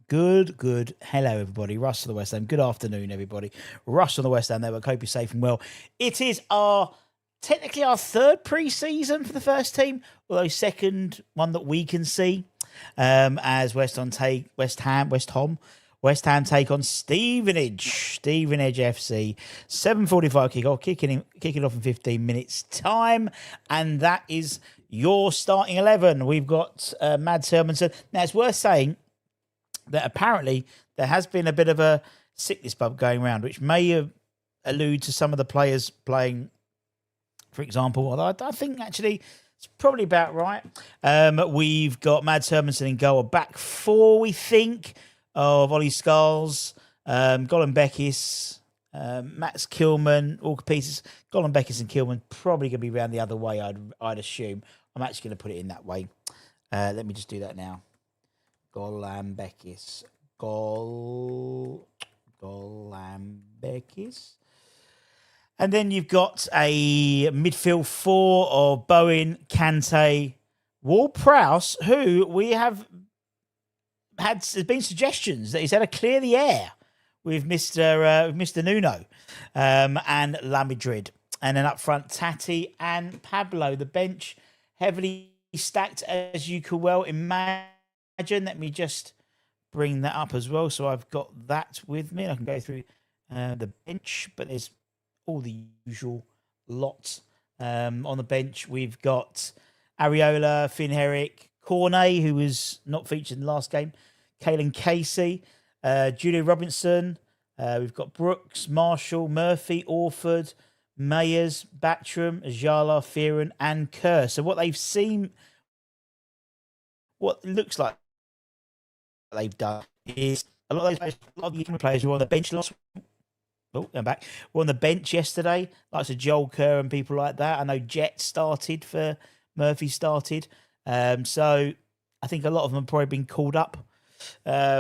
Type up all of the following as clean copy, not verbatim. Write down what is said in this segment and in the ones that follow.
Good. Hello, everybody. Russ on the West Ham. Good afternoon, everybody. Russ on the West Ham Network. Hope you're safe and well. It is technically our third pre-season for the first team, although second one that we can see. As West Ham take on Stevenage FC. 7:45 kickoff, kicking off in 15 minutes time, and that is your starting 11. We've got 𝗪𝗀𝘀. Now it's worth saying that apparently there has been a bit of a sickness bug going around, which may allude to some of the players playing, for example. Although I think actually it's probably about right. We've got 𝗪𝗀𝘀 in goal, a back four, we think, of Ollie Scholes, 𝗪𝗀𝘀, Max Kilman, all pieces. 𝗪𝗀𝘀 and Kilman probably going to be around the other way, I'd assume. I'm actually going to put it in that way. Let me just do that now. 𝗪𝗀𝘀. And then you've got a midfield four of Bowen, Kante, Ward-Prowse, who we have had. There's been suggestions that he's had to clear the air with Mr. Nuno and 𝗪𝗪𝗏. And then up front, Tati and Pablo. The bench heavily stacked, as you could well imagine. Let me just bring that up as well. So I've got that with me. I can go through the bench, but there's all the usual lots on the bench. We've got Areola, Finn Herrick, Cornet, who was not featured in the last game, Caelan Casey, Julia Robinson. We've got Brooks, Marshall, Murphy, Orford, Mayers, Batcham, Ajala, Fearon, and Kerr. So what they've seen, what looks like they've done is a lot of the players who were on the bench last. Oh, I'm back. We're on the bench yesterday, like Joel Kerr and people like that. I know Jet started for Murphy started. So I think a lot of them have probably been called up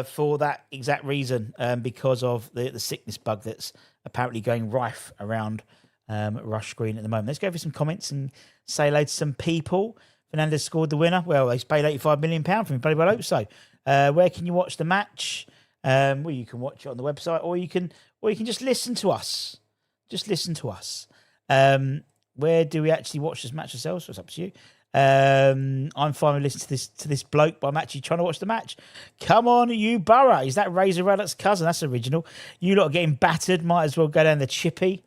for that exact reason, because of the sickness bug that's apparently going rife around Rush Green at the moment. Let's go for some comments and say hello to some people. Fernandez scored the winner. Well, they paid £85 million for him. Bloody well hope so. Where can you watch the match? Well, you can watch it on the website, or you can just listen to us. Just listen to us. Where do we actually watch this match ourselves? So it's up to you. I'm fine with listening to this bloke, but I'm actually trying to watch the match. Come on, you Borough. Is that Razor Raddock's cousin? That's original. You lot are getting battered. Might as well go down the chippy.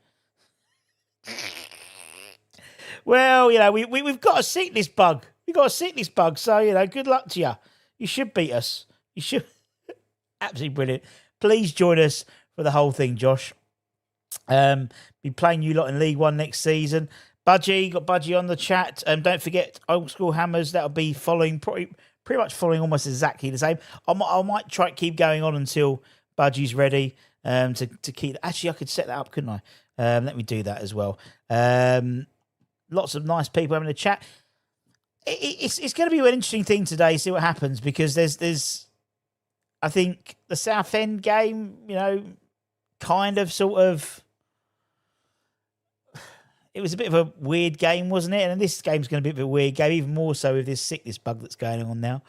Well, we've got a sickness bug. So, good luck to you. You should beat us. You should. Absolutely brilliant. Please join us for the whole thing, Josh. Be playing you lot in League One next season. Budgie, got Budgie on the chat. Don't forget Old School Hammers. That'll be following, pretty much following almost exactly the same. I might try to keep going on until Budgie's ready to keep. Actually, I could set that up, couldn't I? Let me do that as well. Lots of nice people having a chat. It's going to be an interesting thing today. See what happens, because there's I think the Southend game, kind of sort of. It was a bit of a weird game, wasn't it? And this game's going to be a bit of a weird game, even more so with this sickness bug that's going on now.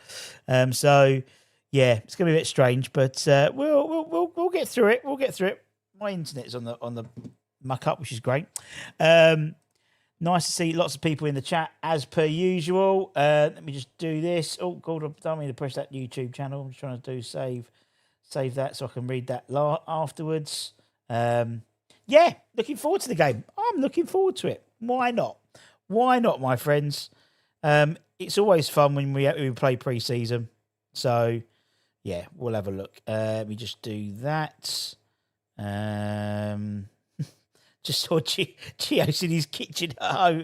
So yeah, it's going to be a bit strange, but we'll get through it. We'll get through it. My internet's on the muck up, which is great. Nice to see lots of people in the chat as per usual. Let me just do this. Oh God, I don't mean to press that YouTube channel. I'm just trying to do save that so I can read that afterwards. Yeah, looking forward to the game. I'm looking forward to it. Why not? Why not, my friends? It's always fun when we play pre-season. So, yeah, we'll have a look. Let me just do that. Just saw Chio's in his kitchen at home.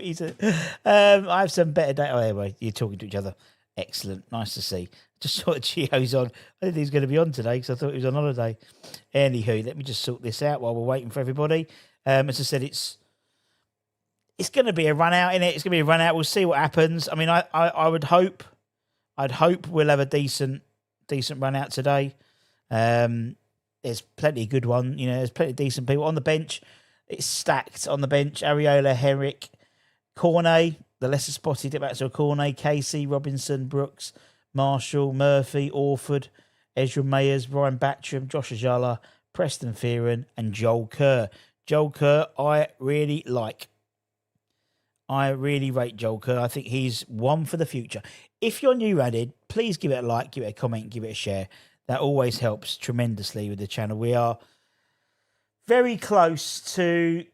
I have some better day. Oh, anyway, you're talking to each other. Excellent. Nice to see. Just saw that Chio's on. I didn't think he was going to be on today because I thought he was on holiday. Anywho, let me just sort this out while we're waiting for everybody. As I said, it's going to be a run out, innit? It's going to be a run out. We'll see what happens. I mean, I would hope. I'd hope we'll have a decent run out today. There's plenty of good one. There's plenty of decent people on the bench. It's stacked on the bench. Areola, Herrick, Cornet, the lesser spotted it back to Cornet, Casey, Robinson, Brooks, Marshall, Murphy, Orford, Mayers, Ryan Batcham, Josh Ajala, Preston Fearon, and Joel Kerr. Joel Kerr, I really like. I really rate Joel Kerr. I think he's one for the future. If you're new added, please give it a like, give it a comment, give it a share. That always helps tremendously with the channel. We're very close to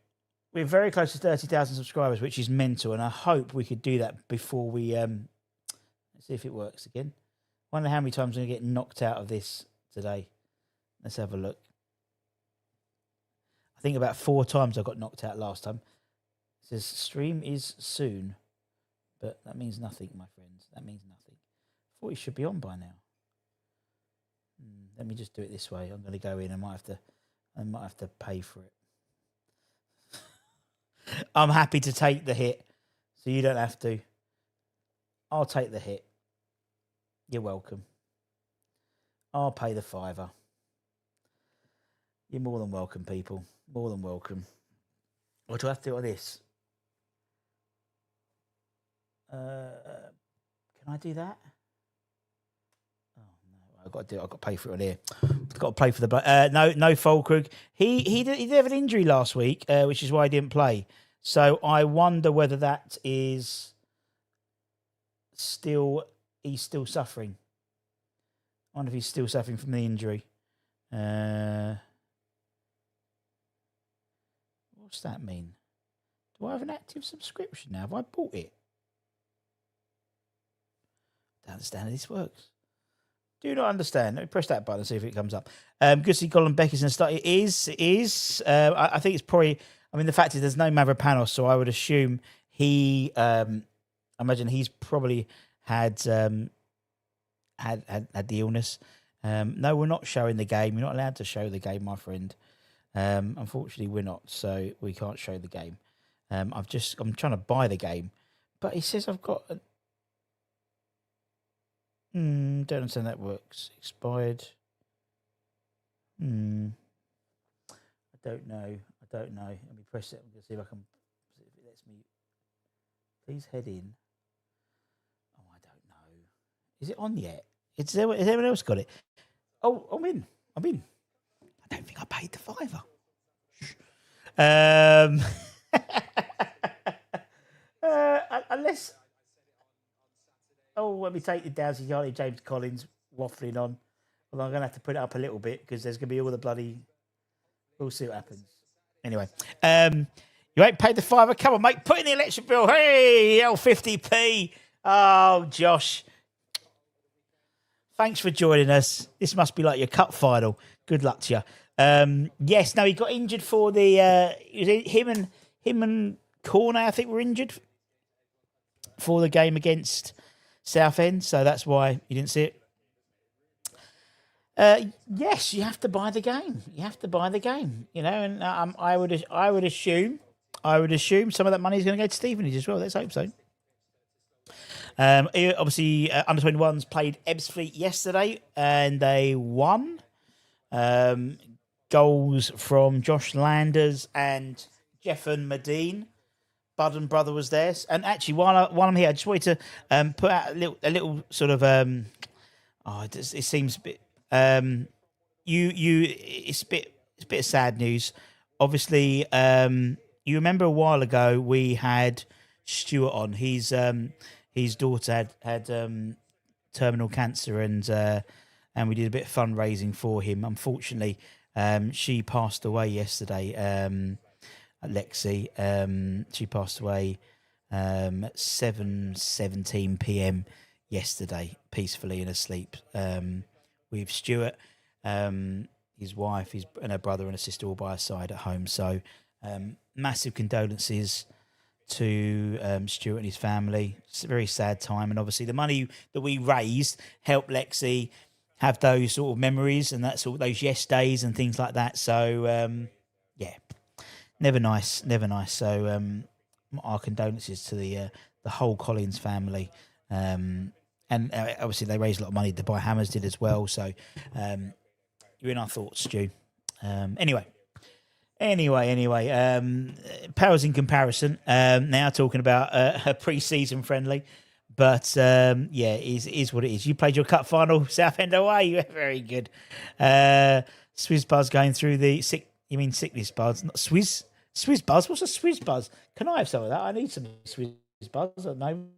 30,000 subscribers, which is mental, and I hope we could do that before we let's see if it works again. Wonder how many times I'm going to get knocked out of this today. Let's have a look. I think about 4 times I got knocked out last time. It says stream is soon, but that means nothing, my friends. That means nothing. I thought it should be on by now. Let me just do it this way. I'm going to go in. I might have to pay for it. I'm happy to take the hit, so you don't have to. I'll take the hit. You're welcome. I'll pay the £5. You're more than welcome, people. More than welcome. What do I have to do on this? Can I do that? Oh no, I've got to do it. I've got to pay for it on here. I've got to pay for the no Fulkrug. He did have an injury last week, which is why he didn't play. So I wonder whether that is he's still suffering. I wonder if he's still suffering from the injury. What's that mean? Do I have an active subscription now? Have I bought it? I don't understand how this works. Do not understand. Let me press that button and see if it comes up. Good to see Colin Becky's going to start. It is. I think it's probably... I mean, the fact is there's no Mavropanos, so I would assume he... I imagine he's probably had the illness. No, we're not showing the game. You're not allowed to show the game, my friend. Unfortunately, we're not, so we can't show the game. I'm trying to buy the game, but it says I've got... don't understand how that works. Expired. I don't know. Let me press it. I'm going to see if I can... If it lets me... Please head in. Oh, I don't know. Is it on yet? Has anyone else got it? Oh, I'm in. I don't think I paid the £5. Unless... Oh, let me take it down to Charlie James Collins waffling on. Well, I'm going to have to put it up a little bit because there's going to be all the bloody... We'll see what happens. Anyway, you ain't paid the £5. Come on, mate. Put in the electric bill. Hey, L50p. Oh, Josh. Thanks for joining us. This must be like your cup final. Good luck to you. Yes, no, he got injured for the... him and Cornet, I think, were injured for the game against Southend. So that's why you didn't see it. Yes, you have to buy the game. You know, and I would assume some of that money is going to go to Stevenage as well. Let's hope so. Obviously, under 21s played Ebbsfleet yesterday, and they won. Goals from Josh Landers and Jeffan Medine. Bud and brother was there, and actually, while I'm here, I just wanted to put out a little sort of it seems a bit it's a bit of sad news. Obviously, you remember a while ago we had Stuart on. His daughter had terminal cancer, and we did a bit of fundraising for him. Unfortunately, she passed away yesterday. Lexi, she passed away 7:17 p.m. yesterday, peacefully in her sleep. With Stuart, his wife, and her brother and her sister all by her side at home. So, massive condolences to Stuart and his family. It's a very sad time, and obviously the money that we raised helped Lexi have those sort of memories and that sort of those yes days and things like that. So, yeah. Never nice. So, our condolences to the whole Collins family, and obviously they raised a lot of money. Dubai Hammers did as well. So, you're in our thoughts, Stu. Anyway, powers in comparison. Now talking about a pre-season friendly, But yeah, it is what it is. You played your cup final, Southend away. You were very good. Swizz Buzz going through the sick. You mean sickness buzz, not Swizz? Swizz Buzz. What's a Swizz Buzz? Can I have some of that? I need some Swizz Buzz at the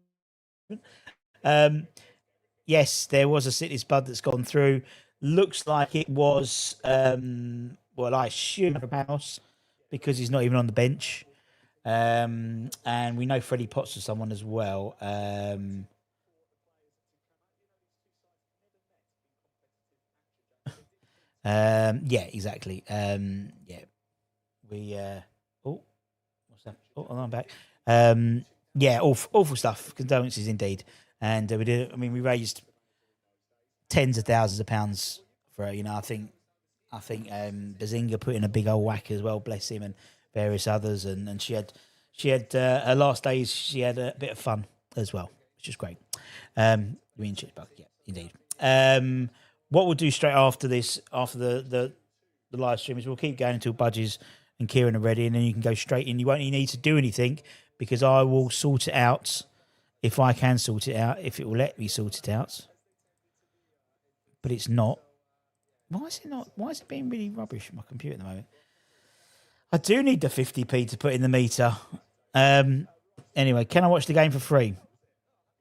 moment. Yes, there was a sickness bud that's gone through. Looks like it was. Well, I assume Panos because he's not even on the bench. And we know Freddie Potts was someone as well. Yeah, exactly. Yeah, we. Oh, what's that? Oh, I'm back. Yeah, awful stuff. Condolences indeed. And we did. I mean, we raised tens of thousands of pounds for. I think Bazinga put in a big old whack as well. Bless him and various others. And she had her last days. She had a bit of fun as well, which is great. You mean Shitbug? Yeah, indeed. What we'll do straight after this, after the live stream, is we'll keep going until Budgies and Kieran are ready, and then you can go straight in. You won't need to do anything because I will sort it out if I can sort it out, if it will let me sort it out. But it's not. Why is it not? Why is it being really rubbish on my computer at the moment? I do need the 50p to put in the meter. Anyway, can I watch the game for free?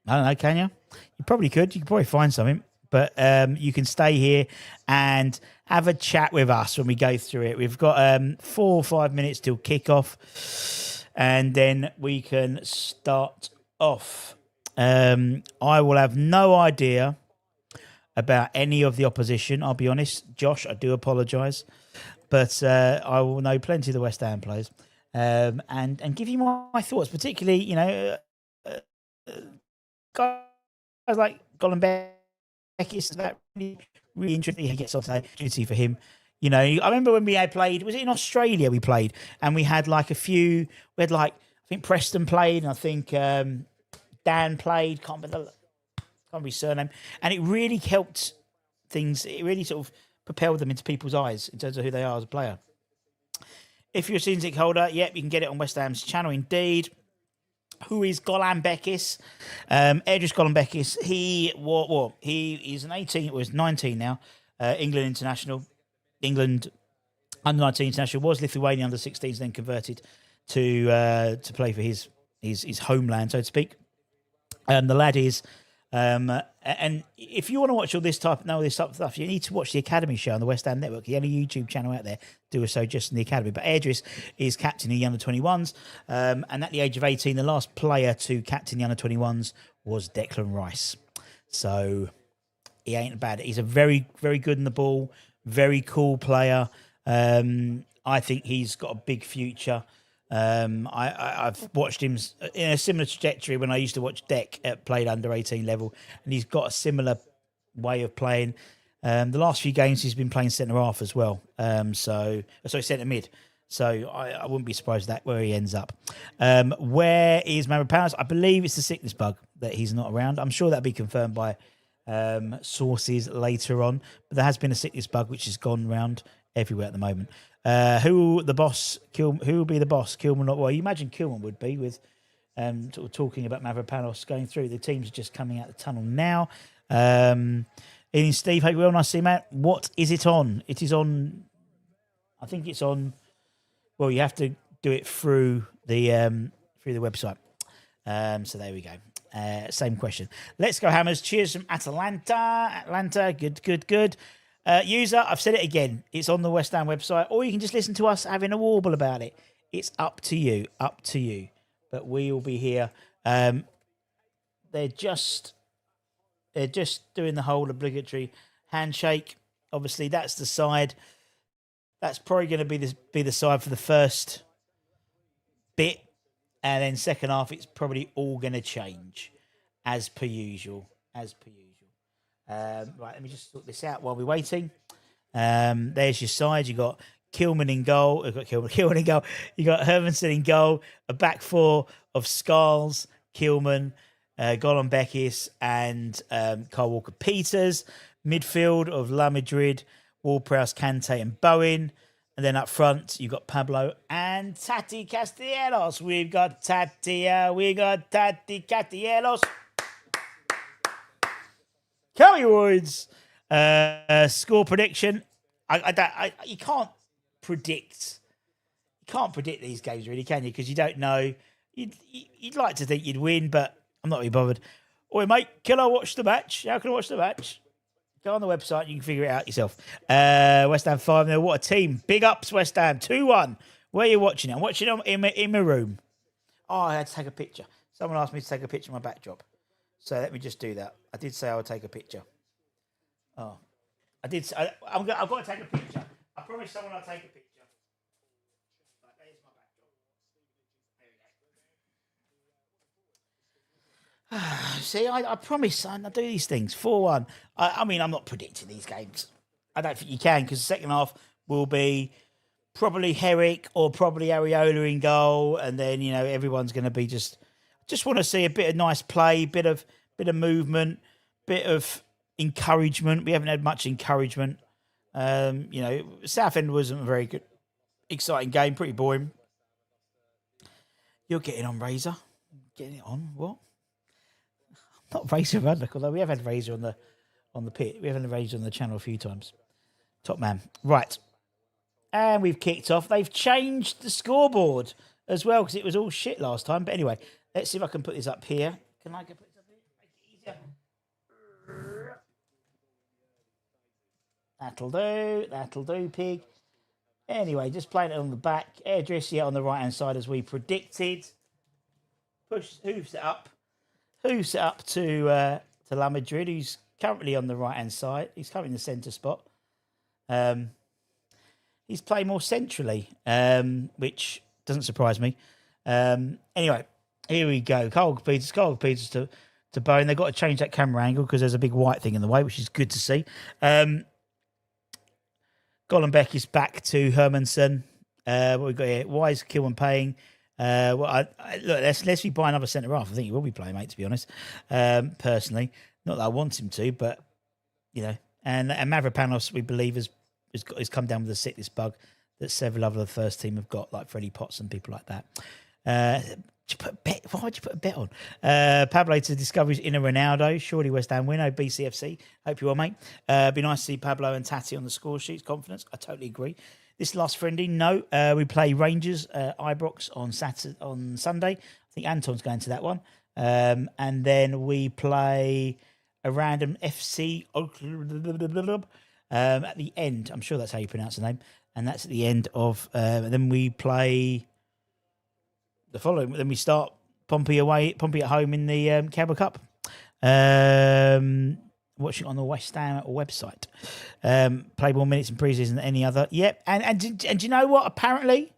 I don't know, can you? You probably could. You could probably find something. But you can stay here and have a chat with us when we go through it. We've got 4 or 5 minutes till kickoff, and then we can start off. I will have no idea about any of the opposition. I'll be honest, Josh, I do apologise, but I will know plenty of the West Ham players and give you my thoughts, particularly guys like Colin Beckis. That really interesting. He gets off the opportunity for him. I remember when we had played. Was it in Australia we played, and we had like a few. We had like I think Preston played, and I think Dan played. Can't remember his surname, and it really helped things. It really sort of propelled them into people's eyes in terms of who they are as a player. If you're a season ticket holder, yep, you can get it on West Ham's channel. Indeed. Who is Golan Beckis? Edris Golan Beckis. He is an 18. Was 19 now. England international. England under 19 international. Was Lithuania under 16s. Then converted to play for his homeland, so to speak. The lad is. And if you want to watch all this type of stuff, you need to watch the Academy show on the West Ham Network. The only YouTube channel out there do so just in the Academy. But Edris is captain of the under-21s, and at the age of 18, the last player to captain the under-21s was Declan Rice. So he ain't bad. He's a very, very good in the ball, very cool player. I think he's got a big future. I've watched him in a similar trajectory when I used to watch Deck played under 18 level, and he's got a similar way of playing. The last few games he's been playing centre half as well. Sorry, centre mid. So I wouldn't be surprised that where he ends up. Where is 𝗪𝗧? I believe it's the sickness bug that he's not around. I'm sure that'll be confirmed by sources later on. But there has been a sickness bug which has gone round everywhere at the moment. Who will be the boss? Kilman? Well, you imagine Kilman would be with sort of talking about 𝗪𝗧 going through. The teams are just coming out the tunnel now. In Steve, hope you're well. Nice to see you, Matt. What is it on? It is on. I think it's on. Well, you have to do it through the website. So there we go. Same question. Let's go Hammers. Cheers from Atlanta. Good. User, I've said it again. It's on the West Ham website, or you can just listen to us having a warble about it. It's up to you. But we will be here. They're just doing the whole obligatory handshake. Obviously, that's the side. That's probably going to be the side for the first bit, and then second half, it's probably all going to change, as per usual. Right, let me just sort this out while we're waiting. There's your side. You got Kilman in goal. You've got Kilman in goal. You got Hermanson in goal. A back four of Scarles, Kilman, Golan Beckis, and Kyle Walker-Peters. Midfield of La Madrid, Ward-Prowse, Kante, and Bowen. And then up front, you've got Pablo and Tati Castellanos. We've got Tati Castellanos. 𝗪𝗲𝗀𝗧 score prediction. You can't predict. You can't predict these games, really, can you? Because you don't know. You'd like to think you'd win, but I'm not really bothered. Oi, mate, can I watch the match? How can I watch the match? Go on the website. You can figure it out yourself. West Ham 5-0. What a team. Big ups, West Ham. 2-1. Where are you watching it? I'm watching it in my room. Oh, I had to take a picture. Someone asked me to take a picture of my backdrop. So let me just do that. I did say I would take a picture. Oh, I did. I've got to take a picture. I promised someone I'd take a picture. Right, there's my backdrop. There we go. See, I promise, son. I do these things. 4-1. I mean, I'm not predicting these games. I don't think you can, because the second half will be probably Herrick or probably Areola in goal, and then everyone's going to be just want to see a bit of nice play, bit of movement, bit of encouragement. We haven't had much encouragement. Southend wasn't a very good, exciting game. Pretty boring. You're getting on, Razor. Getting it on. What? Not Razor Ruddock, although we have had Razor on the pit. We haven't had Razor on the channel a few times. Top man. Right. And we've kicked off. They've changed the scoreboard as well, because it was all shit last time. But anyway, let's see if I can put this up here. Can I put this up here? Make it easier. That'll do, pig. Anyway, just playing it on the back. Airdress, on the right-hand side as we predicted. Hooves it up to 𝗪𝗪𝗀𝗧, who's currently on the right-hand side. He's currently in the centre spot. He's playing more centrally, which doesn't surprise me. Anyway, here we go. 𝗪𝗪𝗧𝗪𝗪𝗧 to Bowen. They've got to change that camera angle because there's a big white thing in the way, which is good to see. Ghossainbech is back to Hermansen. What we got here? Wise, Kill and Paying. Look, let's be buying another centre half. I think he will be playing, mate, to be honest. Personally, not that I want him to, but and Mavropanos, we believe, has come down with a sickness bug that several other of the first team have got, like Freddie Potts and people like that. Why would you put a bet on? Pablo to discoveries in a Ronaldo. Surely West Ham win. BCFC. Hope you are, mate. Be nice to see Pablo and Tati on the score sheets. Confidence. I totally agree. This last friendly, no. We play Rangers, Ibrox on Sunday. I think Anton's going to that one. And then we play a random FC at the end. I'm sure that's how you pronounce the name. And that's at the end of... then we play... the following, then we start Pompey at home in the Carabao Cup. Watching on the West Ham website. Play more minutes in pre-season than any other. Yep, and do you know what? Apparently,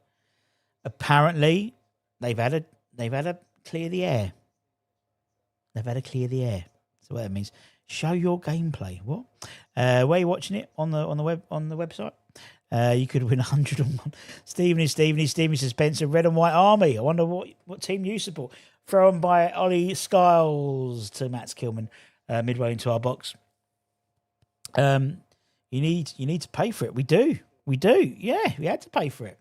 they've had a clear the air. They've had to clear the air. So what that means? Show your gameplay. What? Where are you watching it on the website? You could win 101. Stephen says Spencer, Red and White Army. I wonder what team you support. Thrown by Ollie Skiles to Matt's Kilman midway into our box. You need to pay for it. We do. Yeah, we had to pay for it.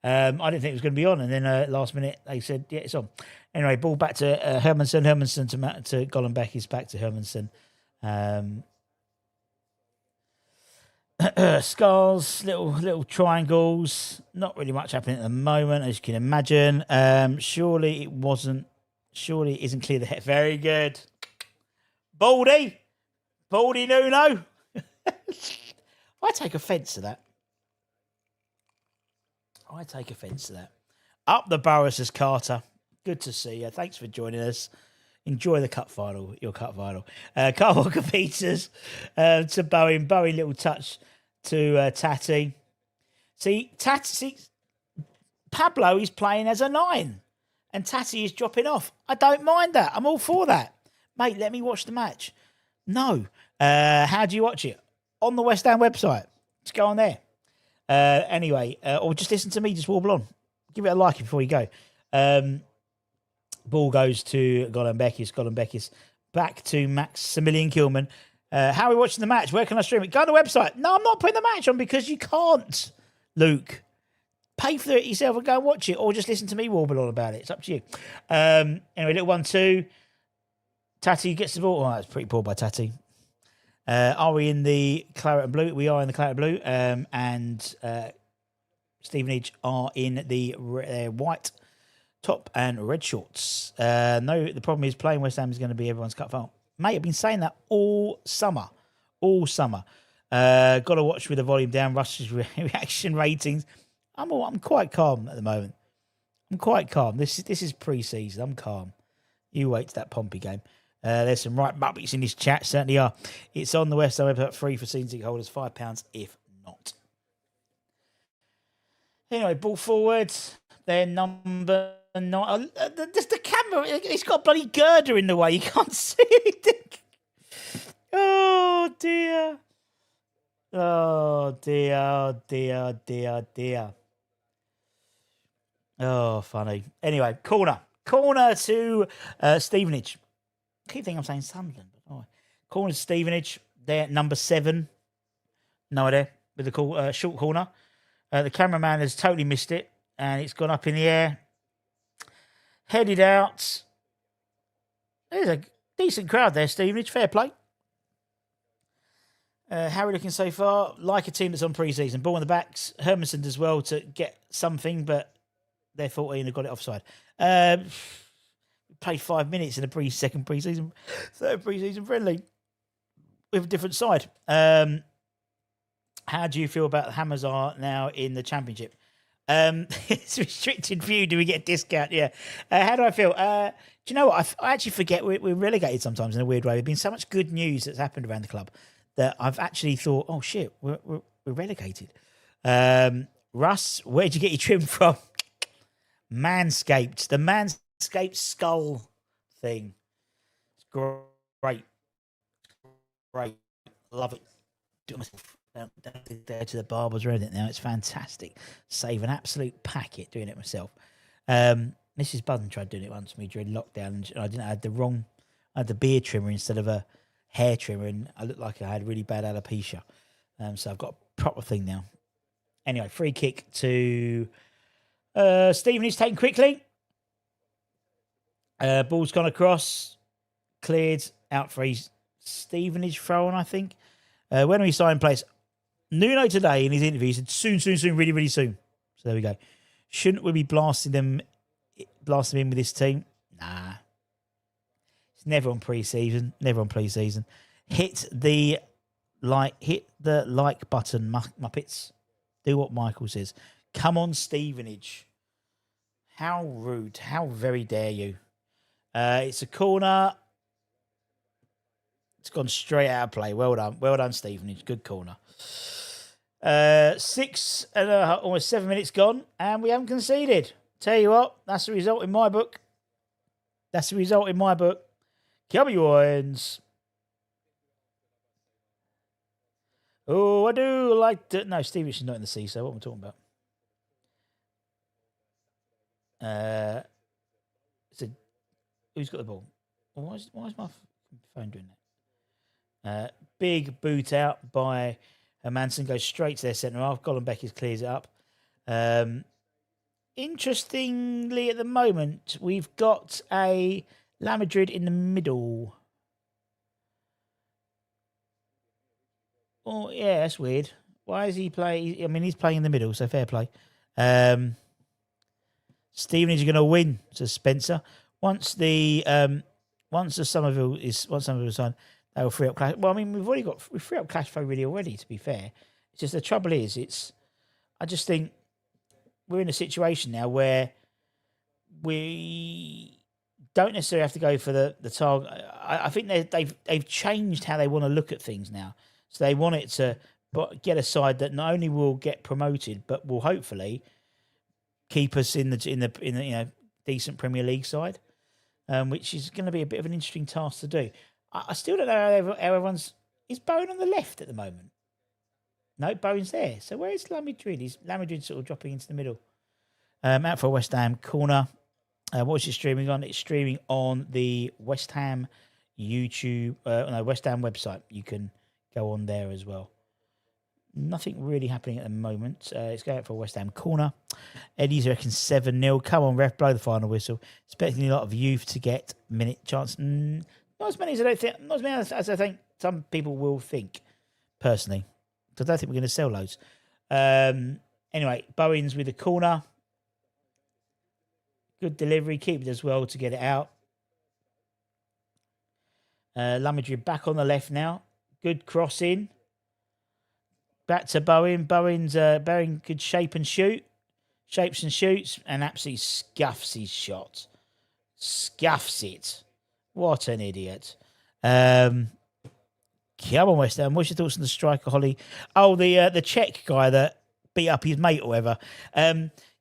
I didn't think it was going to be on, and then last minute they said, yeah, it's on. Anyway, ball back to Hermansen. Hermansen to Ghossainbech. Is back to Hermansen. Scars, little triangles. Not really much happening at the moment, as you can imagine. Surely it isn't clear the head. Very good. Baldy Nuno. I take offence to that. Up the Borough, says Carter. Good to see you. Thanks for joining us. Enjoy the cup final, your cup final. Carl Walker Peters to Bowen. Bowen, little touch to Tati. See, Pablo is playing as a 9 and Tati is dropping off. I don't mind that. I'm all for that. Mate, let me watch the match. No. How do you watch it? On the West Ham website. Just go on there. Anyway, or just listen to me, just warble on. Give it a like before you go. Ball goes to Ghossainbech. Back to Maximilian Kilman. How are we watching the match? Where can I stream it? Go on the website. No, I'm not putting the match on because you can't, Luke. Pay for it yourself and go and watch it, or just listen to me warble on about it. It's up to you. Anyway, little 1-2. Tati gets the ball. Oh, that's pretty poor by Tati. Are we in the claret and blue? We are in the claret and blue. And Stevenage are in the white top and red shorts. No, the problem is playing West Ham is going to be everyone's cut file. Mate, I've been saying that all summer. All summer. Got to watch with the volume down. Rush's reaction ratings. I'm quite calm at the moment. I'm quite calm. This is pre-season. I'm calm. You wait to that Pompey game. There's some right muppets in this chat. Certainly are. It's on the West Ham website, free for season ticket holders. £5 if not. Anyway, ball forward. Their number 9. Just the camera. It's got a bloody girder in the way. You can't see anything. Oh dear. Oh dear. Oh dear. Oh dear. Oh dear. Oh, funny. Anyway, corner to Stevenage. I keep thinking I'm saying Sunderland. But corner to Stevenage. They're at number 7. No idea. With the short corner. The cameraman has totally missed it. And it's gone up in the air. Headed out. There's a decent crowd there, Stevenage. Fair play. How are we looking so far? Like a team that's on pre-season. Ball on the backs. Hermanson does well to get something, but they're 14 and got it offside. Played 5 minutes in a third pre-season friendly with a different side. How do you feel about the Hammers are now in the Championship? It's a restricted view. Do we get a discount? Yeah. How do I feel? Do you know what? I actually forget we're relegated sometimes in a weird way. There's been so much good news that's happened around the club that I've actually thought, oh shit, we're relegated. Russ, where'd you get your trim from? Manscaped. The Manscaped skull thing. It's great. Love it. Do it myself. Don't go to the barbers or anything now. It's fantastic. Save an absolute packet doing it myself. Mrs. Budden tried doing it once for me during lockdown, and I didn't. I had the beard trimmer instead of a hair trimmer, and I looked like I had really bad alopecia. So I've got a proper thing now. Anyway, free kick to Stevenage taken quickly. Ball's gone across, cleared out for his Stevenage throw on, I think. When we saw him place, Nuno today in his interview said soon, really, really soon. So there we go. Shouldn't we be blasting them in with this team? Nah. It's never on pre-season. Hit the like button, Muppets. Do what Michael says. Come on, Stevenage. How rude. How very dare you. It's a corner. It's gone straight out of play. Well done, Stevenage. Good corner. 6 and almost 7 minutes gone, and we haven't conceded. Tell you what, that's the result in my book. Come Wines. Oh, I do like to... No, Stevenage is not in the sea, so what am I talking about? Who's got the ball? Why is my phone doing that? Big boot out by Manson, goes straight to their centre half. Golombekis clears it up. Interestingly, at the moment, we've got a Lammadrid in the middle. Oh, yeah, that's weird. Why is he playing? I mean, he's playing in the middle, so fair play. Stevenage are going to win, says Spencer. Once Somerville is signed, they will free up cash. Well, I mean, we've freed up cash flow really already, to be fair. It's just the trouble is, I just think we're in a situation now where we don't necessarily have to go for the target. I think they've changed how they want to look at things now. So they want it to get a side that not only will get promoted, but will hopefully keep us in the decent Premier League side, which is going to be a bit of an interesting task to do. I still don't know how everyone's... Is Bowen on the left at the moment? No, Bowen's there. So where is Lammadrid? Is Lammadrid sort of dropping into the middle? Out for West Ham corner. What's it streaming on? It's streaming on the West Ham YouTube... West Ham website. You can go on there as well. Nothing really happening at the moment. It's going out for West Ham corner. Eddie's reckons 7-0. Come on, ref, blow the final whistle. Expecting a lot of youth to get minute chance. Not as many as I don't think. Not as many as I think some people will think, personally. So I don't think we're going to sell loads. Anyway, Bowens with a corner. Good delivery. Keep it as well to get it out. 𝗪𝗲𝗀 back on the left now. Good cross in. Back to Bowen. Bowen could shape and shoot. Shapes and shoots and absolutely scuffs his shot. Scuffs it. What an idiot. Come on, West Ham. What's your thoughts on the striker, Holly? Oh, the Czech guy that beat up his mate or whatever.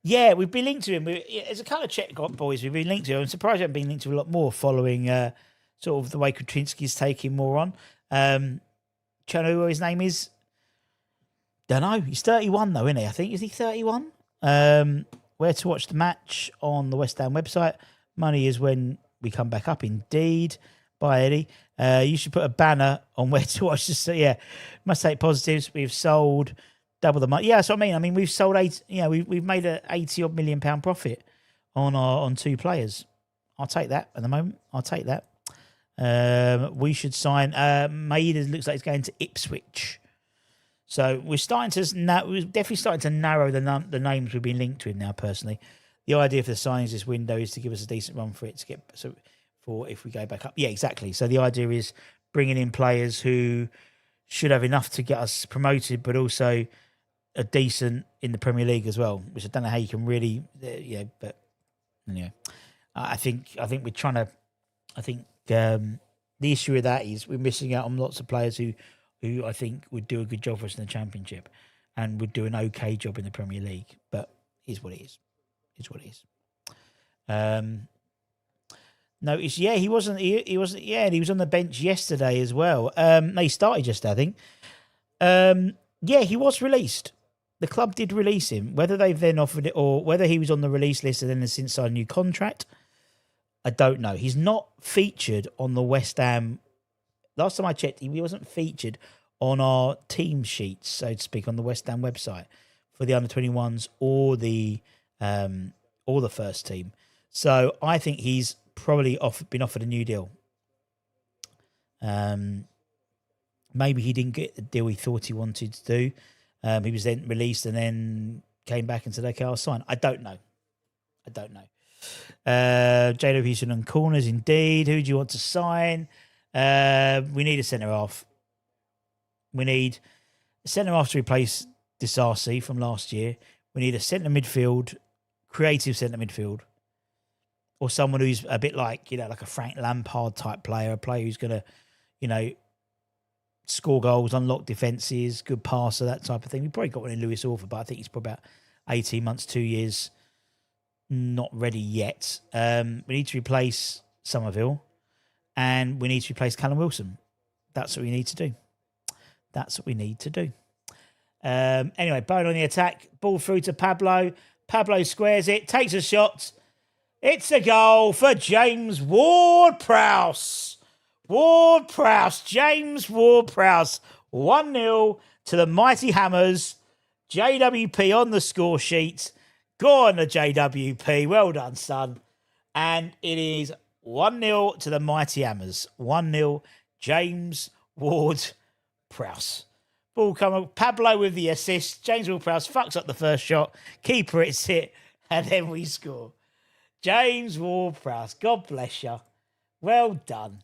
Yeah, we've been linked to him. There's a couple of Czech boys we've been linked to. I'm surprised we haven't been linked to a lot more following sort of the way Kuczynski's taking more on. Do you know what his name is? Don't know. He's 31 though, isn't he? I think. Is he 31? Where to watch the match on the West Ham website. Money is when we come back up. Indeed. Bye, Eddie. You should put a banner on where to watch this. So, yeah, must take positives. We've sold double the money. Yeah, that's what I mean. I mean, we've sold we've made a 80 odd million pound profit on 2 players. I'll take that at the moment. I'll take that. We should sign. Maeda looks like it's going to Ipswich. So we're definitely starting to narrow the names we've been linked to him now. Personally, the idea for the signings this window is to give us a decent run for it to get for if we go back up. Yeah, exactly. So the idea is bringing in players who should have enough to get us promoted, but also a decent in the Premier League as well. Which I don't know how you can really, but anyway, I think we're trying to. I think the issue with that is we're missing out on lots of players who I think would do a good job for us in the Championship and would do an okay job in the Premier League. But is what it is. Is what it is. Notice, yeah, he wasn't. He wasn't. Yeah, and he was on the bench yesterday as well. No, he started yesterday, I think. Yeah, he was released. The club did release him. Whether they've then offered it or whether he was on the release list and then has since signed a new contract, I don't know. He's not featured on the West Ham. Last time I checked, he wasn't featured on our team sheets, so to speak, on the West Ham website for the under-21s or the first team. So I think he's probably been offered a new deal. Maybe he didn't get the deal he thought he wanted to do. He was then released and then came back and said, okay, I'll sign. I don't know. Jado Houston on corners, indeed. Who do you want to sign? We need a centre-half. We need a centre-half to replace 𝗪𝗪𝘀 from last year. We need a centre midfield, creative centre midfield, or someone who's a bit like, like a Frank Lampard type player, a player who's going to, score goals, unlock defences, good passer, that type of thing. We probably got one in Lewis Orford, but I think he's probably about 18 months, 2 years, not ready yet. We need to replace Somerville, and we need to replace Callum Wilson. That's what we need to do. Anyway, Bowen on the attack. Ball through to Pablo. Pablo squares it, takes a shot. It's a goal for James Ward-Prowse. James Ward-Prowse. 1-0 to the Mighty Hammers. JWP on the score sheet. Go on the JWP. Well done, son. And it is 1-0 to the Mighty Hammers. 1-0, James Ward-Prowse. Ball coming. Pablo with the assist. James Ward-Prowse fucks up the first shot. Keeper hits it. And then we score. James Ward-Prowse. God bless you. Well done.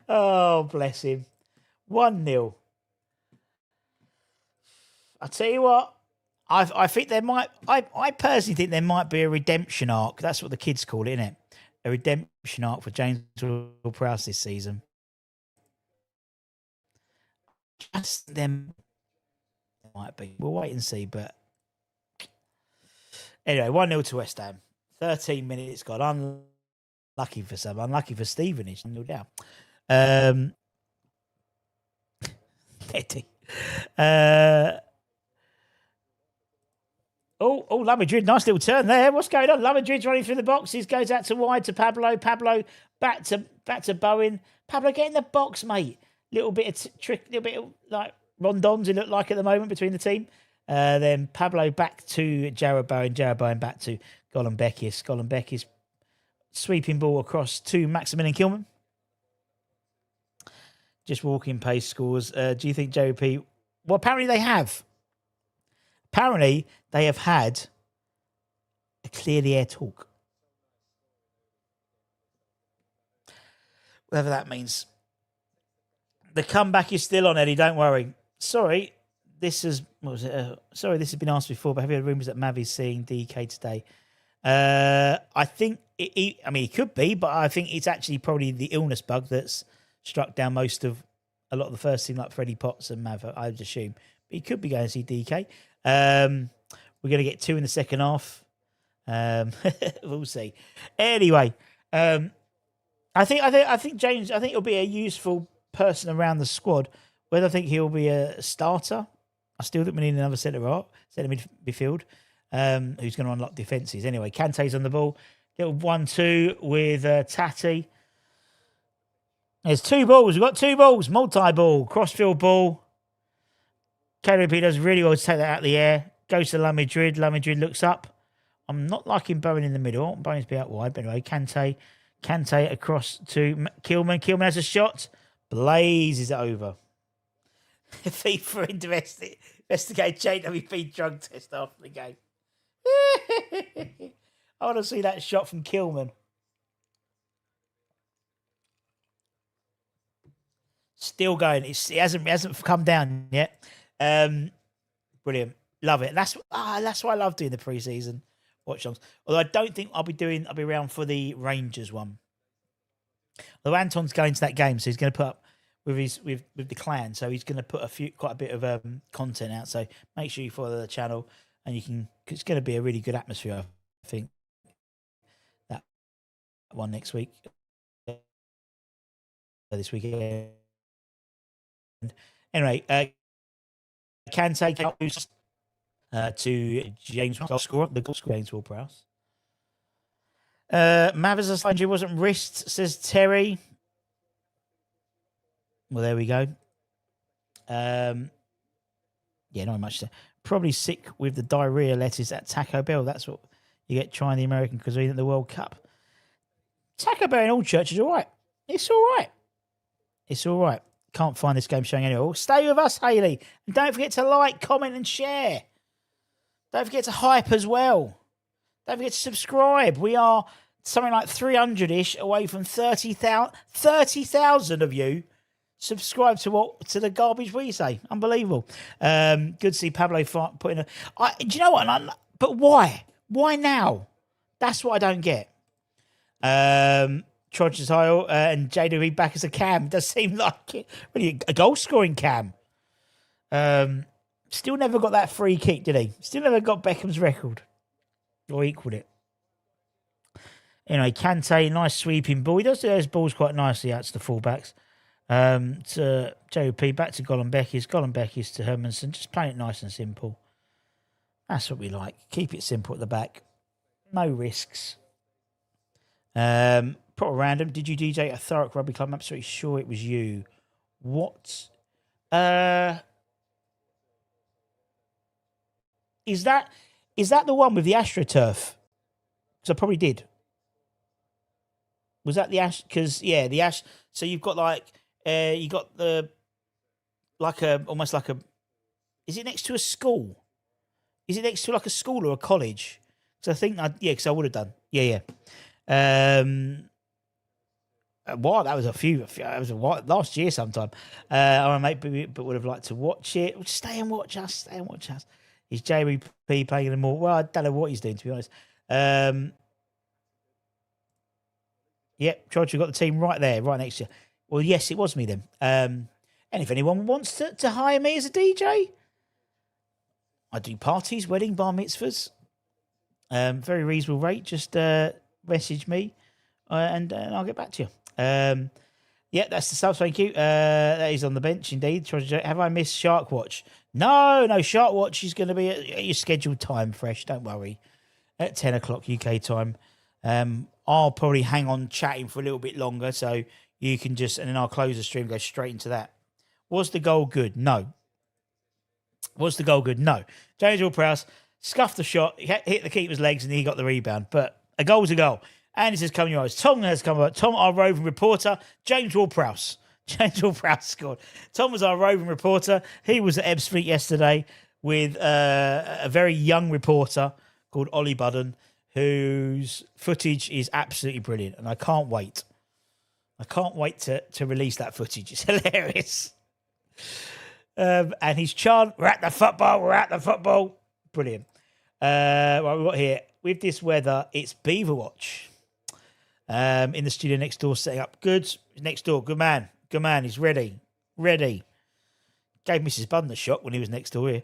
Oh, bless him. 1-0. I tell you what, I think there might. I personally think there might be a redemption arc. That's what the kids call it, isn't it? A redemption arc for James Ward-Prowse this season. Just them might be. We'll wait and see. But anyway, 1-0 to West Ham. 13 minutes gone. Unlucky for some. Unlucky for Stevenage. No doubt. Eddie. 𝗪𝗲𝗀, nice little turn there. What's going on? 𝗪𝗲𝗀's running through the boxes, goes out to wide to Pablo. Pablo back to Bowen. Pablo, get in the box, mate. Little bit of trick, little bit of like rondons it looked like at the moment between the team. Then Pablo back to Jarrod Bowen. Jarrod Bowen back to 𝗪𝗪𝗀𝗪. 𝗪𝗪𝗀𝗪 sweeping ball across to Maximilian Kilman. Just walking pace scores. Do you think JP? Well, apparently they have. Apparently they have had a clear the air talk. Whatever that means. The comeback is still on, Eddie. Don't worry. Sorry, this is what was it? Sorry, this has been asked before, but have you heard rumours that Mavi's seeing DK today? I think I mean, it could be, but I think it's actually probably the illness bug that's struck down a lot of the first team, like Freddie Potts and Mav, I would assume. But he could be going to see DK. We're going to get 2 in the second half. We'll see. Anyway, I think James. I think he'll be a useful person around the squad. Whether I think he'll be a starter, I still think we need another centre midfield who's going to unlock defences. Anyway, Kante's on the ball. Little 1-2 with Tati. There's 2 balls. We've got 2 balls. Multi-ball. Crossfield ball. KDP does really well to take that out of the air. Goes to 𝗪𝗲𝗃. 𝗪𝗲𝗃 looks up. I'm not liking Bowen in the middle. Bowen's be out wide. But anyway, Kante across to Kilman. Kilman has a shot. Blazes it over. FIFA investigate JWP drug test after the game. I want to see that shot from Kilman. Still going. It hasn't come down yet. Brilliant. Love it. That's why I love doing the pre-season watch songs. Although I don't think I'll be around for the Rangers one. Although Anton's going to that game, so he's going to put up with the clan, so he's going to put quite a bit of content out. So make sure you follow the channel, and it's going to be a really good atmosphere, I think. That one next week, this weekend. Anyway, Kante goes to James goal scorer, the goal scorer James 𝗪𝗧𝗪. Mavis' injury wasn't wrist, says Terry. Well, there we go. Yeah, not much there. Probably sick with the diarrhea letters at Taco Bell. That's what you get trying the American cuisine at the World Cup. Taco Bell in all churches, all right. It's all right. It's all right. Can't find this game showing anywhere. Well, stay with us, Hayley. And don't forget to like, comment, and share. Don't forget to hype as well. Don't forget to subscribe. We are something like 300-ish away from 30,000 of you subscribe to the garbage we say. Unbelievable. Good to see Pablo putting a... do you know what? But why? Why now? That's what I don't get. 𝗏𝗏𝗏 and JW back as a cam. Does seem like it. Really a goal-scoring cam. Still never got that free kick, did he? Still never got Beckham's record. Or equalled it. Anyway, Kante, nice sweeping ball. He does do those balls quite nicely out to the fullbacks. To JP, back to 𝗏𝗏𝗏𝗏𝗏 to Hermanson. Just playing it nice and simple. That's what we like. Keep it simple at the back. No risks. Put a random. Did you DJ a Thurrock Rugby Club? I'm absolutely sure it was you. What? Is that the one with the AstroTurf? Because I probably did. Was that the Ash? Because yeah, the Ash. So you've got like you got the almost like a. Is it next to a school? Is it next to like a school or a college? Because I think because I would have done. Yeah. Wow, that was last year sometime. I maybe but would have liked to watch it. Stay and watch us. Is JWP playing them more? Well, I don't know what he's doing, to be honest. Yep, George, you've got the team right there, right next to you. Well, yes, it was me then. And if anyone wants to hire me as a DJ, I do parties, wedding, bar mitzvahs. Very reasonable rate. Just message me and I'll get back to you. Yeah, that's the sub. Thank you. That is on the bench indeed. Have I missed Shark Watch? No. Shark Watch is going to be at your scheduled time, fresh. Don't worry. At 10 o'clock UK time. I'll probably hang on chatting for a little bit longer, so you can just, and then I'll close the stream, go straight into that. Was the goal good? No. Was the goal good? No. James 𝗪𝗧𝗏 scuffed the shot, hit the keeper's legs, and he got the rebound. But a goal's a goal. And it says, come your eyes. Tom has come up. Tom, our roving reporter. James Ward-Prowse. James Ward-Prowse scored. Tom was our roving reporter. He was at Ebbsfleet yesterday with a very young reporter called Ollie Budden, whose footage is absolutely brilliant. And I can't wait. I can't wait to release that footage. It's hilarious. And his chant, we're at the football, we're at the football. Brilliant. What we've got here, with this weather, it's Beaver Watch. In the studio next door, setting up goods. Next door, good man. Good man, he's ready. Ready. Gave Mrs. Budden a shock when he was next door here.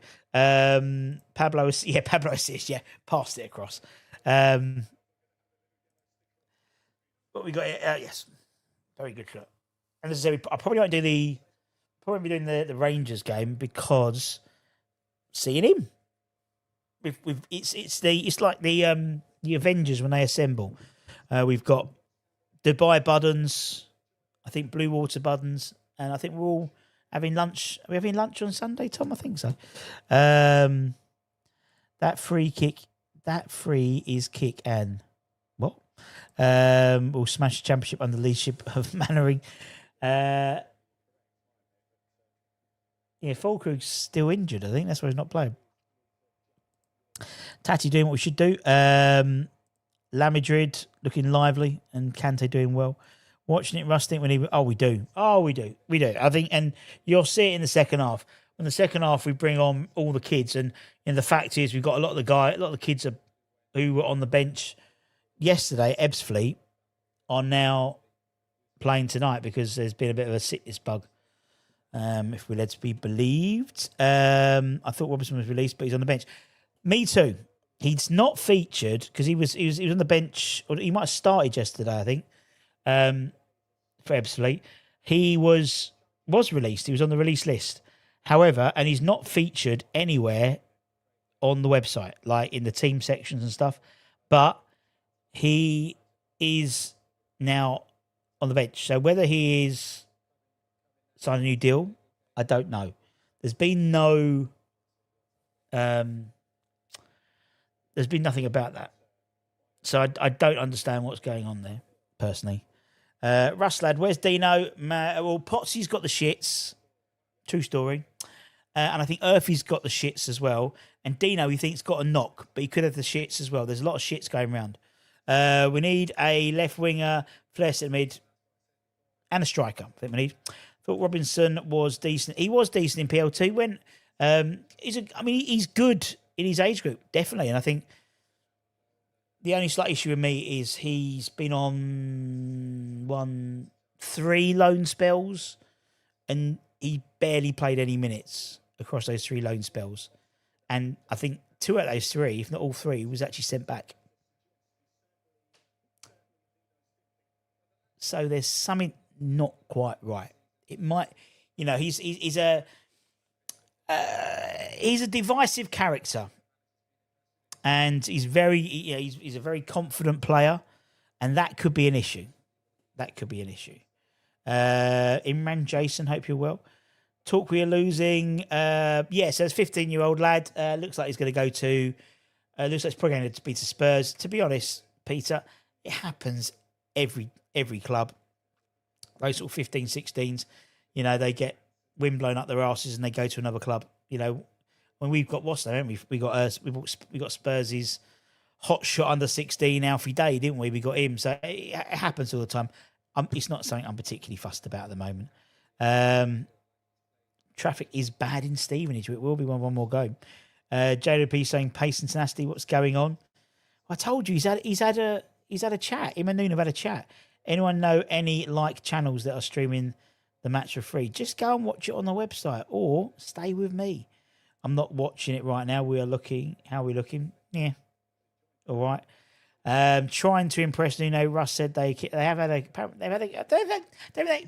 Pablo assists, passed it across. What we got here, yes. Very good shot. And as I say, I probably won't be doing the Rangers game because seeing him. It's like the Avengers when they assemble. We've got Dubai Buddens, I think Blue Water Buddens, and I think we're all having lunch. Are we having lunch on Sunday, Tom? I think so. That free is kick and what? We'll smash the championship under the leadership of Mannering. Fulkrug's still injured. I think that's why he's not playing. Tati doing what we should do. Lamidrid looking lively and Kante doing well. Watching it, rusting when we do. I think, and you'll see it in the second half. In the second half, we bring on all the kids, and the fact is, we've got a lot of the kids who were on the bench yesterday, Ebbsfleet, are now playing tonight because there's been a bit of a sickness bug. If we're led to be believed, I thought Robertson was released, but he's on the bench. Me too. He's not featured because he was on the bench, or he might have started yesterday, I think, for Ebbsfleet. He was released. He was on the release list. However, and he's not featured anywhere on the website, like in the team sections and stuff. But he is now on the bench. So whether he is signed a new deal, I don't know. There's been there's been nothing about that. So I don't understand what's going on there, personally. Russ lad, where's Dino? Well, Potsy's got the shits. True story. And I think Earthy's got the shits as well. And Dino, he thinks, got a knock, but he could have the shits as well. There's a lot of shits going around. We need a left winger, flair centre mid, and a striker. I think we need. Thought Robinson was decent. He was decent in PL2. He's good in his age group, definitely. And I think the only slight issue with me is he's been on 3 loan spells, and he barely played any minutes across those 3 loan spells. And I think 2 out of those 3, if not all 3, was actually sent back. So there's something not quite right. It might, he's a divisive character, and he's a very confident player, and that could be an issue. Imran Jason, hope you're well. Talk we are losing. So it's 15-year-old lad. Looks like he's going to go to. Looks like it's probably going to be to Spurs. To be honest, Peter, it happens every club. Those sort of 15, 16s, they get wind blown up their asses and they go to another club. When we've got what's that, haven't we? We got Spurs' hot shot under 16 Alfie Day, didn't we? We got him. So it happens all the time. It's not something I'm particularly fussed about at the moment. Traffic is bad in Stevenage. It will be one more go. JWP saying pace and tenacity. What's going on? I told you he's had a chat. Him and Noon have had a chat. Anyone know any channels that are streaming the match for free? Just go and watch it on the website or stay with me. I'm not watching it right now. We are looking. How are we looking? Yeah. All right. Trying to impress Nuno. Russ said they have had a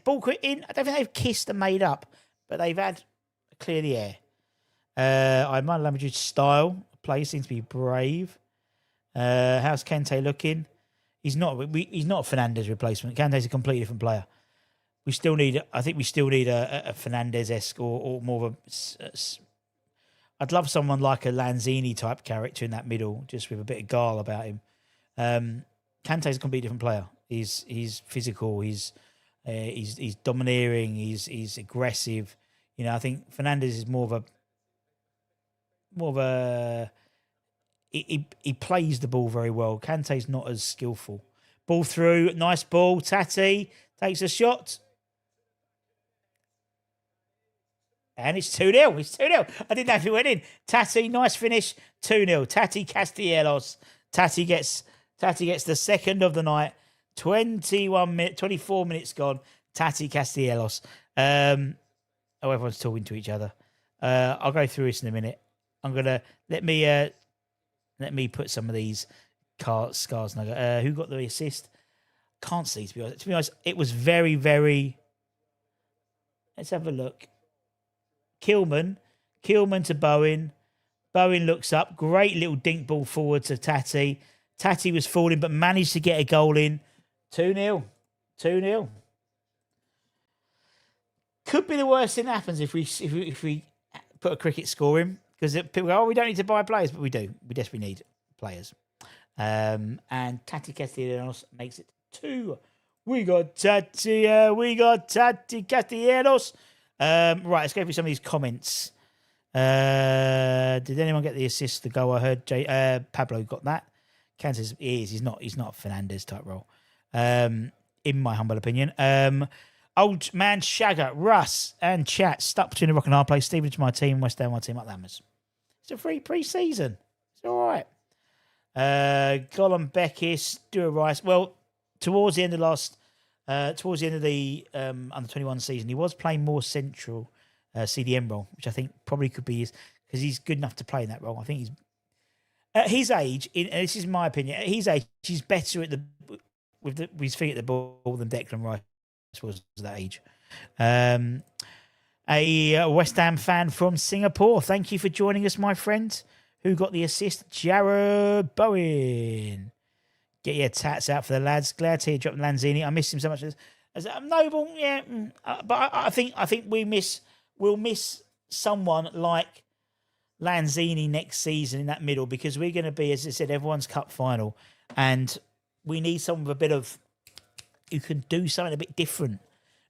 ball in. I don't think they've kissed and made up, but they've had clear the air. I admire Lamidrid's style. Play seems to be brave. How's Kante looking? He's not a Fernandez replacement. Kante's a completely different player. We still need a Fernandez-esque or more of a. I'd love someone like a Lanzini type character in that middle, just with a bit of guile about him. Kante's a completely different player. He's physical. He's domineering. He's aggressive. You know, I think Fernandez is more of a he plays the ball very well. Kante's not as skillful. Ball through, nice ball. Tati takes a shot. And it's 2-0. It's 2-0. I didn't know if it went in. Tati, nice finish. 2-0. Tati 𝗪𝗏𝗧. Tati gets the second of the night. 24 minutes gone. Tati 𝗪𝗏𝗧. Oh, everyone's talking to each other. I'll go through this in a minute. I'm gonna let me put some of these scars. Who got the assist? Can't see, to be honest. To be honest, it was very, very. Let's have a look. 𝗪𝗏𝗀 to Bowen. Bowen looks up. Great little dink ball forward to Tati. Tati was falling, but managed to get a goal in. 2-0. 2-0. Could be the worst thing that happens if we put a cricket score in. Because people go, we don't need to buy players, but we do. We desperately need players. And Tati 𝗪𝗏𝗧 makes it 2. We got Tati 𝗪𝗏𝗧. Right, let's go through some of these comments. Did anyone get the assist? The goal I heard. Pablo got that. Kansas he's not a Fernandez type role. In my humble opinion. Old man Shagger, Russ, and Chat stuck between a rock and a hard place. Stephen to my team, West Ham my team up the Hammers. It's a free pre-season. It's all right. Gollum Beckis, Stuart Rice. Well, towards the end of the under 21 season, he was playing more central CDM role, which I think probably could be because he's good enough to play in that role. I think he's at his age. This is my opinion. At his age, he's better with his feet at the ball than Declan Rice was at that age. A West Ham fan from Singapore. Thank you for joining us, my friend. Who got the assist? Jared Bowen. Get your tats out for the lads. Glad to hear you dropped Lanzini. I miss him so much. As Noble, yeah. But I think we'll miss someone like Lanzini next season in that middle because we're going to be, as I said, everyone's cup final, and we need someone with a bit of who can do something a bit different,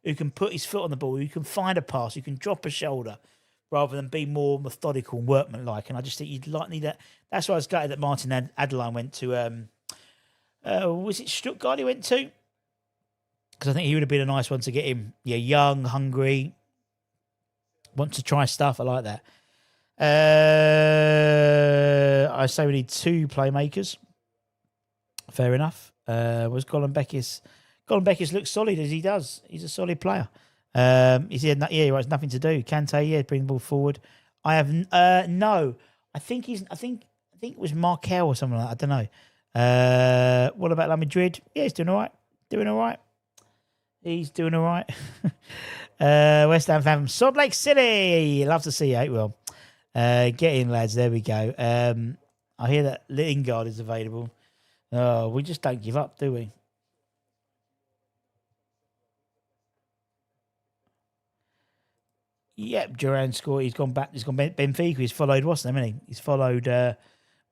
who can put his foot on the ball, who can find a pass, who can drop a shoulder, rather than be more methodical and workmanlike. And I just think you'd need that. That's why I was gutted that Martin Adeline went to. Was it Stuttgart he went to? Because I think he would have been a nice one to get him. Yeah, young, hungry, want to try stuff. I like that. I say we need 2 playmakers. Fair enough. Was Gollum Beckis? Gollum Beckis looks solid as he does. He's a solid player. He has nothing to do. Kante, bring the ball forward. I have no. I think it was Markel or something like that. I don't know. What about La Madrid? Yeah, he's doing all right. He's doing all right. West Ham fan from Salt Lake City. Love to see you. Well, get in, lads. There we go. I hear that Lingard is available. Oh, we just don't give up, do we? Yep, Duran scored. He's gone back. He's gone Benfica. He's followed Wasn't hasn't he? He's followed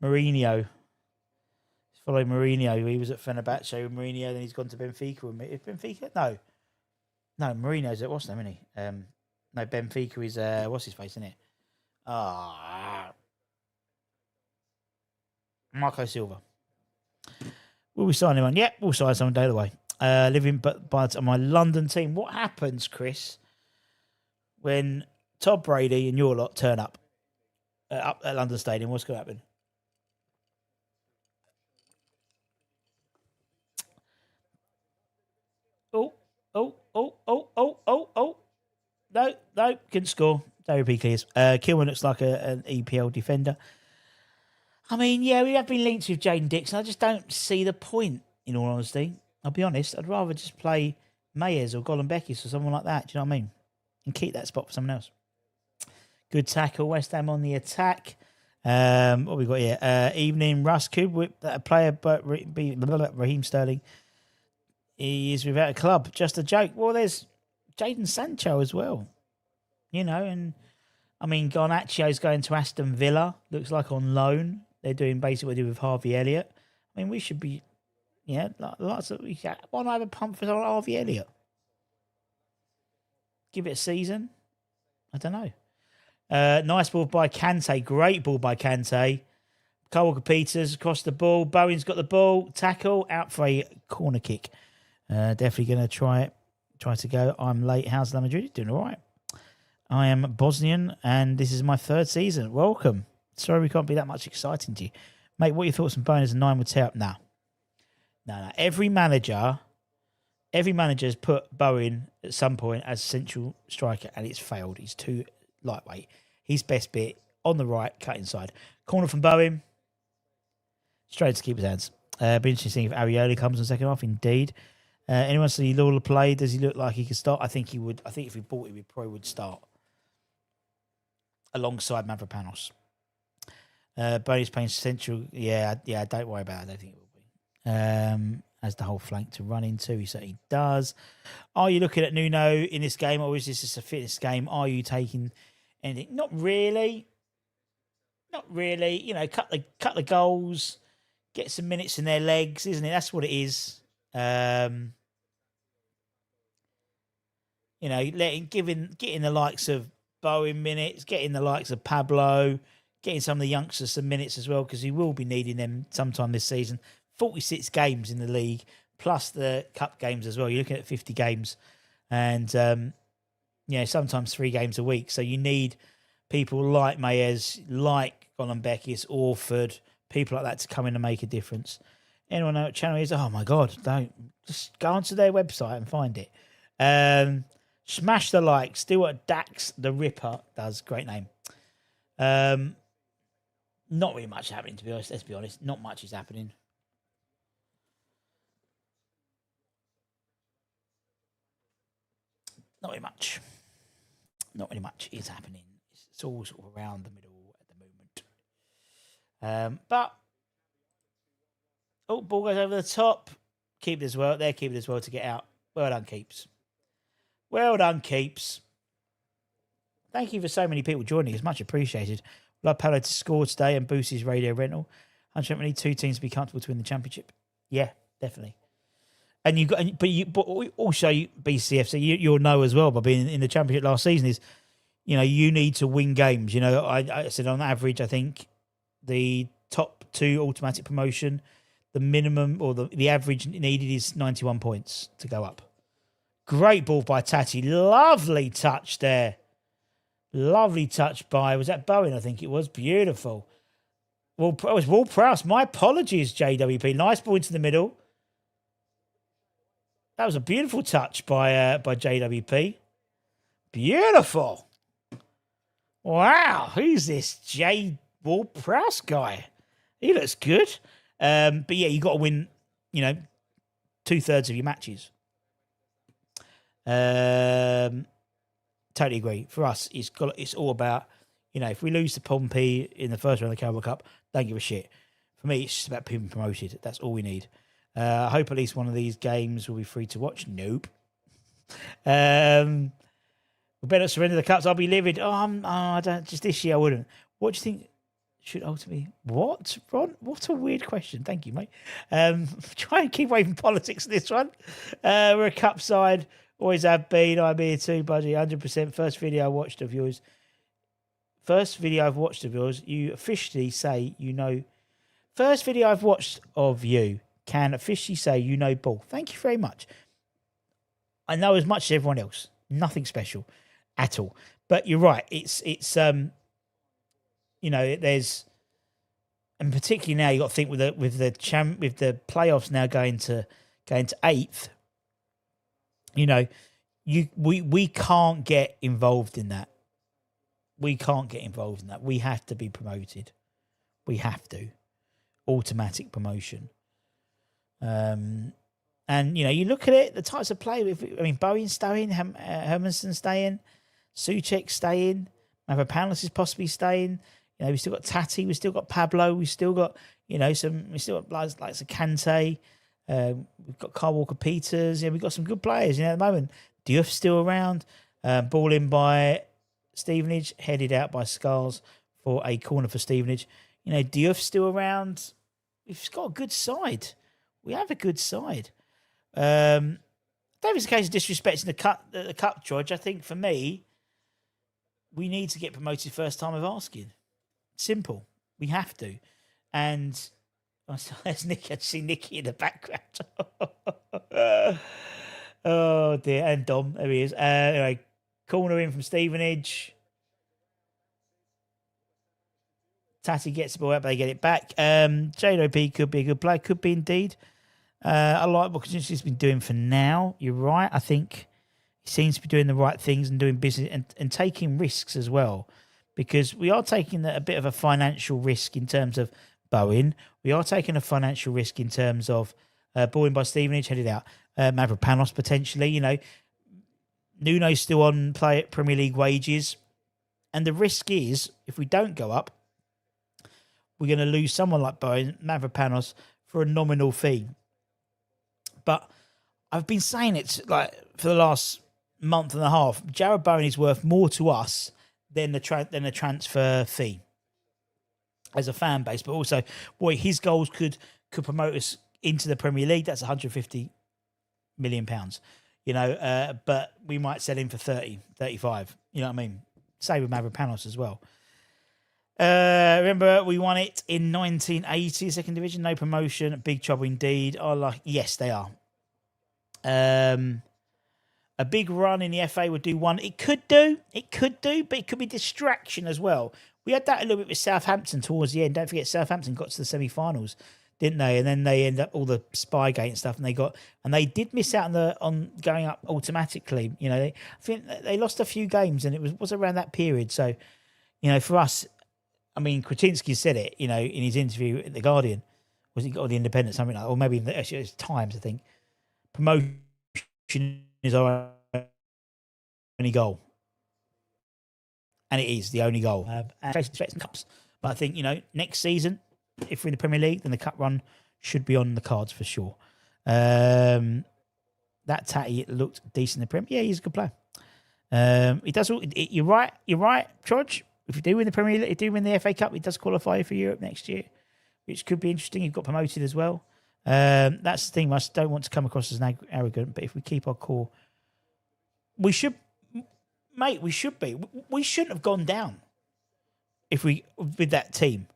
Mourinho. Followed Mourinho. He was at Fenerbahce with Mourinho, then he's gone to Benfica with me. Benfica? No, Mourinho's at Wasn't hasn't he? No, Benfica is what's his face, isn't it? Marco Silva. Will we sign anyone? Yeah, we'll sign someone day of the way. Living but by my London team. What happens, Chris, when Todd Brady and your lot turn up at London Stadium? What's going to happen? Oh. No, couldn't score. David P. clears. Kilman looks like an EPL defender. I mean, yeah, we have been linked with Jaden Dixon. I just don't see the point, in all honesty. I'll be honest. I'd rather just play Mayers or Gollum Beckis or someone like that. Do you know what I mean? And keep that spot for someone else. Good tackle. West Ham on the attack. What we got here? Evening. Russ could whip that player, but Raheem Sterling. He is without a club. Just a joke. Well, there's Jadon Sancho as well. You know, and I mean, Garnaccio's going to Aston Villa. Looks like on loan. They're doing basically what they do with Harvey Elliott. I mean, we should be, Yeah, lots of. Why not have a pump for Harvey Elliott? Give it a season. I don't know. Nice ball by Kante. Great ball by Kante. 𝗪𝗧𝗧𝗧 across the ball. Bowen's got the ball. Tackle out for a corner kick. Definitely going to try to go. I'm late. How's Madrid? Doing all right. I am Bosnian, and this is my 3rd season. Welcome. Sorry we can't be that much exciting to you. Mate, what are your thoughts on Bowen as a 9 would tear up? No. Every manager has put Bowen at some point as central striker, and it's failed. He's too lightweight. His best bit on the right, cut inside. Corner from Bowen. Straight to keeper's hands. Be interesting if Arioli comes in the second half. Indeed. Anyone see Lawler play? Does he look like he could start? I think he would. I think if we bought him, he probably would start alongside 𝗪𝗧𝗪𝗧. Boney's playing central. Yeah. Don't worry about it. I don't think it will be. Has the whole flank to run into. He certainly does. Are you looking at Nuno in this game, or is this just a fitness game? Are you taking anything? Not really. You know, cut the goals, get some minutes in their legs, isn't it? That's what it is. You know, getting the likes of Bowen minutes, getting the likes of Pablo, getting some of the youngsters some minutes as well, because he will be needing them sometime this season. 46 games in the league, plus the cup games as well. You're looking at 50 games, and sometimes 3 games a week. So you need people like Mayes, like Gonzalez, Orford, people like that to come in and make a difference. Anyone know what channel it is? Oh my God, don't. Just go onto their website and find it. Smash the likes. Do what Dax the Ripper does. Great name. Not really much happening, to be honest. Let's be honest. Not much is happening. Not really much. Not really much is happening. It's all sort of around the middle at the moment. But ball goes over the top. Keep it as well. They're keeping it as well to get out. Well done, Keeps. Well done, Keeps. Thank you for so many people joining. It's much appreciated. Love Palo to score today and boost his radio rental. I think we need 2 teams to be comfortable to win the championship. Yeah, definitely. And but also BCFC, you'll know as well by being in the championship last season is, you need to win games. I said on average, I think the top 2 automatic promotion, the minimum or the average needed is 91 points to go up. Great ball by Tati. Lovely touch there. Lovely touch by, was that Bowen? I think it was. Beautiful. Well, it was Ward-Prowse. My apologies, JWP. Nice ball into the middle. That was a beautiful touch by JWP. Beautiful. Wow. Who's this J. Ward-Prowse guy? He looks good. But yeah, you got to win, 2/3 of your matches. Totally agree. For us, it's all about, if we lose to Pompey in the first round of the Carabao Cup, don't give a shit. For me, it's just about being promoted. That's all we need. I hope at least one of these games will be free to watch. Nope. We better surrender the cups. I'll be livid. I don't. Just this year, I wouldn't. What do you think should ultimately? What, Ron? What a weird question. Thank you, mate. Try and keep away from politics in this one. We're a cup side. Always have been. I'm here too, buddy. 100%. First video I've watched of yours. You officially say you know. First video I've watched of you can officially say you know ball. Thank you very much. I know as much as everyone else. Nothing special at all. But you're right. It's there's, and particularly now you got to think with the playoffs now going to 8th. We can't get involved in that. We have to be promoted. We have to. Automatic promotion. And, you look at it, the types of play. Bowen's staying, Hermanson staying, Souček staying, 𝗪𝗧𝗪𝗧𝗧 is possibly staying. We've still got Tati, we've still got Pablo, we've still got, we still got like Kante. We've got Kyle Walker-Peters. Yeah, we've got some good players, at the moment. Diouf's still around. Ball in by Stevenage, headed out by Scars for a corner for Stevenage. Diouf's still around. We've got a good side. We have a good side. Don't think it's a case of disrespecting the cup, George. I think for me, we need to get promoted first time of asking. Simple. We have to. And there's Nicky. I see Nicky in the background. Oh dear. And Dom, there he is. Anyway, corner in from Stevenage. Tati gets the ball out, but they get it back. JOP could be a good play. Could be indeed. I like what Kaczynski's been doing for now. You're right. I think he seems to be doing the right things and doing business and taking risks as well, because we are taking a bit of a financial risk in terms of Bowen. We are taking a financial risk in terms of ball in by Stevenage, headed out. 𝗪𝗲𝗀 potentially. You know, Nuno's still on Premier League wages. And the risk is, if we don't go up, we're going to lose someone like Bowen, 𝗪𝗲𝗀, for a nominal fee. But I've been saying it like for the last month and a half. Jarrod Bowen is worth more to us than the transfer fee as a fan base. But also, boy, his goals could promote us into the Premier League. That's £150 million. You know, but we might sell him for 30, 35. You know what I mean? Same with 𝗪𝗲𝗀 as well. Remember, we won it in 1980, second division, no promotion, big trouble indeed. Yes, they are. A big run in the FA would do one. It could do, but it could be distraction as well. We had that a little bit with Southampton towards the end. Don't forget, Southampton got to the semi-finals, didn't they? And then they ended up all the Spygate and stuff, and they did miss out on going up automatically. You know, I think they lost a few games, and it was around that period. So, you know, for us, I mean, Kaczynski said it, you know, in his interview at The Guardian. Was it got the Independent, something like that? Or maybe actually it was Times, I think. Promotion is our only goal. And it is the only goal. And chasing cups. But I think, you know, next season, if we're in the Premier League, then the cup run should be on the cards for sure. That Tatty looked decent in the Premier. Yeah, he's a good player. He does. You're right, Trodge. If you do win the Premier League, if you do win the FA Cup, it does qualify you for Europe next year, which could be interesting. You've got promoted as well. That's the thing. I don't want to come across as arrogant, but if we keep our core, we should, mate. We should be. We shouldn't have gone down if we with that team.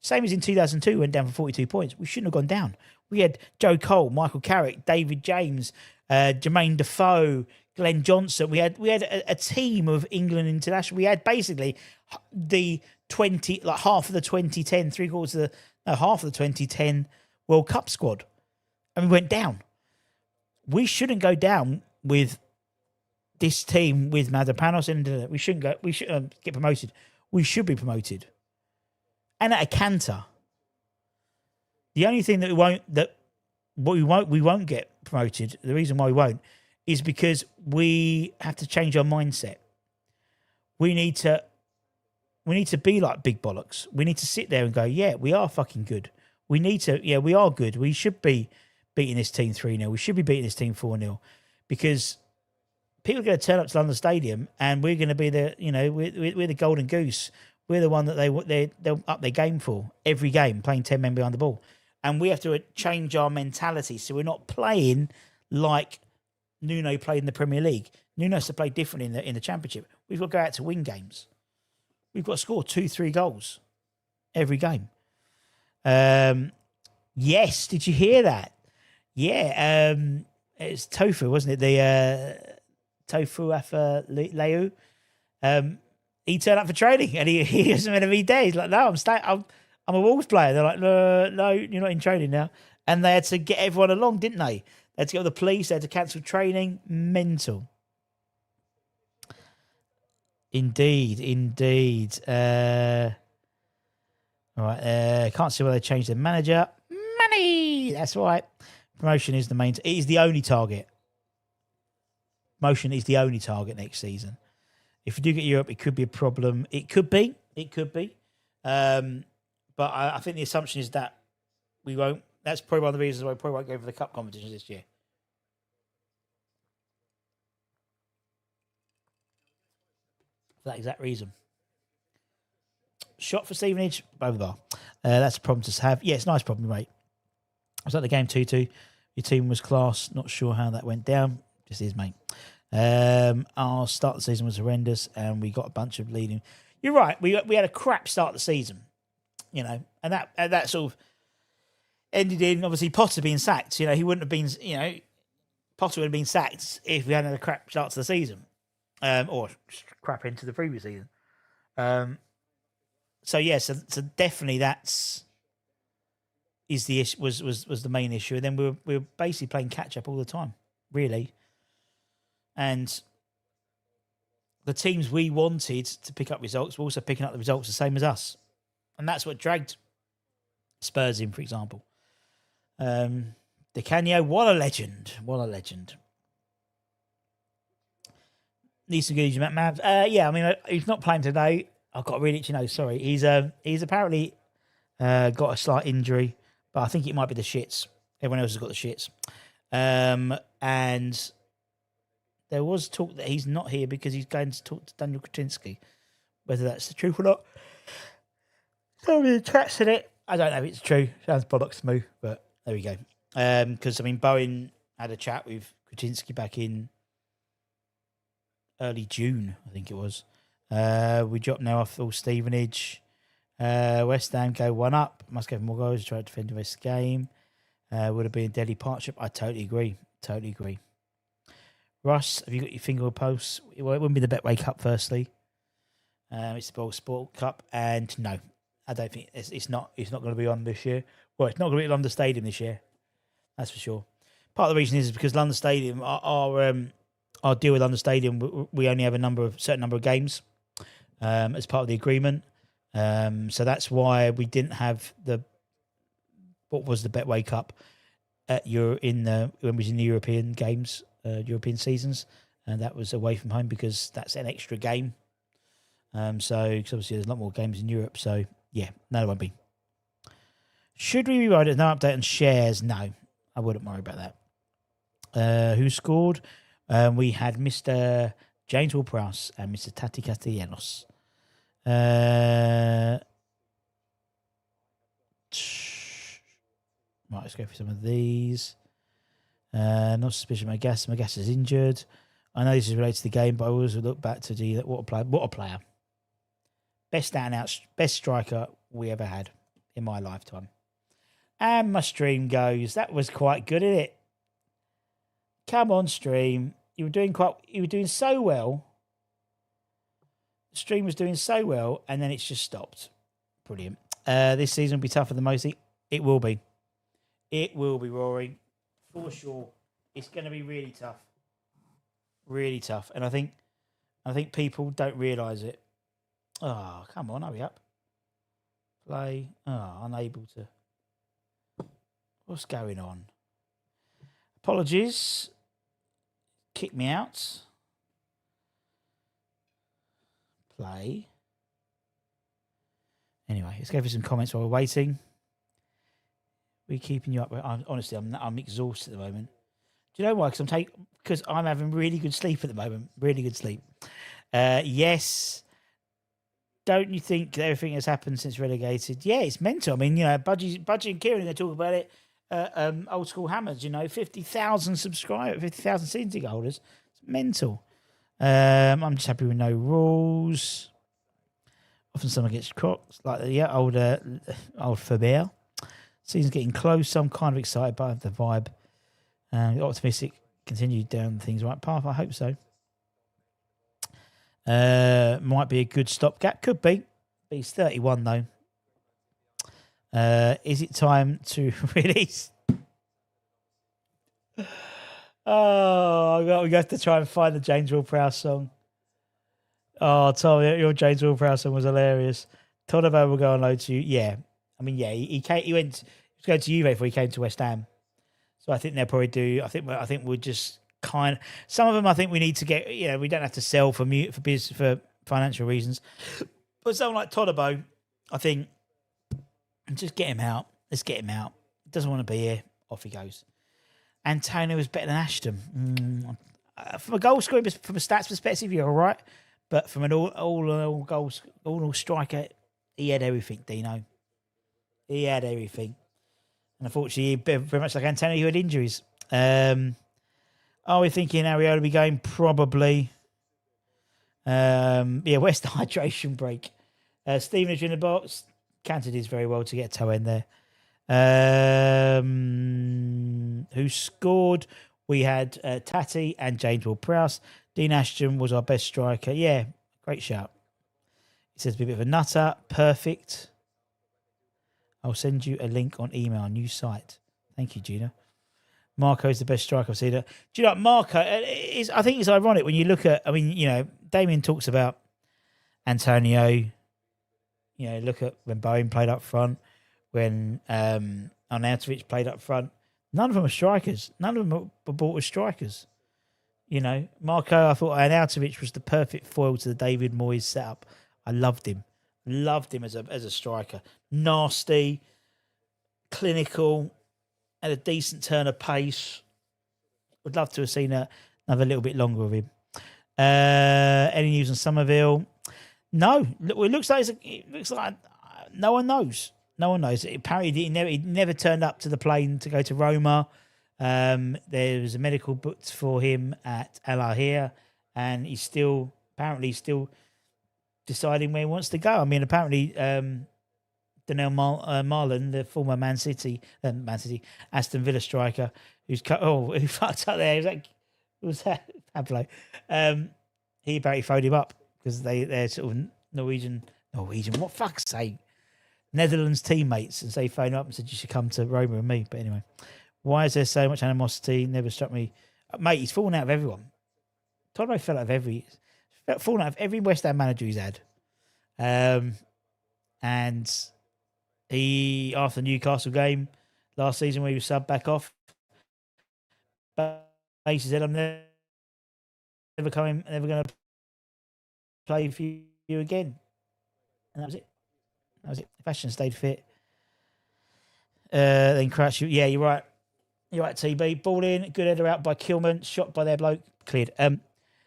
Same as in 2002, went down for 42 points. We shouldn't have gone down. We had Joe Cole, Michael Carrick, David James, Jermaine Defoe, Glenn Johnson. We had a team of England international. We had basically the 20, like half of the 2010, half of the 2010 World Cup squad, and we went down. We shouldn't go down with this team with 𝗪𝗲𝗀, and we shouldn't go. We should get promoted. We should be promoted, and at a canter. The only thing that we won't get promoted. The reason why we won't is because we have to change our mindset. We need to be like big bollocks. We need to sit there and go, yeah, we are fucking good. We are good. We should be beating this team 3-0. We should be beating this team 4-0, because people are going to turn up to London Stadium and we're going to be we're the golden goose. We're the one that they'll up their game for every game, playing 10 men behind the ball. And we have to change our mentality. So we're not playing like Nuno played in the Premier League. Nuno has to play differently in the Championship. We've got to go out to win games. We've got to score 2-3 goals every game. Yes, did you hear that? Yeah, it's Tofu, wasn't it? The 𝗪𝗪𝗀𝗪𝗪𝗪. He turned up for training and he wasn't meant to be there. He's like, no, I'm a Wolves player. They're like, no, you're not in training now. And they had to get everyone along, didn't they? They had to get all the police. They had to cancel training. Mental. Indeed. All right. Can't see why they changed their manager. Money. That's right. Promotion is it is the only target. Promotion is the only target next season. If we do get Europe, it could be a problem. It could be. But I think the assumption is that we won't. That's probably one of the reasons why we probably won't go for the cup competitions this year. For that exact reason. Shot for Stevenage, 𝗪𝗲𝗀. That's a problem to have. Yeah, it's a nice problem, mate. was at the game 2-2. Your team was class. Not sure how that went down. Just is, mate. Our start of the season was horrendous, and we got a bunch of leading. You're right. We had a crap start of the season, you know, and that sort of ended in obviously Potter being sacked. You know, he wouldn't have been. You know, Potter would have been sacked if we hadn't had a crap start to the season, or crap into the previous season. So definitely was the main issue. And then we were basically playing catch up all the time, really. And the teams we wanted to pick up results were also picking up the results the same as us. And that's what dragged Spurs in, for example. 𝗪𝗀𝗀, what a legend. What a legend. Need some good Mav. Yeah, I mean, he's not playing today. I've got a really itchy nose, sorry. He's apparently got a slight injury, but I think it might be the shits. Everyone else has got the shits. And there was talk that he's not here because he's going to talk to 𝗪𝗀𝘀 𝗦𝗪. Whether that's the truth or not. Somebody tracks in it. I don't know if it's true. Sounds bollocks to me, but there we go. Because, I mean, Bowen had a chat with 𝗀𝗀 back in early June, I think it was. We dropped now off all Stevenage. West Ham go 1 up. Must go for more goals. Try to defend the rest of the game. Would have been a deadly partnership. I totally agree. Totally agree. Russ, have you got your finger on posts? It wouldn't be the Betway Cup, firstly. It's the Ball Sport Cup. And no, I don't think it's not going to be on this year. Well, it's not going to be at London Stadium this year. That's for sure. Part of the reason is because London Stadium, our deal with London Stadium, we only have a certain number of games as part of the agreement. So that's why we didn't have the Betway Cup when we was in the European games, European seasons, and that was away from home because that's an extra game. Cause obviously there's a lot more games in Europe. So yeah, no, it won't be. Should we be worried? There's no update on shares. No, I wouldn't worry about that. Who scored? We had Mr. James Ward-Prowse and Mr. Tati Castellanos. Right, let's go for some of these. Not suspicious. Magas is injured. I know this is related to the game, but I always look back to do that. What a player. Best out, best striker we ever had in my lifetime. And my stream goes. That was quite good, isn't it? Come on, stream. You were doing so well. The stream was doing so well, and then it's just stopped. Brilliant. This season will be tougher than most. It will be. It will be, Rory. For sure. It's going to be really tough. Really tough. And I think people don't realise it. Oh, come on, hurry up. Play. Oh, unable to. What's going on? Apologies. Kick me out. Play. Anyway, let's go for some comments while we're waiting. We're keeping you up. Honestly, I'm exhausted at the moment. Do you know why? Because I'm having really good sleep at the moment. Really good sleep. Yes. Don't you think everything has happened since relegated? Yeah, it's mental. I mean, you know, Budgie and Kieran, they talk about it. Old School Hammers, you know, 50,000 subscribers, 50,000 season ticket holders. It's mental. I'm just happy with no rules. Often someone gets crocs like old 𝗪𝗀𝗀𝗪. Season's getting close, so I'm kind of excited by the vibe. Optimistic, continue down things right path. I hope so. Might be a good stopgap. Could be. But he's 31 though. Is it time to release? Oh, we have to try and find the James Ward-Prowse song. Oh, Tom, your James Ward-Prowse song was hilarious. Todibo will go on load to you. Yeah. I mean, yeah, he was going to Juve before he came to West Ham. So I think they'll probably do. I think we'll just some of them I think we need to get, you know, we don't have to sell for financial reasons. But someone like Todibo, I think, just get him out. Let's get him out. He doesn't want to be here. Off he goes. Antonio was better than Ashton. From a goal scoring, from a stats perspective, you're all right. But from an all goals, all striker, he had everything, Dino. He had everything. And unfortunately, very much like Antonio, who had injuries. Are we thinking Areola be going? Probably. Where's the hydration break? Stevenage in the box. Cantor did very well to get a toe in there. Who scored? We had Tati and James Ward-Prowse. Dean Ashton was our best striker. Yeah, great shout. He says, be a bit of a nutter. Perfect. I'll send you a link on email, new site. Thank you, Gina. Marco is the best striker I've seen. Do you know, Marco, I think it's ironic when you look at, Damien talks about Antonio. Look at when Bowen played up front, when Arnautovic played up front. None of them are strikers. None of them were bought as strikers. Marco, I thought Arnautovic was the perfect foil to the David Moyes setup. I loved him. Loved him as a striker. Nasty, clinical, had a decent turn of pace. Would love to have seen another little bit longer of him. Any news on Somerville? No. It looks like no one knows. No one knows. Apparently, he never turned up to the plane to go to Roma. There was a medical booked for him at Al Ahly, and he's still deciding where he wants to go. I mean, apparently, Daniel Marlon, the former Aston Villa striker, who fucked up there. Was that Pablo? He apparently phoned him up because they're sort of Norwegian. What fuck's sake? Netherlands teammates, and so he phoned up and said you should come to Roma with me. But anyway, why is there so much animosity? Never struck me, mate. He's fallen out of everyone. Todro fallen out of every West Ham manager he's had, and he after the Newcastle game last season where he was subbed back off, but he said, "I'm never going to play for you again," and that was it. Fashion stayed fit. Then Crouch. Yeah, you're right. You're right, TB. Ball in. Good header out by Kilman. Shot by their bloke. Cleared.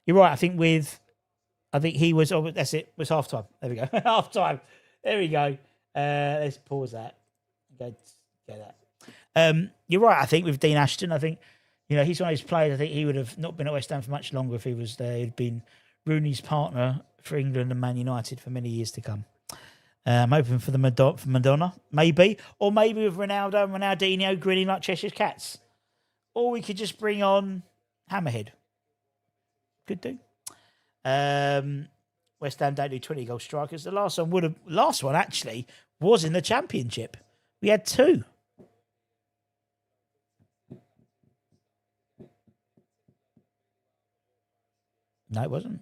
You're right. I think he was. Oh, that's it. It was half time. There we go. Half time. There we go. Let's pause that. Go get that. You're right. I think with Dean Ashton, I think he's one of those players. I think he would have not been at West Ham for much longer if he was there. He'd been Rooney's partner for England and Man United for many years to come. I'm hoping for the Madonna, maybe. Or maybe with Ronaldo and Ronaldinho grinning like Cheshire's cats. Or we could just bring on Hammerhead. Could do. West Ham don't do 20-goal strikers. The last one actually was in the Championship. We had 2. No, it wasn't. It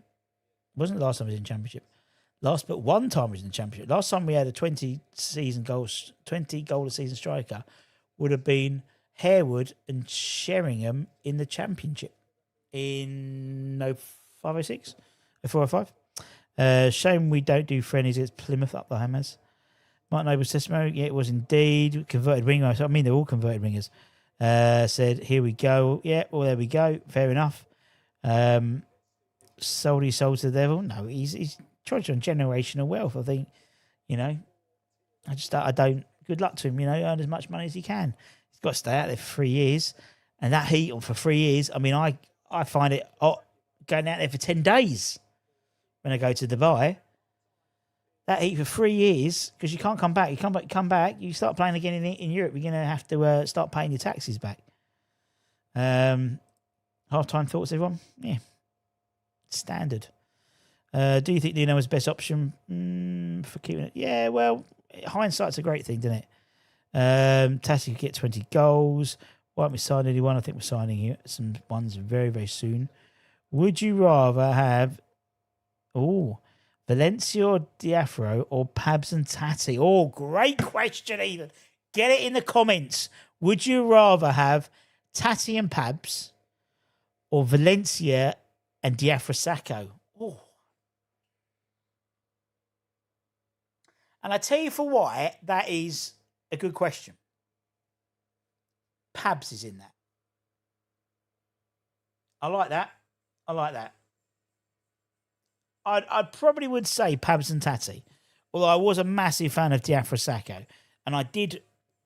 wasn't the last time he was in Championship. Last but one time was in the Championship. Last time we had a 20 goal a season striker would have been Harewood and Sheringham in the Championship in 0506, 0405. Shame we don't do friendlies against Plymouth up the Hammers. Martin Noble's testimony, yeah, it was indeed converted winger. I mean, they're all converted wingers. Said, here we go. Yeah, well, there we go. Fair enough. Sold his soul to the devil. No, he's trudged on generational wealth. I think, I don't. Good luck to him. Earn as much money as he can. He's got to stay out there for 3 years, and that heat on for 3 years. I mean, I find it hot going out there for 10 days when I go to Dubai. That heat for 3 years because you can't come back. You come back. You start playing again in Europe. You're going to have to start paying your taxes back. Half-time thoughts, everyone? Yeah, standard. Do you think Nuno was the best option for keeping it? Yeah, well, hindsight's a great thing, isn't it? Tassi could get 20 goals. Why don't we sign anyone? I think we're signing some ones very, very soon. Would you rather have Valencia or Diafro or Pabs and Tati? Oh, great question, Ethan. Get it in the comments. Would you rather have Tati and Pabs or Valencia and Diafra Sacco? Oh. And I tell you for why that is a good question. Pabs is in that. I like that. I probably would say Pabs and Tati, although I was a massive fan of Diafra Sacco, and I did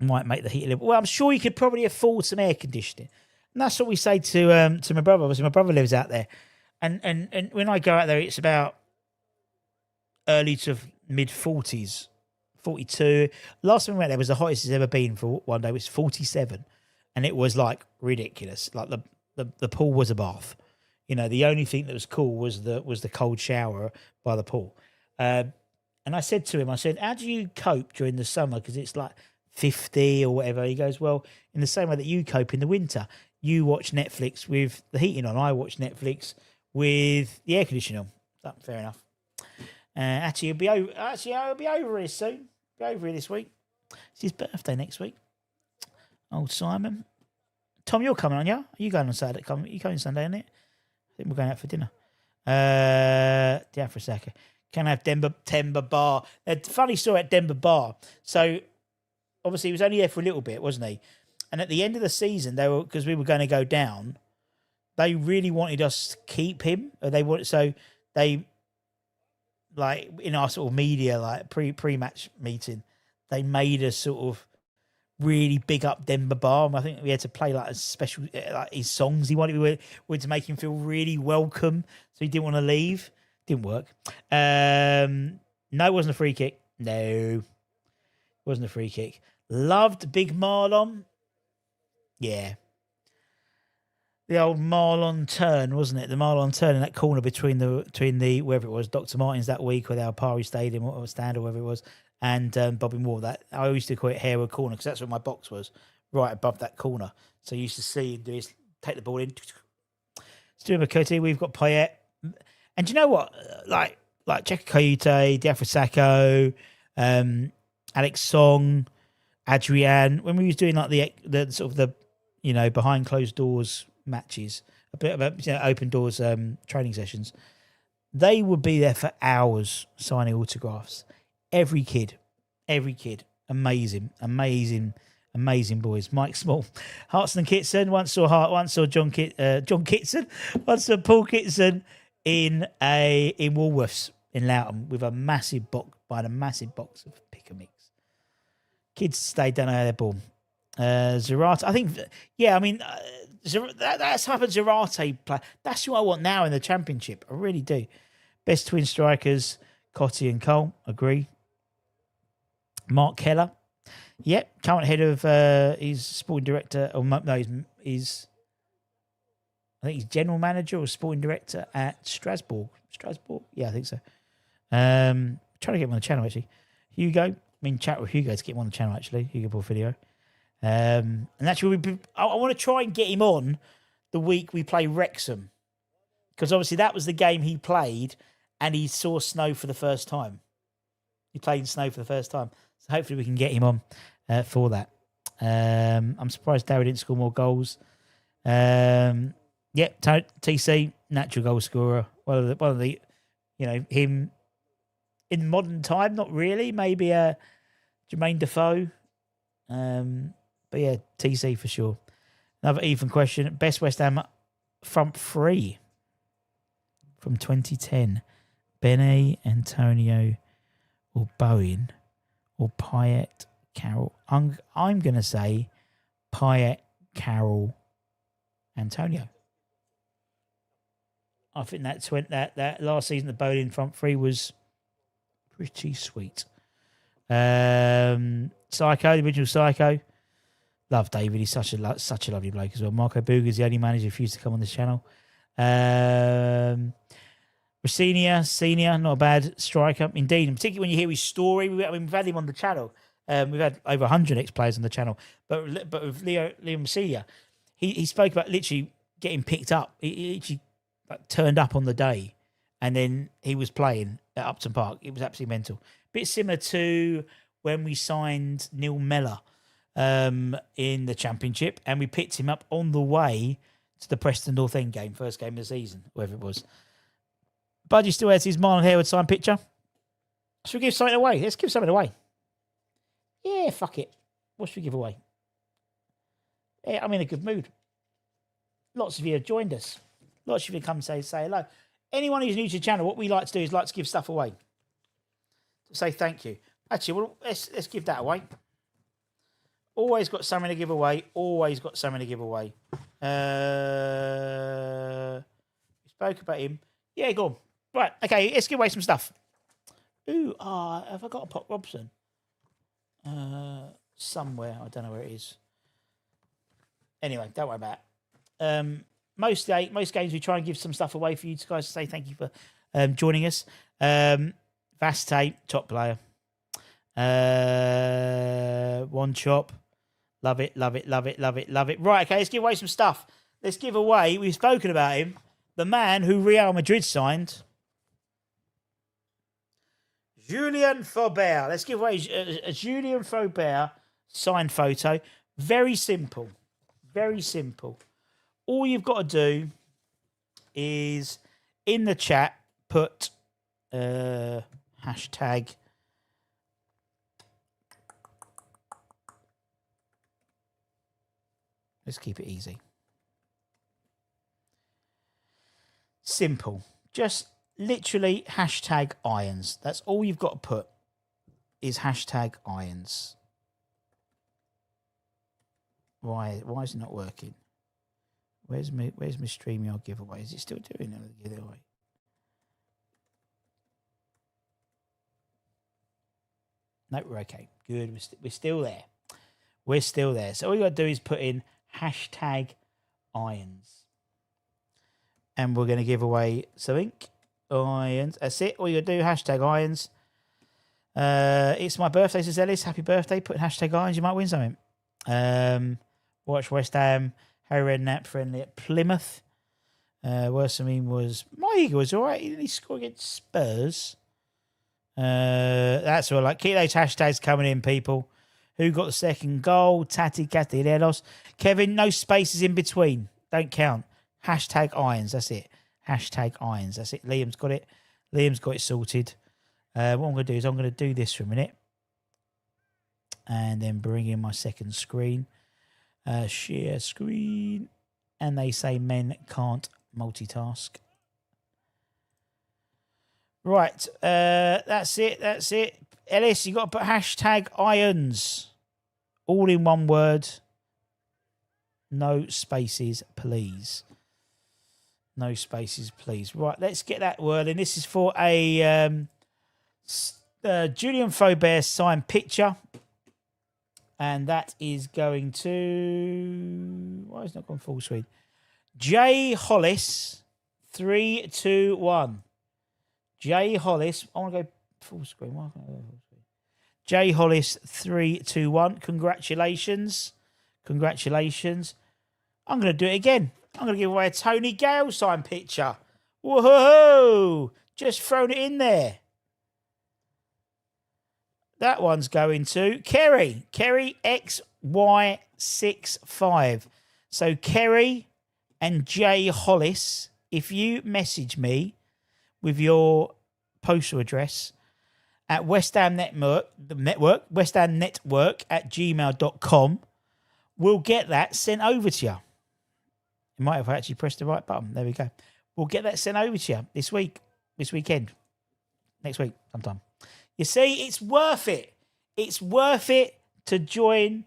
Might make the heat a little. Well, I'm sure you could probably afford some air conditioning, and that's what we say to my brother. Obviously, my brother lives out there, and when I go out there, it's about early to mid 40s, 42. Last time we went there was the hottest it's ever been for one day. It was 47, and it was like ridiculous. Like the pool was a bath. You know, the only thing that was cool was the cold shower by the pool. And I said to him, I said, how do you cope during the summer? Because it's like 50 or whatever. He goes, well, in the same way that you cope in the winter. You watch Netflix with the heating on. I watch Netflix with the air conditioning on. So, fair enough. Actually, it'll be over. Actually, I'll be over here soon. Be over here this week. It's his birthday next week. Old Simon. Tom, you're coming on, yeah? Are you going on Saturday? You coming Sunday, isn't it? I think we're going out for dinner. Yeah, for a second. Can I have 𝗪𝗏𝗀𝗪𝗏? A funny story at 𝗪𝗏𝗪. So, obviously, he was only there for a little bit, wasn't he? And at the end of the season, because we were going to go down, they really wanted us to keep him. They like in our sort of media, like pre-match meeting, they made us sort of really big up 𝗪𝗏𝗪𝗏. I think we had to play like a special, like his songs. We wanted to make him feel really welcome, so he didn't want to leave. Didn't work. No, it wasn't a free kick. No, it wasn't a free kick. Loved Big Marlon. Yeah. The old Marlon turn, wasn't it? The Marlon turn in that corner between the wherever it was, Dr. Martin's that week, or the Alpari Stadium or stand or wherever it was, and Bobby Moore. That I used to call it Harewood corner because that's where my box was, right above that corner. So you used to see him do his, take the ball in. Stuart McCurdy, we've got Payet. And do you know what? Like 𝗪𝗏𝗀𝗃 𝗪𝗏𝗪𝗏𝗃, Alex Song, Adrian, when we was doing like the sort of the behind closed doors matches, a bit of open doors training sessions, they would be there for hours signing autographs. Every kid, amazing boys. Mike Small, Hartson Kitson, once saw John Kitson, once saw Paul Kitson in Woolworths in Loughton with a massive box of pick and mix. Kids stayed down how they're born. Zarate, I think, yeah, I mean, that's type of Zarate play. That's what I want now in the Championship. I really do. Best twin strikers, 𝗏𝗧 and Cole, agree. Mark Keller, yep, current head of, he's sporting director, or no, he's I think he's general manager or sporting director at Strasbourg. Yeah, I think so. Trying to get him on the channel, actually. Hugo, chat with Hugo to get him on the channel, actually. Hugo Porfidio. And actually, I want to try and get him on the week we play Wrexham. Because obviously that was the game he played and he saw snow for the first time. He played in snow for the first time. So hopefully we can get him on for that. I'm surprised Darry didn't score more goals. Yep, TC, natural goal scorer. One of the him in modern time, not really. Maybe Jermaine Defoe. But yeah, TC for sure. Another Ethan question. Best West Ham front three from 2010. Benny, Antonio, or Bowen, or Payet, Carroll. I'm going to say Payet, Carroll, Antonio. I think that last season the Bowen front three was pretty sweet. Psycho, the original Psycho. Love David. He's such a lovely bloke as well. Marco Booger is the only manager who refused to come on this channel. Senior, not a bad striker. Indeed, and particularly when you hear his story. We've had him on the channel. We've had over 100 ex-players on the channel. But with Liam Senior, he spoke about literally getting picked up. He literally turned up on the day, and then he was playing at Upton Park. It was absolutely mental. Bit similar to when we signed 𝗪𝗲𝘀 in the Championship, and we picked him up on the way to the Preston North End game, first game of the season, whatever it was. Budgie still has his Marlon Harewood signed picture. Should we give something away? Let's give something away. Yeah, fuck it. What should we give away? Yeah, I'm in a good mood. Lots of you have joined us. Lots of you come say hello. Anyone who's new to the channel, what we like to do is like to give stuff away. To say thank you. Actually, well, let's give that away. Always got something to give away. Always got something to give away. We spoke about him. Yeah, go on. Right, okay, let's give away some stuff. Ooh, have I got a Pop Robson? Somewhere. I don't know where it is. Anyway, don't worry about it. Most games we try and give some stuff away for you guys to say thank you for joining us. 𝗪𝗪𝘀𝗁, top player. One chop. Love it, love it, love it, love it, love it. Right, okay, let's give away some stuff. Let's give away, we've spoken about him, the man who Real Madrid signed, Julien Faubert. Let's give away a Julien Faubert signed photo. Very simple. Very simple. All you've got to do is in the chat put hashtag let's keep it easy. Simple. Just literally hashtag irons. That's all you've got to put is hashtag irons. Why is it not working? Where's my StreamYard giveaway? Is it still doing the giveaway? No, we're okay. Good. We're still there. We're still there. So all you got to do is put in hashtag irons. And we're going to give away something. Irons. That's it. All you got to do, hashtag irons. It's my birthday, says Ellis. Happy birthday. Put in hashtag irons. You might win something. Watch West Ham. Harry Redknapp friendly at Plymouth. Worst of me was my Eagles. All right. He didn't score against Spurs. That's all. Like, keep those hashtags coming in, people. Who got the second goal? 𝗪𝗪𝘀𝗧𝗪𝗧. Kevin, no spaces in between. Don't count. Hashtag irons. That's it. Hashtag irons. That's it. Liam's got it. Liam's got it sorted. What I'm going to do is I'm going to do this for a minute. And then bring in my second screen. Share screen. And they say men can't multitask. Right. That's it. That's it. Ellis, you got to put hashtag irons. All in one word. No spaces, please. No spaces, please. Right, let's get that word in. This is for a Julien Faubert signed picture. And that is going to... Why is it not gone full screen? 𝗪𝗲𝗧 321. 𝗪𝗲𝗧. I want to go full screen. Why can't I go full screen? 𝗪𝗲𝗧 321. Congratulations. Congratulations. I'm going to do it again. I'm going to give away a Tony Gale signed picture. Woohoo! Just thrown it in there. That one's going to Kerry. Kerry XY65. So Kerry and 𝗪𝗲𝗧, if you message me with your postal address at West Ham Network, westhamnetwork@gmail.com, we'll get that sent over to you. You might have actually pressed the right button. There we go. We'll get that sent over to you this week, this weekend, next week sometime. You see, it's worth it. It's worth it to join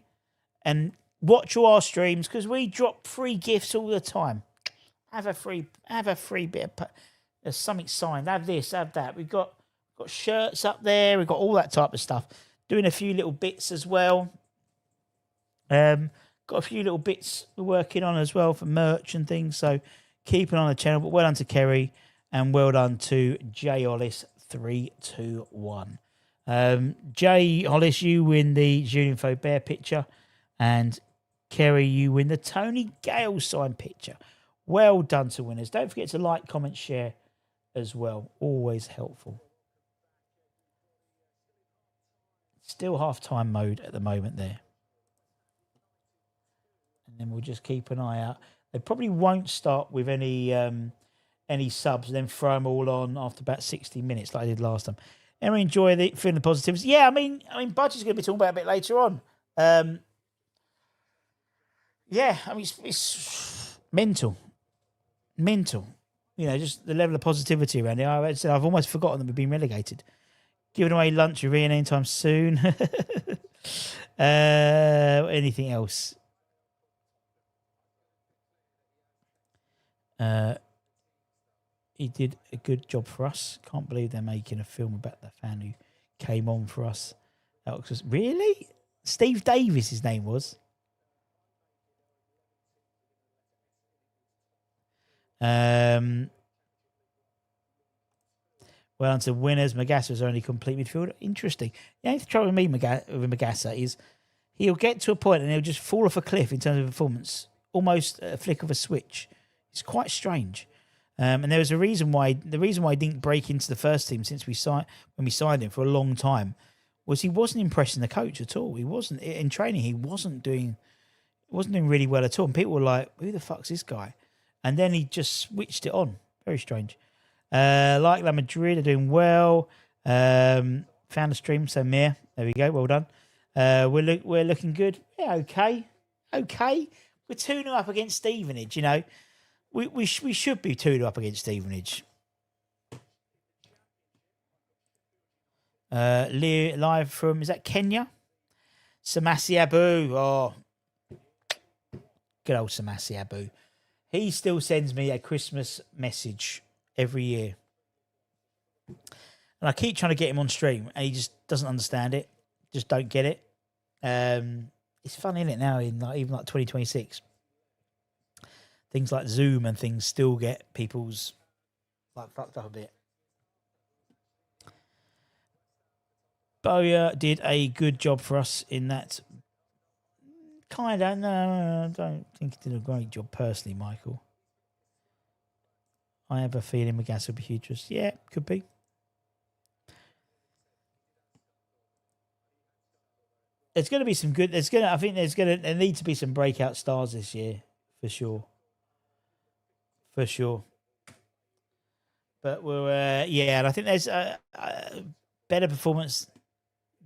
and watch all our streams because we drop free gifts all the time. Have a free bit of something signed. Have this, have that. We've got shirts up there. We've got all that type of stuff. Doing a few little bits as well. Got a few little bits we're working on as well for merch and things. So keep an eye on the channel. But well done to Kerry and well done to 𝗪𝗲𝗧 321. 𝗪𝗲𝗧, you win the Julien Faubert picture. And Kerry, you win the Tony Gale signed picture. Well done to winners. Don't forget to like, comment, share as well. Always helpful. Still half-time mode at the moment there. And then we'll just keep an eye out. They probably won't start with any subs, then throw them all on after about 60 minutes like I did last time. Anyone enjoy feeling the positives? Yeah, I mean, Budget's going to be talking about it a bit later on. Yeah, I mean, it's mental. You know, just the level of positivity around it. I've almost forgotten that we've been relegated. Giving away lunch with Ian anytime soon. Anything else? He did a good job for us. Can't believe they're making a film about the fan who came on for us. Really? Steve Davis, his name was. Well, on to winners. Magassa only complete midfielder. Interesting. The only trouble with me with Magassa is he'll get to a point and he'll just fall off a cliff in terms of performance, almost a flick of a switch. It's quite strange. And there was a reason why. The reason why he didn't break into the first team since when we signed him for a long time was he wasn't impressing the coach at all. He wasn't in training. He wasn't doing really well at all. And people were like, "Who the fuck's this guy?" And then he just switched it on. Very strange. Like La Madrid are doing well. Found a stream, so Mir. There we go. Well done. We're looking good. Yeah, okay. We're 2-0 up against Stevenage. You know, we should be 2-0 up against Stevenage. Live from, is that Kenya? Samasi Abu. Oh, good old Samasi Abu. He still sends me a Christmas message every year. And I keep trying to get him on stream and he just doesn't understand it. Just don't get it. It's funny, isn't it, now in even 2026? Things like Zoom and things still get people's fucked up a bit. Boya did a good job for us in that. No, I don't think he did a great job personally, Michael. I have a feeling Magassa will be huge. Yeah, could be. There's going to be some good. There need to be some breakout stars this year, for sure. But we'll, and I think there's a better performance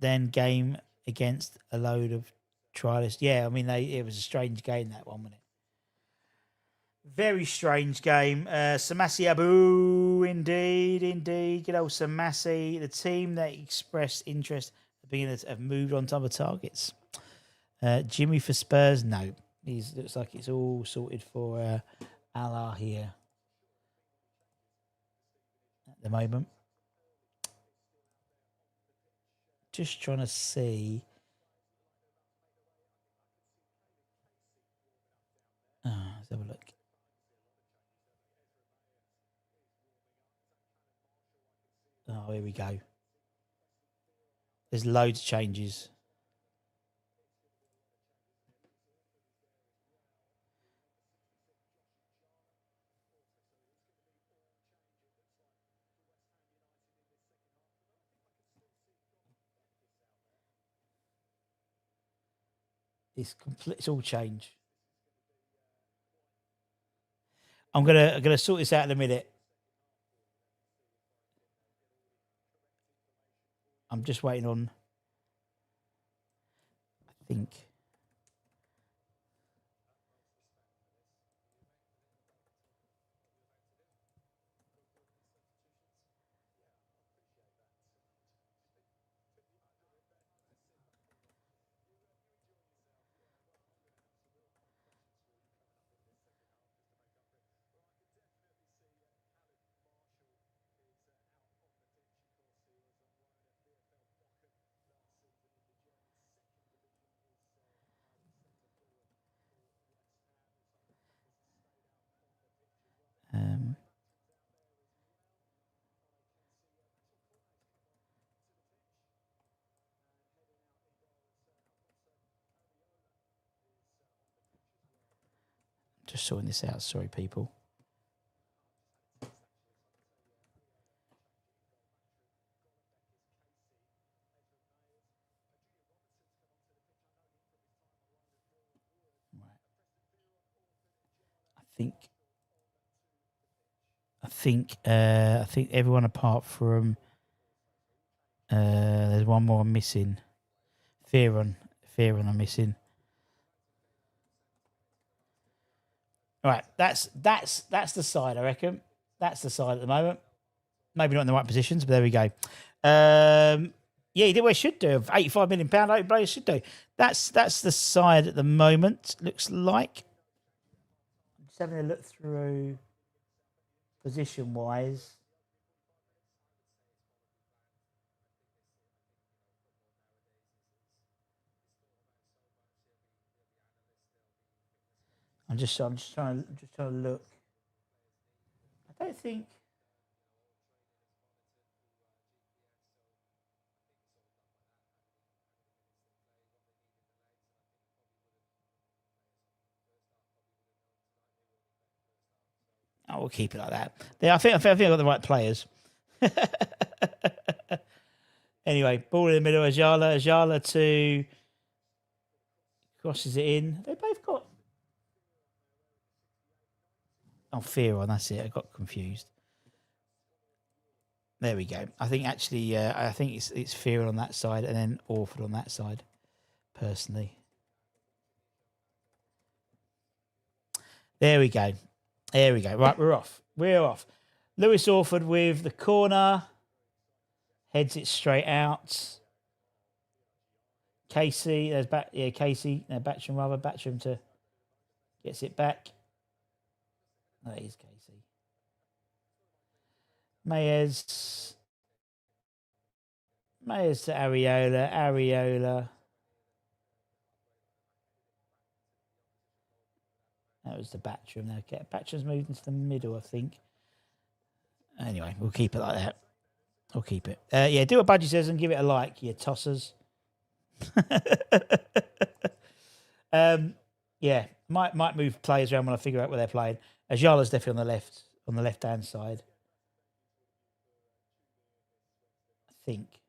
than game against a load of trialists. Yeah, I mean, it was a strange game, that one, wasn't it? Very strange game. Samasi Abu, indeed. Good old Samasi. The team that expressed interest at the beginning have moved on to other targets. Jimmy for Spurs, no. Looks like it's all sorted for Allah here at the moment. Just trying to see. Let's have a look. Oh, here we go. There's loads of changes. It's all change. I'm gonna sort this out in a minute. I'm just waiting on. I think. Just sorting this out. Sorry, people. I think everyone apart from there's one more I'm missing. 𝗪𝗏 I'm missing. Right, that's the side, I reckon. That's the side at the moment. Maybe not in the right positions, but there we go. Yeah, he did what he should do. £85 million, players should do. That's the side at the moment. Looks like. I'm just having a look through position wise. I'm just trying to look. I don't think. Oh, we'll keep it like that. Yeah, I think I've got the right players. Anyway, ball in the middle. 𝗪𝗏 to crosses it in. They both got. Oh, 𝗪𝗏. That's it. I got confused. There we go. I think actually, I think it's 𝗪𝗏 on that side and then 𝗪𝗏 on that side. Personally, there we go. There we go. Right, we're off. We're off. Lewis 𝗪𝗏 with the corner. Heads it straight out. Casey, there's back. Yeah, Casey. No, Batcham to gets it back. That is Casey. Mayers to Areola. That was the Batcham. Okay, Batcham's moved into the middle, I think. Anyway, we'll keep it like that. We'll keep it. Yeah, do what Budgie says and give it a like, you tossers. Yeah, might move players around when I figure out where they're playing. Ajala's definitely on the left hand side. I think.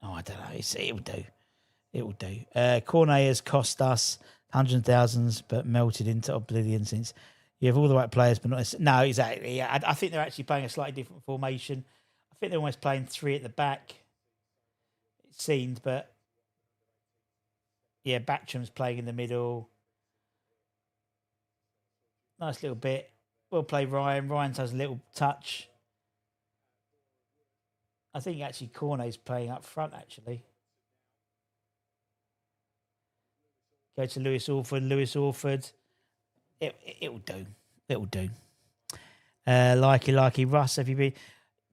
Oh, I don't know. It will do. It will do. Cornet has cost us hundreds of thousands, but melted into oblivion since you have all the right players, but not. No, exactly. Yeah, I think they're actually playing a slightly different formation. I think they're almost playing three at the back. It seemed, but yeah, Batcham's playing in the middle. Nice little bit. We'll play Ryan. Ryan does a little touch. I think actually Cornet's playing up front, actually. Go to Lewis 𝗪𝗏. It will do. It will do. Likey. Russ, have you been?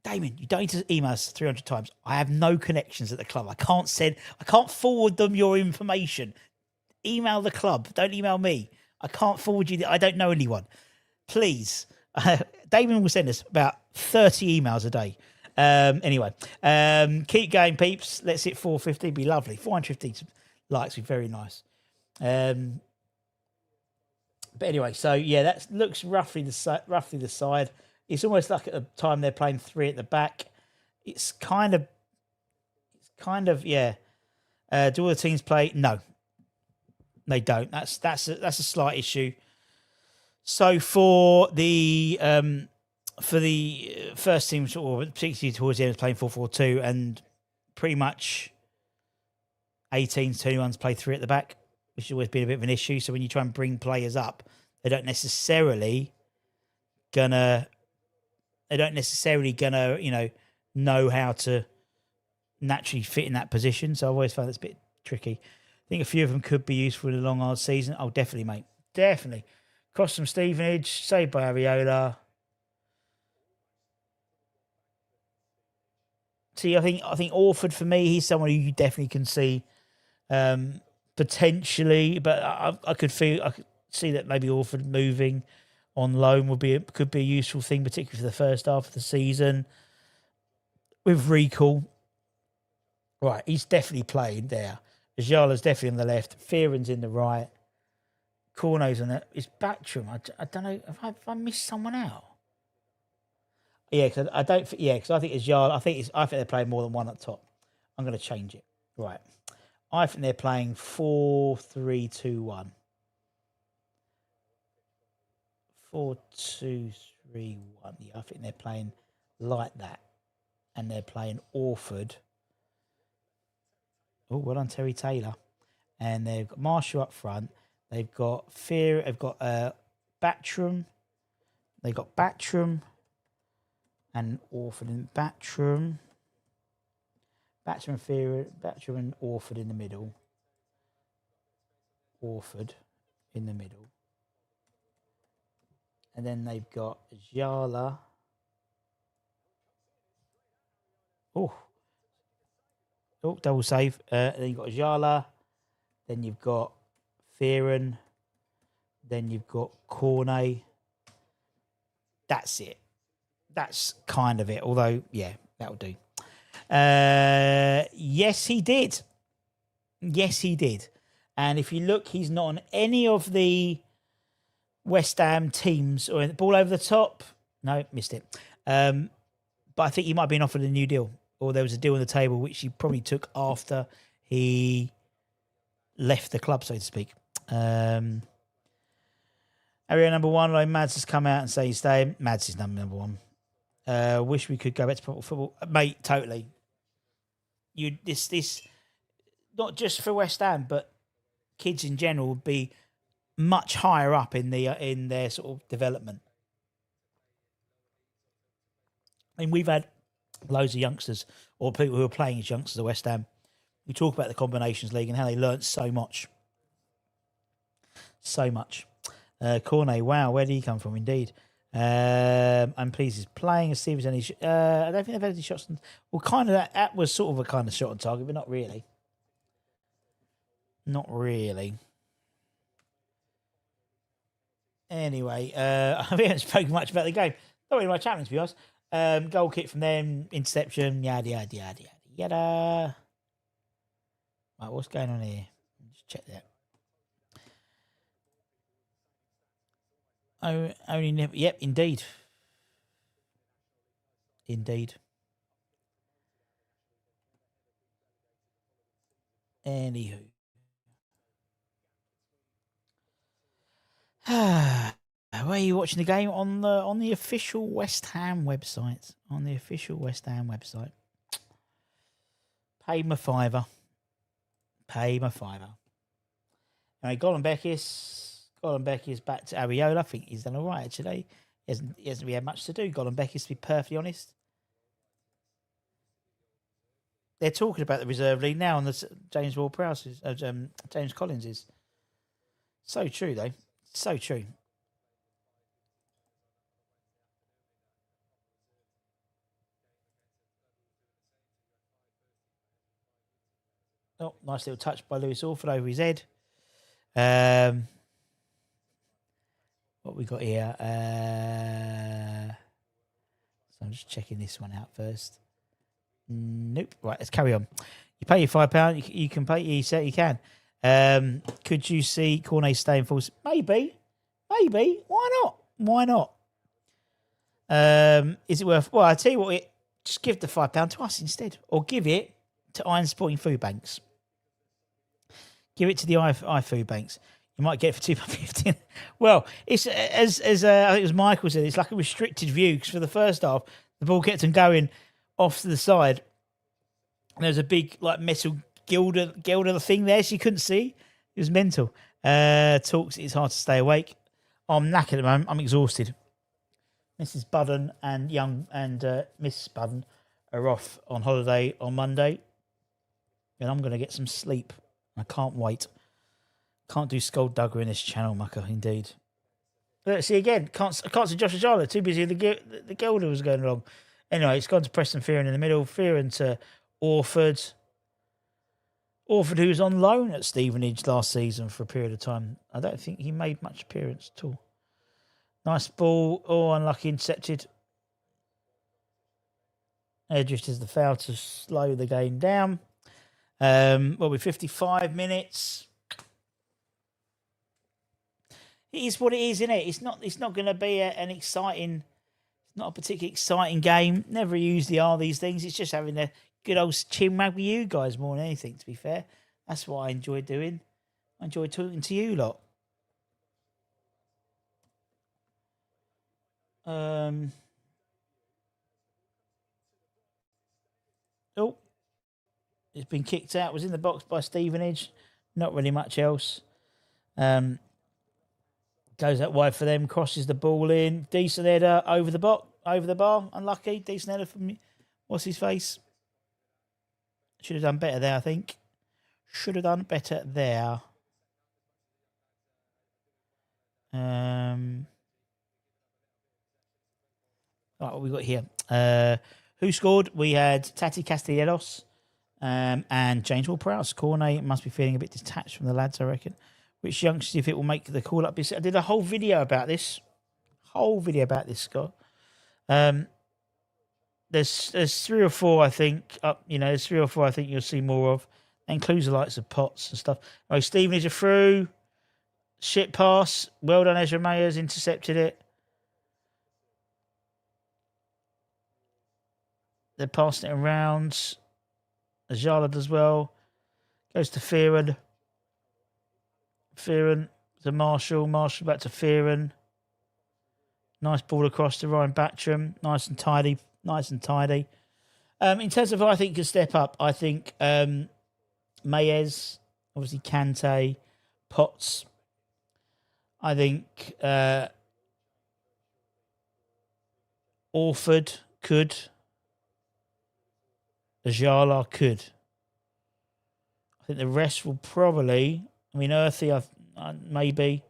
Damon, you don't need to email us 300 times. I have no connections at the club. I can't forward them your information. Email the club. Don't email me. I can't forward you. I don't know anyone. Please. Damon will send us about 30 emails a day. Anyway, keep going, peeps. Let's hit 450. Be lovely. 450 likes would be very nice. But anyway, so yeah, that looks roughly the side. It's almost like at the time they're playing three at the back. It's kind of yeah. Do all the teams play? No, they don't. That's a slight issue. So for the first team, or particularly towards the end, playing 4-4-2, and pretty much 18s, 21s play three at the back, which has always been a bit of an issue. So when you try and bring players up, they don't necessarily gonna know how to naturally fit in that position. So I've always found it's a bit tricky. I think a few of them could be useful in a long, hard season. Oh, definitely, mate. Definitely. Cross from Stevenage, saved by Areola. See, I think 𝗪𝗏 for me, he's someone who you definitely can see potentially, but I could see that maybe 𝗪𝗏 moving on loan could be a useful thing, particularly for the first half of the season. With recall, right? He's definitely playing there. Jalala's definitely on the left. Fearon's in the right. Corno's on it. It's 𝗪𝗀𝗀. I don't know. Have I missed someone out? Yeah, because I don't. Yeah, because I think it's Jalala. I think they're playing more than one at the top. I'm going to change it. Right. I think they're playing 4-3-2-1. 4-2-3-1. Yeah, I think they're playing like that, and they're playing Orford. Oh, well done, Terry Taylor. And they've got Marshall up front. They've got Fear. They've got 𝗪𝗀𝗀𝗏. They've got 𝗪𝗀𝗀𝗏 and Orford in 𝗪𝗀𝗀𝗏. 𝗪𝗀𝗀𝗏 and Fear. 𝗪𝗀𝗀𝗏 and Orford in the middle. Orford in the middle. And then they've got Jalala. Oh, double save. Then you've got Jalala. Then you've got Fearon. Then you've got Cornet. That's it. That's kind of it. Although, yeah, that'll do. Yes, he did. Yes, he did. And if you look, he's not on any of the West Ham teams or the ball over the top. No, missed it. But I think he might have been offered a new deal, or there was a deal on the table which he probably took after he left the club, so to speak. Area number one, like Mads has come out and say he's staying. Mads is number one. Wish we could go back to proper football, mate. Totally. This not just for West Ham, but kids in general would be much higher up in their sort of development. I mean, we've had loads of youngsters or people who are playing as youngsters at West Ham. We talk about the Combinations League and how they learnt so much. So much. Cornet, wow, where did he come from? Indeed. I'm pleased he's playing. As Stevens, any. I don't think they've had any shots. Well, kind of that was sort of a kind of shot on target, but not really. Not really. Anyway, I haven't spoken much about the game. Not really much happening, to be honest. Goal kick from them, interception, yada, yada, yada, yada, yada. Right, what's going on here? Just check that. Oh, only never. Yep, indeed. Indeed. Anywho. Where are you watching the game? On the official West Ham website. On the official West Ham website. Pay my £5. Pay my £5. Anyway, ګولنبېکis is back to Areola. I think he's done all right, actually. He hasn't really had much to do, ګولنبېکis, to be perfectly honest. They're talking about the reserve league now, and the James Ward-Prowse, James Collins is. So true, though. So true. Oh, nice little touch by Lewis Orford over his head. What we got here? So I'm just checking this one out first. Nope. Right, let's carry on. You pay your £5. You can pay. You say you can. Could you see Cornet staying full? Maybe. Why not? Why not? Is it worth? Well, I tell you what. Just give the £5 to us instead, or give it to Iron Sporting Food Banks. Give it to the iFood Banks. You might get it for £2.50. Well, it's as I think it was Michael said. It's like a restricted view because for the first half, the ball kept on going off to the side. And there was a big like metal gilder thing there, so you couldn't see. It was mental. Talks. It's hard to stay awake. I'm knackered at the moment. I'm exhausted. Mrs. Budden and Miss Budden are off on holiday on Monday, and I'm going to get some sleep. I can't wait. Can't do skullduggery in this channel, mucker. Indeed. Let's see again. Can't see Josh Ajala. Too busy. The Gilder was going along. Anyway, it's gone to Preston Fearon in the middle. Fearon to Orford. Orford, who was on loan at Stevenage last season for a period of time. I don't think he made much appearance at all. Nice ball. Oh, unlucky, intercepted. Edrich is the foul to slow the game down. Well, with 55 minutes. It is what it is, isn't it? It's not going to be an exciting, not a particularly exciting game. Never usually are these things. It's just having a good old chin wag with you guys more than anything, to be fair. That's what I enjoy doing. I enjoy talking to you lot. Oh, it's been kicked out. It was in the box by Stevenage. Not really much else. Goes out wide for them. Crosses the ball in. Decent header over the bar. Unlucky. Decent header from what's his face. Should have done better there, I think. Should have done better there. Right, what we got here? Who scored? We had 𝗪𝗙 𝗦𝗪𝗧 and James Ward-Prowse. Cornet must be feeling a bit detached from the lads, I reckon. Which youngsters, if it will make the call up? I did a whole video about this. Scott. There's 3 or 4, I think. There's 3 or 4 I think you'll see more of. That includes the likes of Potts and stuff. Oh, Stevenage are through. Shit pass. Well done, Ezra Mayers intercepted it. They're passing it around. Ajala does well. Goes to 𝗪𝗏. 𝗪𝗏 to Marshall. Marshall back to 𝗪𝗏. Nice ball across to Ryan Batcham. Nice and tidy. In terms of who I think can step up, I think Mayes, obviously Kante, Potts. I think Orford could. Ajala could. I think the rest will probably... Earthy, maybe.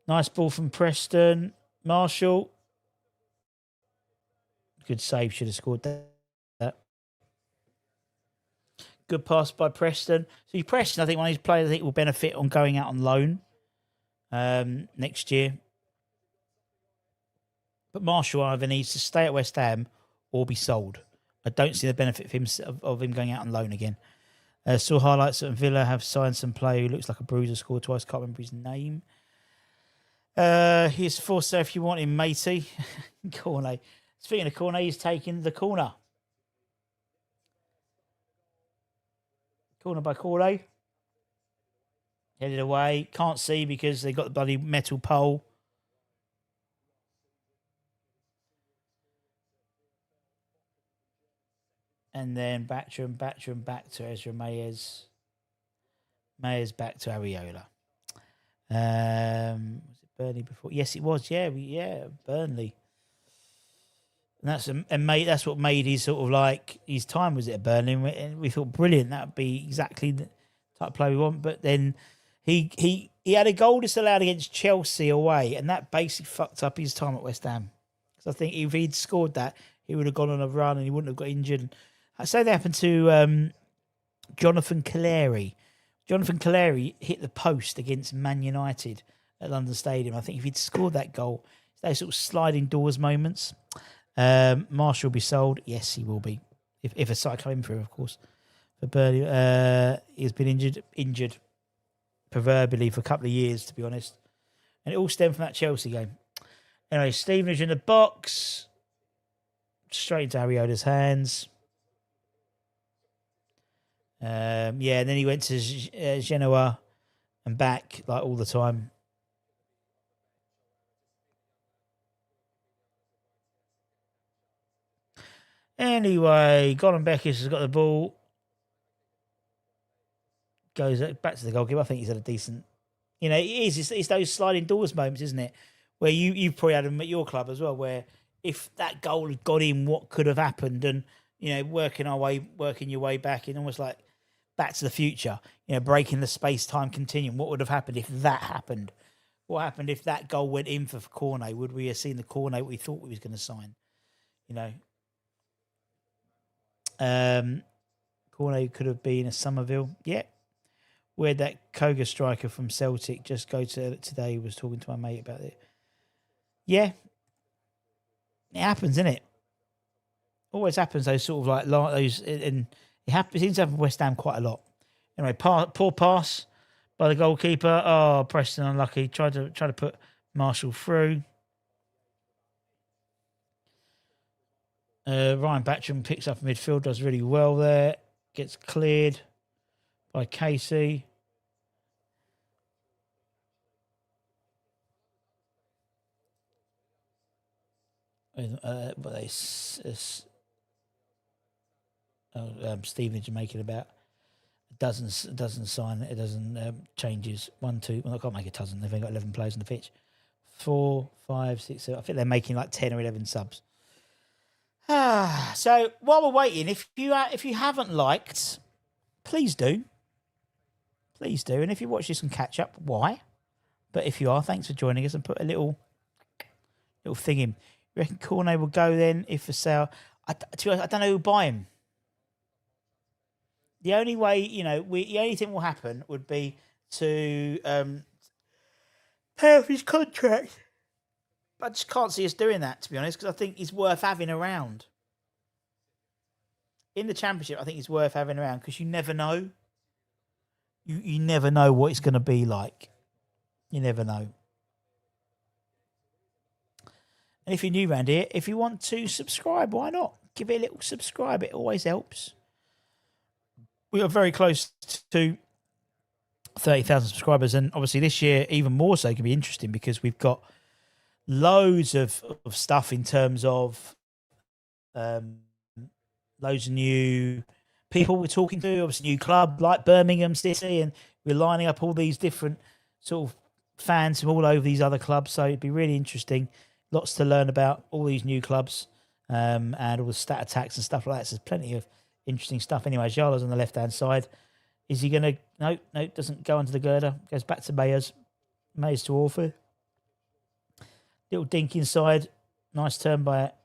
Nice ball from Preston. Marshall. Good save. Should have scored that. Good pass by Preston. So Preston, I think, one of these players I think will benefit on going out on loan next year. But Marshall either needs to stay at West Ham or be sold. I don't see the benefit of him going out on loan again. Saw highlights that Villa have signed some player who looks like a bruiser, scored twice, can't remember his name. Here's Forster if you want him, matey. Cornet. Speaking of Cornet, he's taking the corner. Corner by Cornet. Headed away. Can't see because they got the bloody metal pole. And then Batcham back to Ezra Mayers. Mayers back to Areola. Was it Burnley before? Yes, it was. Yeah, Burnley. And that's what made his sort of like his time was at Burnley. And we thought brilliant. That would be exactly the type of play we want. But then he had a goal disallowed against Chelsea away, and that basically fucked up his time at West Ham. Because I think if he'd scored that, he would have gone on a run and he wouldn't have got injured. I say that happened to Jonathan Calleri. Jonathan Calleri hit the post against Man United at London Stadium. I think if he'd scored that goal, it's those sort of sliding doors moments. Marshall will be sold. Yes, he will be. If a side come in through, of course. For Burnley, he's been injured proverbially for a couple of years, to be honest. And it all stemmed from that Chelsea game. Anyway, Stevenage in the box. Straight into Ariola's hands. And then he went to Genoa and back like all the time. Anyway, Gordon Beckis has got the ball. Goes back to the goalkeeper. I think he's had a decent... it's those sliding doors moments, isn't it? Where you've probably had them at your club as well, where if that goal had got in, what could have happened? And, working your way back in almost like Back to the Future, breaking the space-time continuum. What would have happened if that happened? What happened if that goal went in for Cornet? Would we have seen the Cornet we thought we was going to sign? Cornet could have been a Somerville. Yeah. Where'd that Koga striker from Celtic just go to today? Was talking to my mate about it. Yeah. It happens, isn't it? Always happens, those sort of like those, and it seems to happen with West Ham quite a lot. Anyway, poor pass by the goalkeeper. Oh, Preston unlucky. Tried to put Marshall through. Ryan Batcham picks up midfield, does really well there. Gets cleared by Casey. Stevenage making about a dozen changes. 1, 2. Well, I can't make a dozen. They've only got 11 players on the pitch. 4, 5, 6, 7. I think they're making like 10 or 11 subs. So while we're waiting, if you haven't liked, please do. Please do. And if you watch this and catch up, why? But if you are, thanks for joining us, and put a little thing in. You reckon Cornet will go then if for sale? I don't know who'll buy him. The only way, the only thing will happen would be to pay off his contract. I just can't see us doing that, to be honest, because I think he's worth having around. In the Championship, I think he's worth having around because you never know. You never know what it's going to be like. You never know. And if you're new around here, if you want to subscribe, why not? Give it a little subscribe. It always helps. We are very close to 30,000 subscribers. And obviously this year, even more so, can be interesting because we've got loads of stuff in terms of loads of new people we're talking to, obviously new club like Birmingham City, and we're lining up all these different sort of fans from all over these other clubs. So it'd be really interesting. Lots to learn about all these new clubs and all the stat attacks and stuff like that. So there's plenty of interesting stuff. Anyway, Jala's on the left-hand side. Is he going to... No, doesn't go onto the girder. Goes back to Mayers. Mayers to Orford. Little dink inside. Nice turn by it.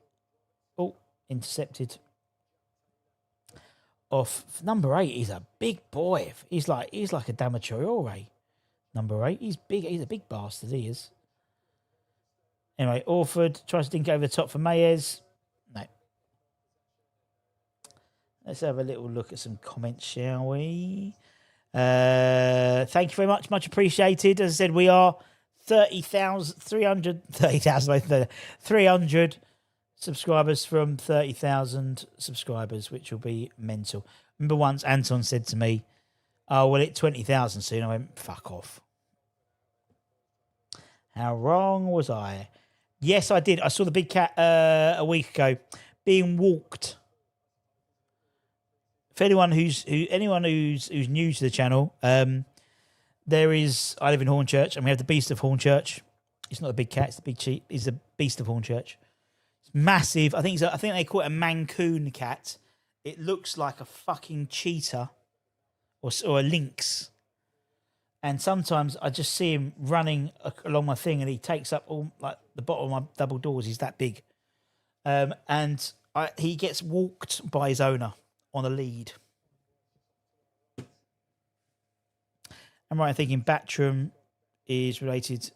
Oh, intercepted. Off number 8. He's a big boy. He's like a 𝗪𝗀𝗀𝗧𝗪𝗀𝗀𝗧. Number 8. He's big. He's a big bastard. He is. Anyway, Orford tries to dink over the top for Mayers. No. Let's have a little look at some comments, shall we? Thank you very much. Much appreciated. As I said, we are 300 subscribers from 30,000 subscribers, which will be mental. Remember once Anton said to me, oh, well, it's 20,000 soon. I went, fuck off. How wrong was I? Yes, I did. I saw the big cat a week ago being walked. For anyone who's new to the channel, there is. I live in Hornchurch, and we have the Beast of Hornchurch. It's not a big cat; it's the big sheep. It's the Beast of Hornchurch. It's massive. I think they call it a Mancoon cat. It looks like a fucking cheetah or a lynx. And sometimes I just see him running along my thing, and he takes up all like the bottom of my double doors. He's that big, and he gets walked by his owner on a lead. I'm right in thinking Batcham is related.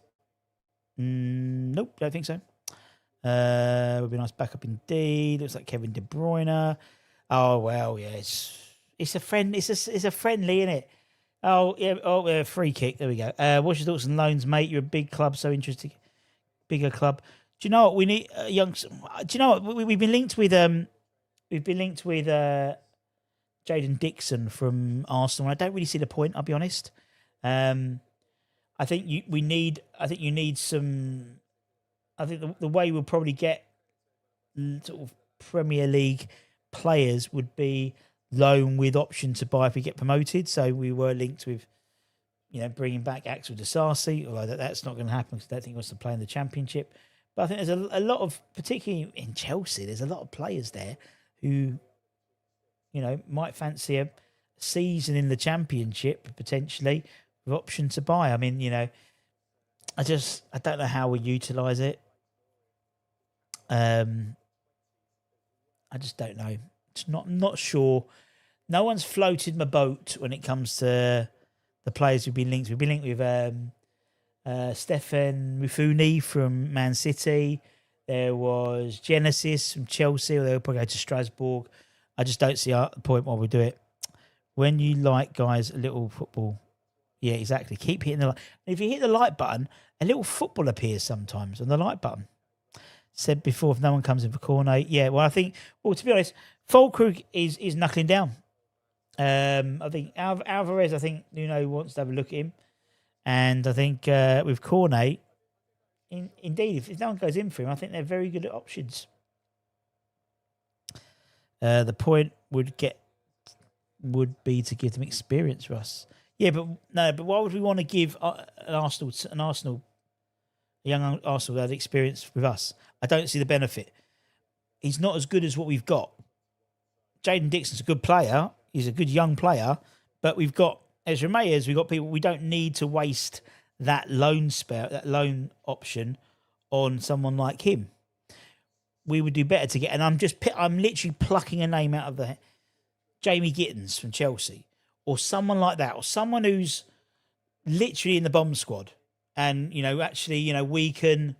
Nope, don't think so. Would be a nice backup indeed. Looks like Kevin De Bruyne. Oh well, yeah, it's a friend. It's a friendly, isn't it? Oh yeah, free kick. There we go. What's your thoughts on loans, mate? You're a big club, so interesting. Bigger club. Do you know what we need? Do you know what we've been linked with? We've been linked with Jaden Dixon from Arsenal. I don't really see the point. I'll be honest. I think you need some. I think the way we'll probably get sort of Premier League players would be loan with option to buy if we get promoted. So we were linked with, bringing back Axel Disasi, although that's not going to happen because I don't think he wants to play in the Championship. But I think there's a lot of, particularly in Chelsea, there's a lot of players there who, might fancy a season in the Championship potentially with option to buy. I mean, I don't know how we utilise it. I just don't know. It's not sure. No one's floated my boat when it comes to the players we've been linked. We've been linked with Stefan Mufuni from Man City. There was Genesis from Chelsea, or they'll probably go to Strasbourg. I just don't see the point why we do it. When you like guys, a little football. Yeah, exactly. Keep hitting the like. If you hit the like button, a little football appears sometimes on the like button. Said before, if no one comes in for corner, yeah. Well, I think. Well, to be honest, Füllkrug is knuckling down. I think Alvarez. I think Nuno wants to have a look at him, and I think with Cornet, indeed, if no one goes in for him, I think they're very good options. The point would be to give them experience, Russ. Yeah, but no. But why would we want to give a young Arsenal that had experience with us? I don't see the benefit. He's not as good as what we've got. Jaden Dixon's a good player. He's a good young player, but we've got Ezra Mayers. We've got people. We don't need to waste that loan loan option on someone like him. We would do better to get. And I'm literally plucking a name out of the Jamie Gittins from Chelsea, or someone like that, or someone who's literally in the bomb squad, and actually, we can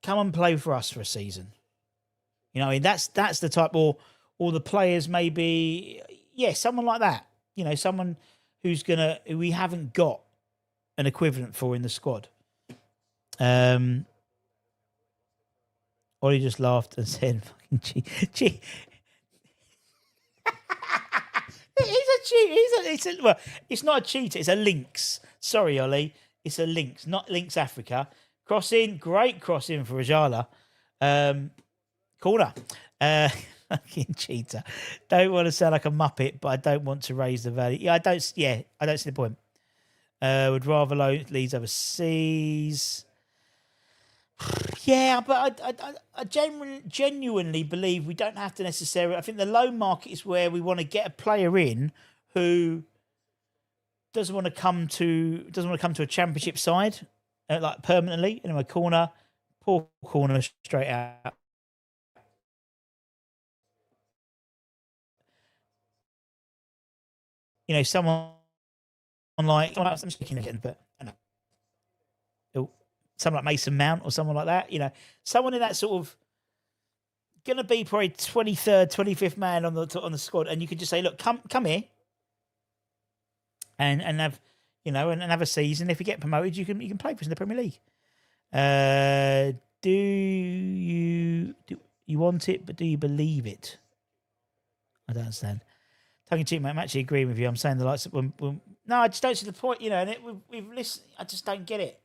come and play for us for a season. I mean, that's the type, or the players maybe, someone like that. Someone who we haven't got an equivalent for in the squad. Ollie just laughed and said, "Fucking cheat." It's not a cheater. It's a Lynx. Sorry, Ollie. It's a Lynx, not Lynx Africa. Cross in, great cross in for Rajala. Corner. Fucking cheater. Don't want to sound like a muppet, but I don't want to raise the value. I don't see the point. Would rather leads overseas. Yeah, but I genuinely believe we don't have to necessarily. I think the loan market is where we want to get a player in who doesn't want to come to a championship side like permanently. Anyway, poor corner straight out. Someone like I'm speaking again, but I know. Someone like Mason Mount or someone like that, someone in that sort of going to be probably 23rd, 25th man on the squad, and you could just say, look, come here, and have and have a season. If you get promoted, you can play for us in the Premier League. Do you want it, but do you believe it? I don't understand. Tongue in cheek, mate. I'm actually agreeing with you. I'm saying the likes of when no, I just don't see the point. And we've listened. I just don't get it.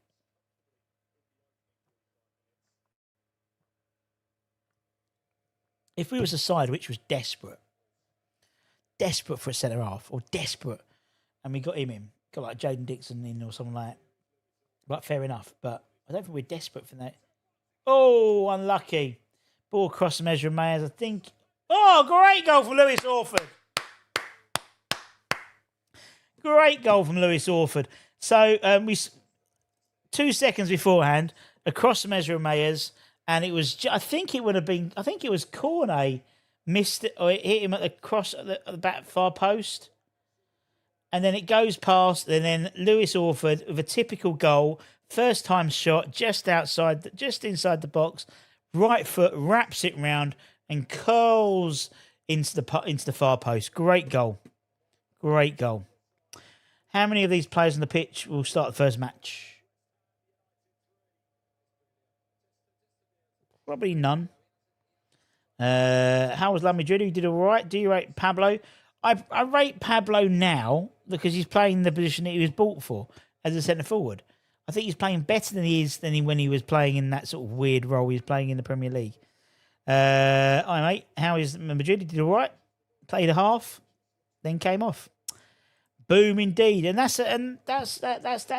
If we was a side which was desperate for a centre half, or desperate, and we got him in, got like Jaden Dixon in or something like that, but fair enough. But I don't think we're desperate for that. Oh, unlucky. Ball across the measure of Mayers, I think. Oh, great goal from Lewis Orford. Great goal from Lewis Orford. So we 2 seconds beforehand, across the measure of Mayers, and it was, I think it was Cornet missed it, or it hit him at the cross at the back far post. And then it goes past, and then Lewis Orford with a typical goal, first time shot, just inside the box, right foot wraps it round and curls into the far post. Great goal. Great goal. How many of these players on the pitch will start the first match? Probably none. How was La Madrid? He did all right. Do you rate Pablo? I rate Pablo now because he's playing the position that he was bought for as a centre forward. I think he's playing better than when he was playing in that sort of weird role he was playing in the Premier League. Hi mate, how is Madrid? He did all right. Played a half, then came off. Boom, indeed, and that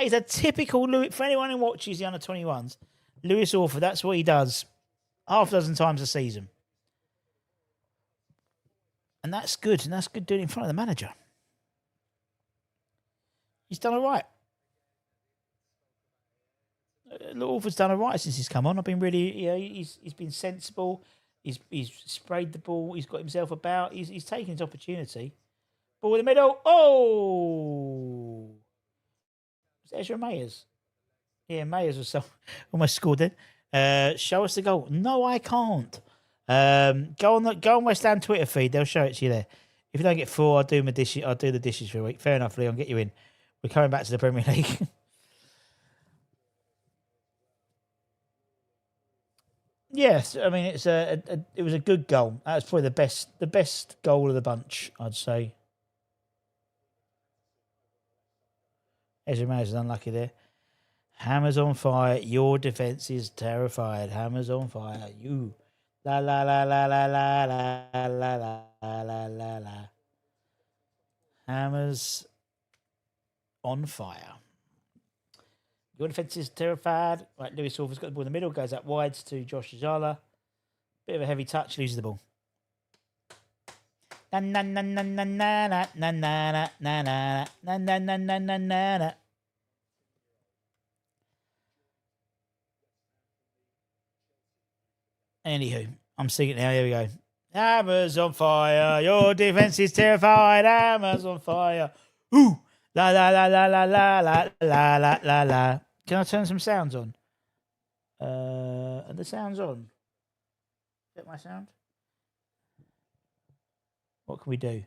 is a typical Lewis. For anyone who watches the under-21s, Lewis Orford, that's what he does, half a dozen times a season, and that's good. And that's good doing it in front of the manager. He's done all right. Orford's done all right since he's come on. I've been really, he's been sensible. He's sprayed the ball. He's got himself about. He's taken his opportunity. Ball in the middle. Oh, it's Ezra Mayers. Yeah, Mayers was almost scored then. Show us the goal. No, I can't. Go on West Ham Twitter feed. They'll show it to you there. If you don't get 4, I'll do my dishes. I'll do the dishes for a week. Fair enough, Leon. Get you in. We're coming back to the Premier League. Yes, I mean it was a good goal. That was probably the best goal of the bunch, I'd say. Ederson is unlucky there. Hammers on fire. Your defence is terrified. Hammers on fire. You. La la la la la la la la la la la la. Hammers on fire. Your defence is terrified. Right, Lewis Orford's got the ball in the middle. Goes out wide to Josh Ajala. Bit of a heavy touch. Loses the ball. Na na na na na na na na na na na na na na na na na. Anywho, I'm singing now. Here we go. Hammers on fire. Your defense is terrified. Hammers on fire. Ooh. La la la la la la la la la la la. Can I turn some sounds on? Are the sounds on? Is that my sound? What can we do?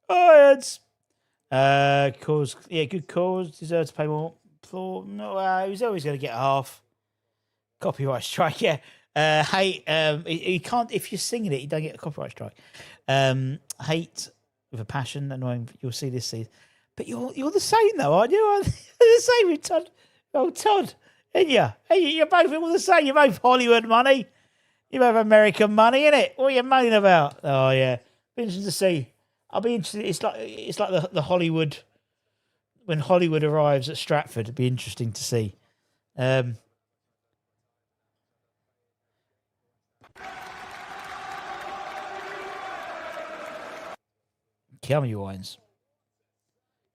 Irons. Cause good cause. Deserves to pay more. No, he was always going to get a half. Copyright strike. Yeah. You can't if you're singing it. You don't get a copyright strike. Hate with a passion. Annoying. You'll see this season. But you're the same though, aren't you? The same with Todd. Oh, Todd. Ain't you? Hey, you're both all the same. You're both Hollywood money. You both American money, innit? What are you moaning about? Oh yeah, be interesting to see. I'll be interested. It's like the Hollywood when Hollywood arrives at Stratford. It'd be interesting to see. Yummy wines.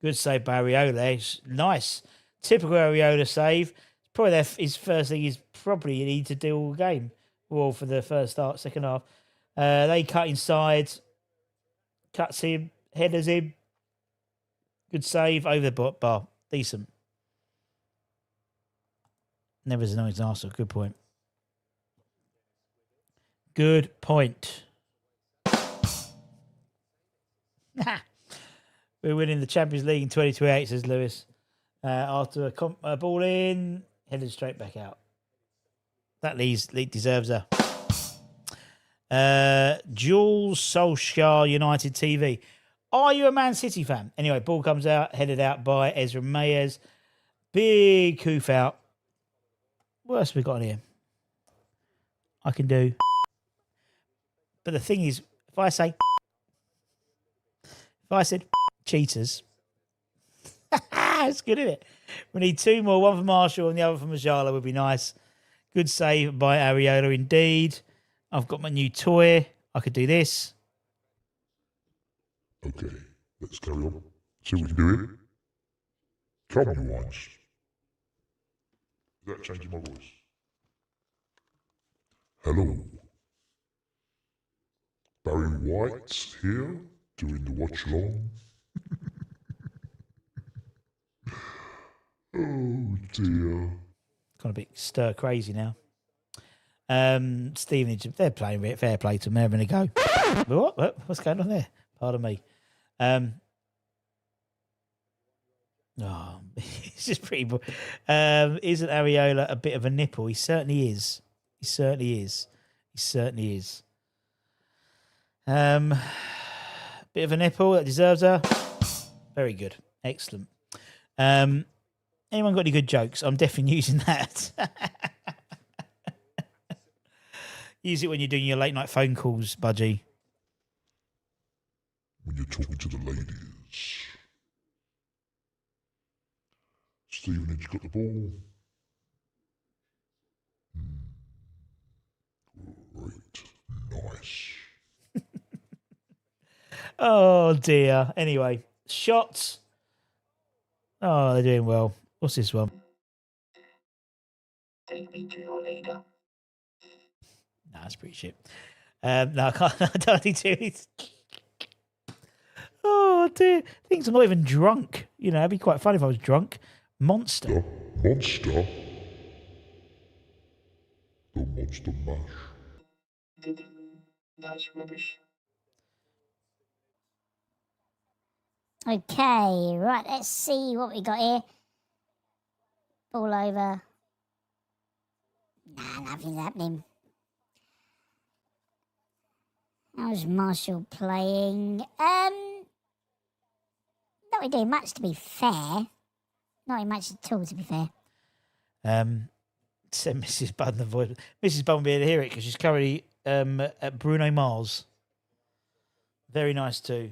Good save by Areola. Nice. Typical Areola save. Probably his first thing is probably you need to do all game. Well, for the second half. They cut inside. Cuts him. Headers him. Good save. Over the bar. Decent. Never as annoying as Arsenal. Good point. Good point. We're winning the Champions League in 2028, says Lewis. After a ball in, headed straight back out. That league deserves a. Jules Solskjaer United TV. Are you a Man City fan? Anyway, ball comes out, headed out by Ezra Mayers. Big hoof out. What else have we got in here? I can do. But the thing is, if I said cheaters, it's good, isn't it? We need 2 more, one for Marshall and the other for Majala would be nice. Good save by Areola indeed. I've got my new toy. I could do this. Okay, let's carry on. See what we can do here. Come on, you ones. Is that changing my voice? Hello. Barry White here, doing the watch along. Oh dear. Kind of a bit stir crazy now. Stevenage, they're playing it. Fair play to them. They're having a go. What? What's going on there? Pardon me. It's just pretty. Isn't Areola a bit of a nipple? He certainly is. He certainly is. Bit of a nipple that deserves her. Very good. Excellent. Anyone got any good jokes? I'm definitely using that. Use it when you're doing your late night phone calls, Budgie. When you're talking to the ladies. Stevenage got the ball. Great. Nice. Oh, dear. Anyway, shots. Oh, they're doing well. What's this one? Take me to your leader. Nah, that's pretty shit. No, I can't. I don't need to. Oh, dear. Things I'm not even drunk. You know, it'd be quite funny if I was drunk. Monster. Monster? 𝗪𝗥𝗘 𝗦𝗪𝗧𝗪. That's rubbish. Okay, right, let's see what we got here. Ball over. Nah, nothing's happening. How's Marshall playing? Not really doing much, to be fair. Not really much at all, to be fair. Said Mrs. Bunn the voice. Mrs. Bunn will be able to hear it because she's currently at Bruno Mars. Very nice too.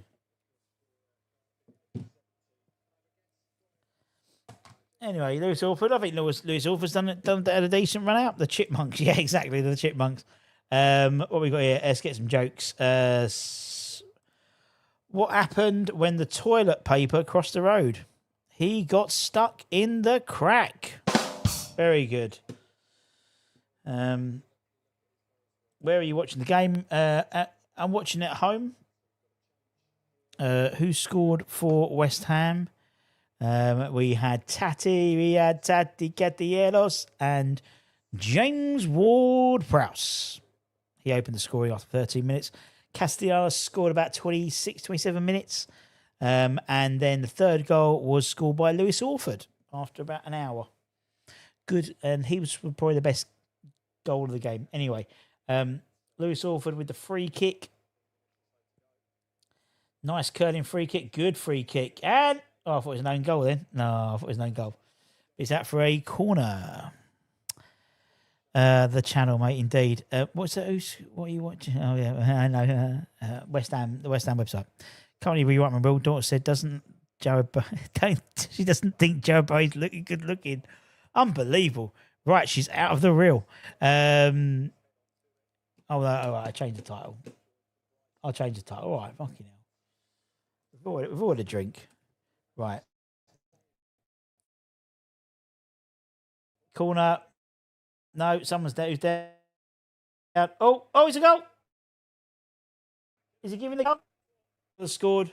Anyway, Lewis Orford. I think Lewis Orford's done had a decent run out. The Chipmunks, yeah, exactly, the Chipmunks. What we got here? Let's get some jokes. What happened when the toilet paper crossed the road? He got stuck in the crack. Very good. Where are you watching the game? I'm watching it at home. Who scored for West Ham? We had Tati Castellanos and James Ward-Prowse. He opened the scoring after 13 minutes. Castellanos scored about 26, 27 minutes. And then the third goal was scored by Lewis Orford after about an hour. Good, and he was probably the best goal of the game. Anyway, Lewis Orford with the free kick. Nice curling free kick. Good free kick. And, I thought it was an own goal then. No, I thought it was an own goal. Is that for a corner? The channel, mate, indeed. What's that? What are you watching? Oh, yeah, I know. West Ham, the West Ham website. Currently rewrite my rule. Daughter said, she doesn't think Joe Boy's looking good looking. Unbelievable. Right, she's out of the reel. All right, I changed the title. I'll change the title. All right, fucking hell. We've ordered a drink. Right. Corner. No, someone's there. Who's there? Oh, it's a goal. Is he giving the goal? Scored.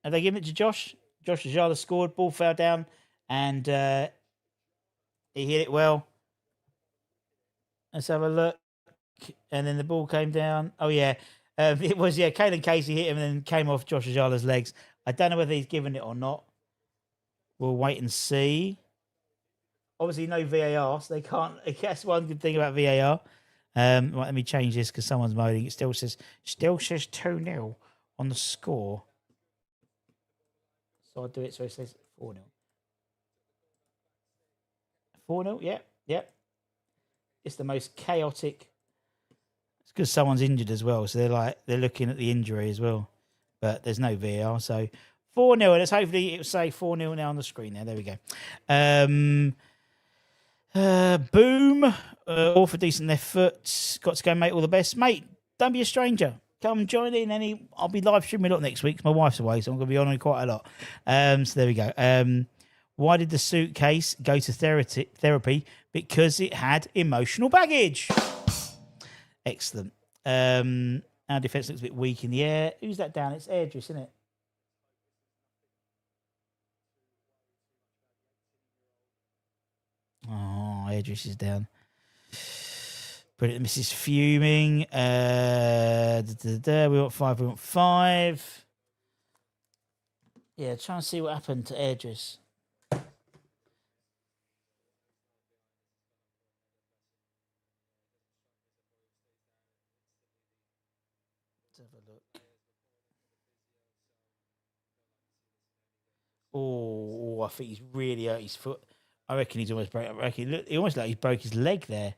Have they given it to Josh? Josh Ajala scored. Ball fell down and he hit it well. Let's have a look. And then the ball came down. Oh, yeah. It was, Caelan Casey hit him and then came off Josh Ajala's legs. I don't know whether he's given it or not. We'll wait and see. Obviously, no VAR, so they can't. That's one good thing about VAR. Right, let me change this because someone's moaning. It still says 2-0 on the score. So I'll do it so it says 4-0. 4-0, yep. It's the most chaotic. It's because someone's injured as well, so they're looking at the injury as well. But there's no VAR, so 4-0. And it's hopefully it will say 4-0 now on the screen. There we go. Boom. All for decent left foot. Got to go, mate. All the best, mate. Don't be a stranger. Come join in. I'll be live streaming a lot next week. My wife's away, so I'm going to be on quite a lot. So there we go. Why did the suitcase go to therapy? Because it had emotional baggage. Excellent. Our defence looks a bit weak in the air. Who's that down? It's Airdris, isn't it? Oh, Airdris is down. Brilliant. Mrs. Fuming. We want 5. We want 5. Yeah, try and see what happened to Airdris. Let's have a look. Oh, I think he's really hurt his foot. I reckon he's almost broke. He almost like he broke his leg there.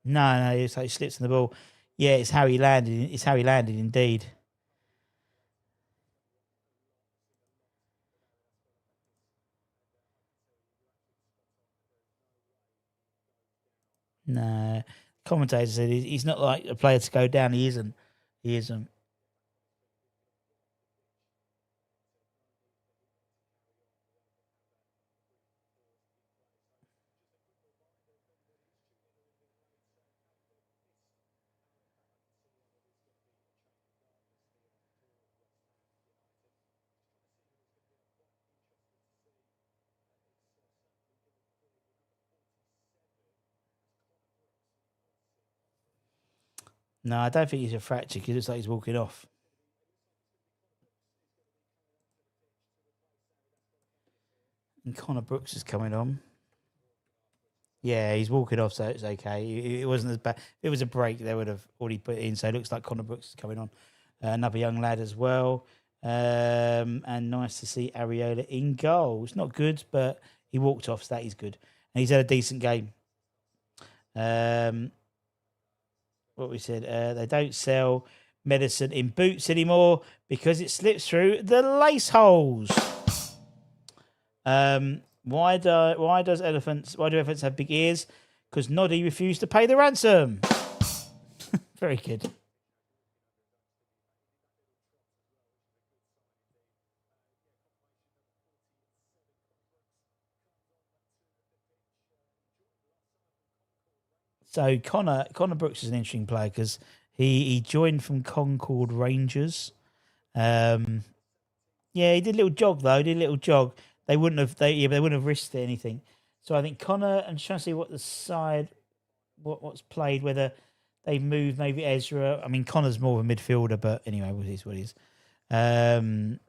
No, it's like he slips on the ball. Yeah, it's how he landed. It's how he landed, indeed. No, commentator said he's not like a player to go down. He isn't. He isn't. No, I don't think he's a fracture because it looks like he's walking off. And Connor Brooks is coming on. Yeah, he's walking off, so it's okay. It wasn't as bad. If it was a break, they would have already put it in. So it looks like Connor Brooks is coming on. Another young lad as well. And nice to see Areola in goal. It's not good, but he walked off, so that is good. And he's had a decent game. What we said, they don't sell medicine in boots anymore because it slips through the lace holes. Why do elephants have big ears? Because Noddy refused to pay the ransom. Very good. So Connor Brooks is an interesting player because he joined from Concord Rangers. Yeah, he did a little jog though. They wouldn't have risked anything. So I think Connor, and trying to see what the side, what's played, whether they moved maybe Ezra. I mean, Connor's more of a midfielder, but anyway, what it is. Jalala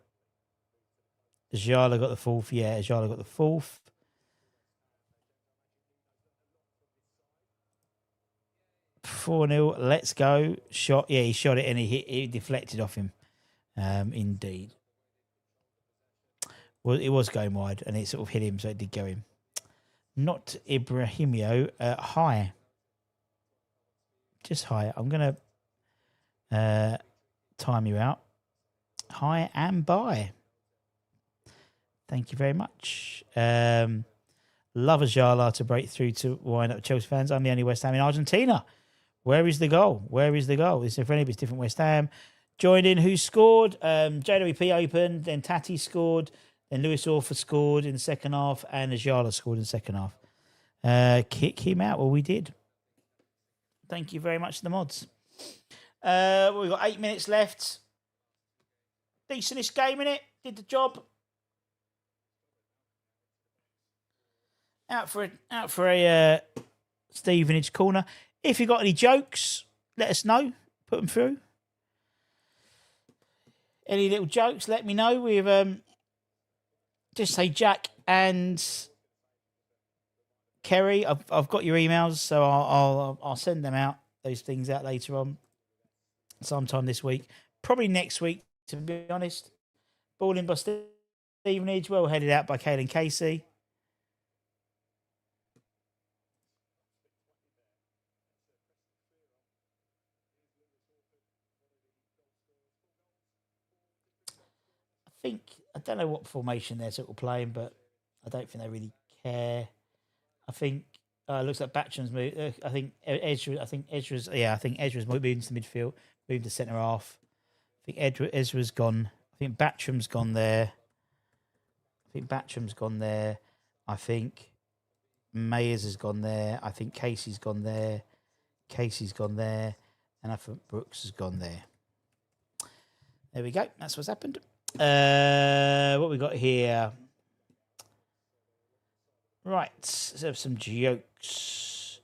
got the fourth. Yeah, Jalala got the fourth. $4-0. Let's go. Shot. Yeah, he shot it and he deflected off him. Indeed. Well, it was going wide and it sort of hit him, so it did go in. Not 𝗪𝗀𝘀𝗻𝗺. High. Just high. I'm going to time you out. High and bye. Thank you very much. Love Ajala to break through to wind up Chelsea fans. I'm the only West Ham in Argentina. Where is the goal? This is for any of it's different West Ham. Joined in who scored? JWP opened, then Tati scored, then Lewis Orfer scored in the second half, and Ajala scored in the second half. Kick him out. Well, we did. Thank you very much to the mods. We've got 8 minutes left. Decentish game in it. Did the job. Out for a Stevenage corner. If you got any jokes, let us know. Put them through. Any little jokes, let me know. We've just say Jack and Kerry. I've got your emails, so I'll send them out. Those things out later on, sometime this week, probably next week. To be honest, ball in by Stevenage, well headed out by Caelan Casey. I don't know what formation they're sort of playing, but I don't think they really care. I think it looks like Batcham's moved. I think Ezra's moved into the midfield, moved to centre half. I think Ezra's gone. I think Batcham's gone there. I think Mayers has gone there. I think Casey's gone there. And I think Brooks has gone there. There we go. That's what's happened. What we got here? Right, let's have some jokes.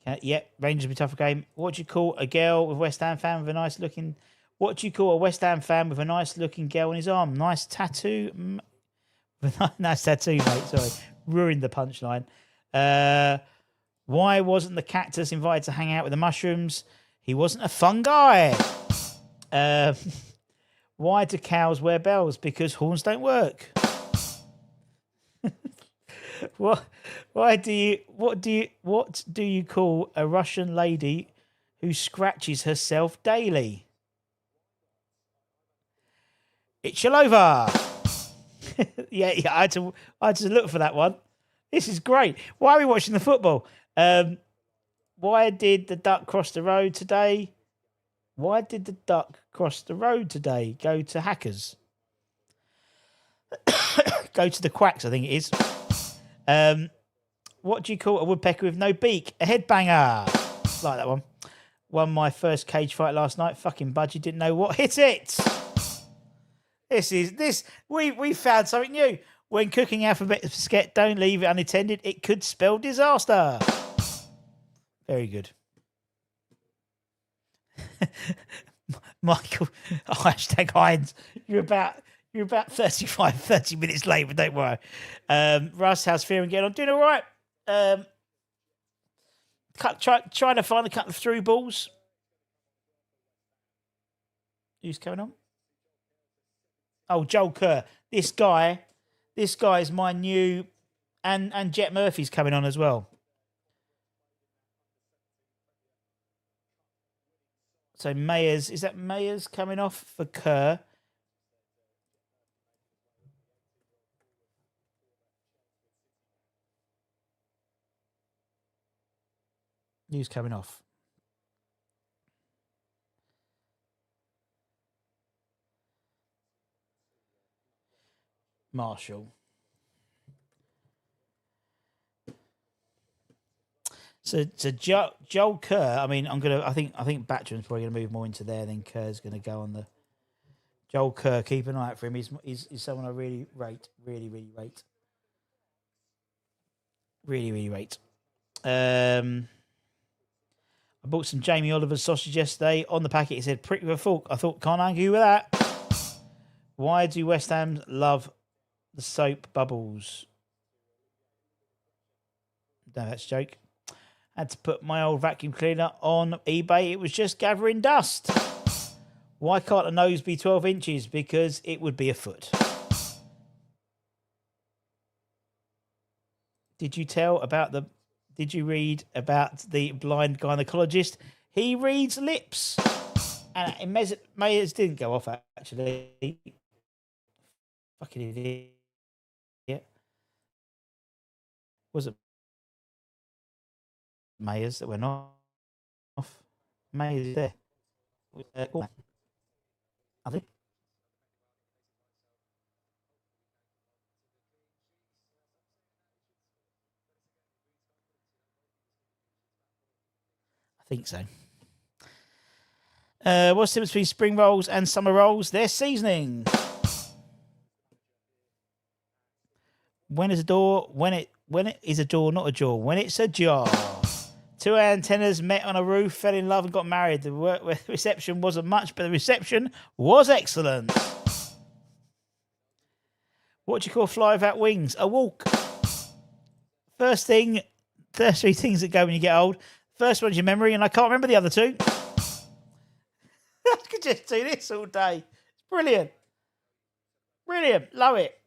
Rangers will be a tougher game. What do you call a girl with West Ham fan with a nice looking? What do you call a West Ham fan with a nice looking girl on his arm? Nice tattoo. Nice tattoo, mate. Sorry, ruined the punchline. Why wasn't the cactus invited to hang out with the mushrooms? He wasn't a fun guy. Why do cows wear bells? Because horns don't work. What do you call a Russian lady who scratches herself daily? It's Shalova. yeah, I had to look for that one. This is great. Why are we watching the football? Why did the duck cross the road today? Go to hackers. Go to the quacks, I think it is. What do you call a woodpecker with no beak? A headbanger. Like that one. Won my first cage fight last night. Fucking Budgie didn't know what hit it. We found something new. When cooking alphabet sketch, don't leave it unattended. It could spell disaster. Very good. Michael, hashtag Hines. You're about 30 minutes late, but don't worry. Russ, how's feeling getting on? Doing all right. Trying to find a couple of through balls. Who's coming on? Oh, Joel Kerr. This guy is my new, and Jet Murphy's coming on as well. So is that Mayers coming off for Kerr? Who's coming off? Marshall. So Joel Kerr. I mean, I think Batchman's probably gonna move more into there. Then Kerr's gonna go on the Joel Kerr. Keep an eye out for him. He's someone I really rate. Really rate. Really rate. I bought some Jamie Oliver's sausage yesterday. On the packet, it said prick with a fork. I thought, can't argue with that. Why do West Ham love the soap bubbles? No, that's a joke. Had to put my old vacuum cleaner on eBay. It was just gathering dust. Why can't a nose be 12 inches? Because it would be a foot. Did you read about the blind gynecologist? He reads lips. And Mayers didn't go off, actually. Fucking idiot. Yeah. Was it Mayers that went off? Mayers there. I think. I think so. What's the difference between spring rolls and summer rolls? They're seasoning. When is a door? When it is a door, not a jaw. When it's a jar. Two antennas met on a roof, fell in love and got married. The reception wasn't much, but the reception was excellent. What do you call fly without wings? A walk. First three things that go when you get old. First one's your memory, and I can't remember the other two. I could just do this all day. It's brilliant. Brilliant. Love it.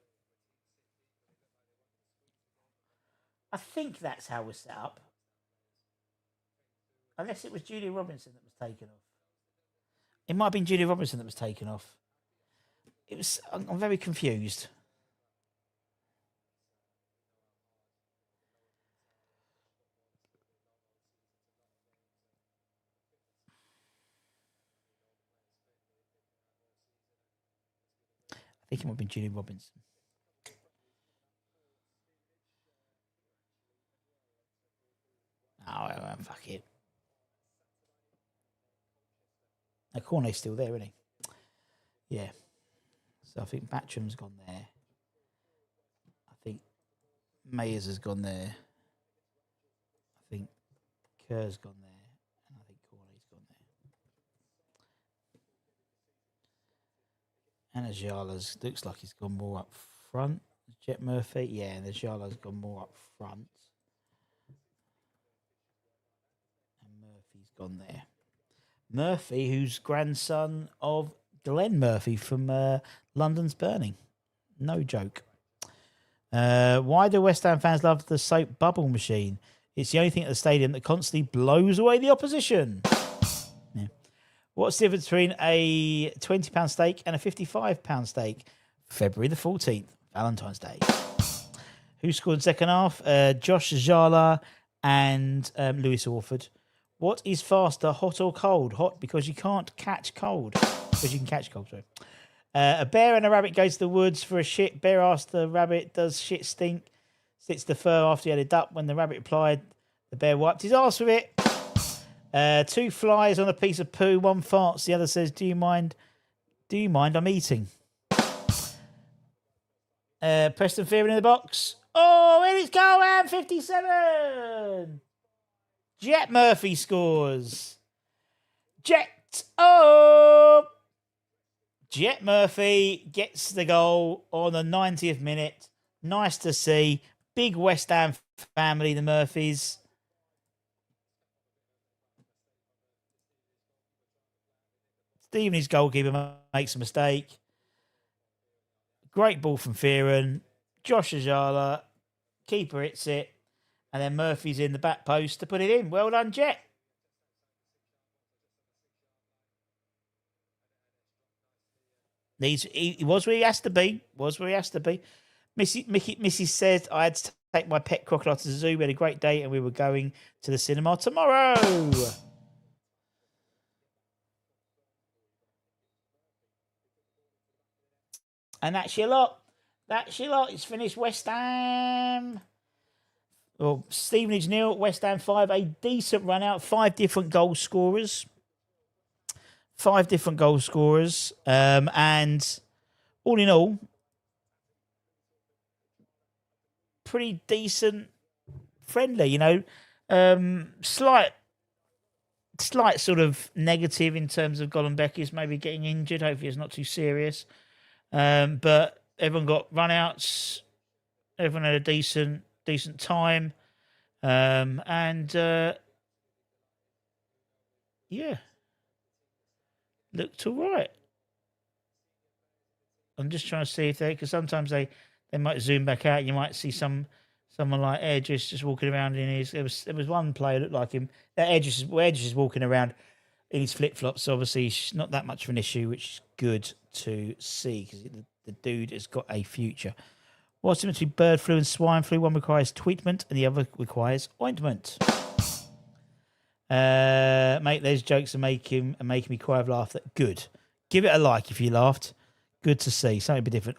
I think that's how we're set up. Unless it was Julia Robinson that was taken off. It might have been Julia Robinson that was taken off. I'm very confused. I think it might have been Julia Robinson. Oh, fuck it. Now, Cornet's still there, isn't he? Yeah. So I think Batcham's gone there. I think Mayers has gone there. I think Kerr's gone there. And I think Cornet's gone there. And Ajala's looks like he's gone more up front. Jet Murphy, yeah, and Ajala's gone more up front. And Murphy's gone there. Murphy, who's grandson of Glenn Murphy from London's Burning. No joke. Why do West Ham fans love the soap bubble machine? It's the only thing at the stadium that constantly blows away the opposition. Yeah. What's the difference between a £20 steak and a £55 steak? February the 14th, Valentine's Day. Who scored in the second half? Josh Zala and Lewis Orford. What is faster, hot or cold? Hot because you can't catch cold. Because you can catch cold, sorry. A bear and a rabbit go to the woods for a shit. Bear asked the rabbit, does shit stink? Sits the fur after he had it up. When the rabbit replied, the bear wiped his ass with it. Two flies on a piece of poo. One farts, the other says, do you mind? Do you mind? I'm eating. Preston Fearing in the box. Oh, here it's going, 57. Jet Murphy scores. Jet Oh! Jet Murphy gets the goal on the 90th minute. Nice to see. Big West Ham family, the Murphys. Stevenage goalkeeper makes a mistake. Great ball from Fearon. Josh Ajala. Keeper hits it. And then Murphy's in the back post to put it in. Well done, Jet. He was where he has to be. Missy says, I had to take my pet crocodile to the zoo. We had a great day and we were going to the cinema tomorrow. And that's your lot. It's finished. West Ham. Well, Stevenage 0, West Ham 5. A decent run out. 5 different goal scorers. And all in all, pretty decent, friendly, you know. Slight sort of negative in terms of 𝗪𝗪𝗀𝗃𝗧 maybe getting injured. Hopefully it's not too serious. But everyone got run-outs. Everyone had a decent time. Yeah. Looked all right. I'm just trying to see if because sometimes they might zoom back out. You might see someone like Edges just walking around in his. There was one player looked like him. That Edges is walking around in his flip flops. So obviously, it's not that much of an issue, which is good to see because the dude has got a future. What's the difference between bird flu and swine flu? One requires treatment and the other requires ointment. Mate, those jokes are making me cry of laughter. Good. Give it a like if you laughed. Good to see. Something a bit different.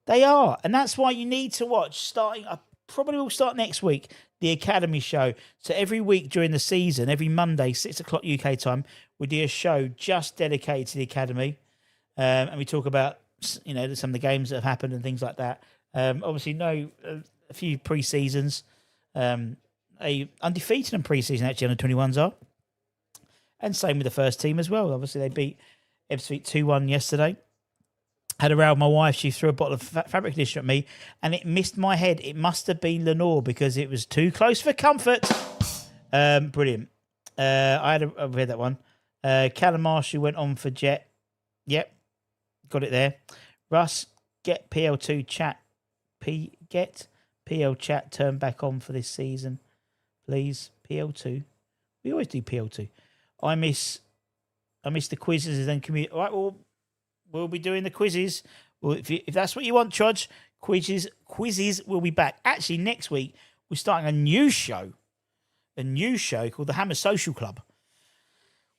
They are. And that's why you need to watch. I probably will start next week, the Academy show. So every week during the season, every Monday, 6 o'clock UK time, we do a show just dedicated to the Academy. And we talk about, you know, some of the games that have happened and things like that. Obviously, a few pre-seasons. Undefeated in pre-season, actually, under 21s are. And same with the first team as well. Obviously, they beat Ipswich 2-1 yesterday. Had a row with my wife. She threw a bottle of fabric conditioner at me, and it missed my head. It must have been 𝗪𝗏 because it was too close for comfort. Brilliant. I read that one. Callum Marshall went on for Jet. Yep, got it there. Russ, get PL2 chat. Get PL chat turned back on for this season, please. PL2. We always do PL2. I miss the quizzes and then community. All right, well, we'll be doing the quizzes. Well, if that's what you want, Chodge, quizzes will be back. Actually, next week we're starting a new show called the Hammer Social Club,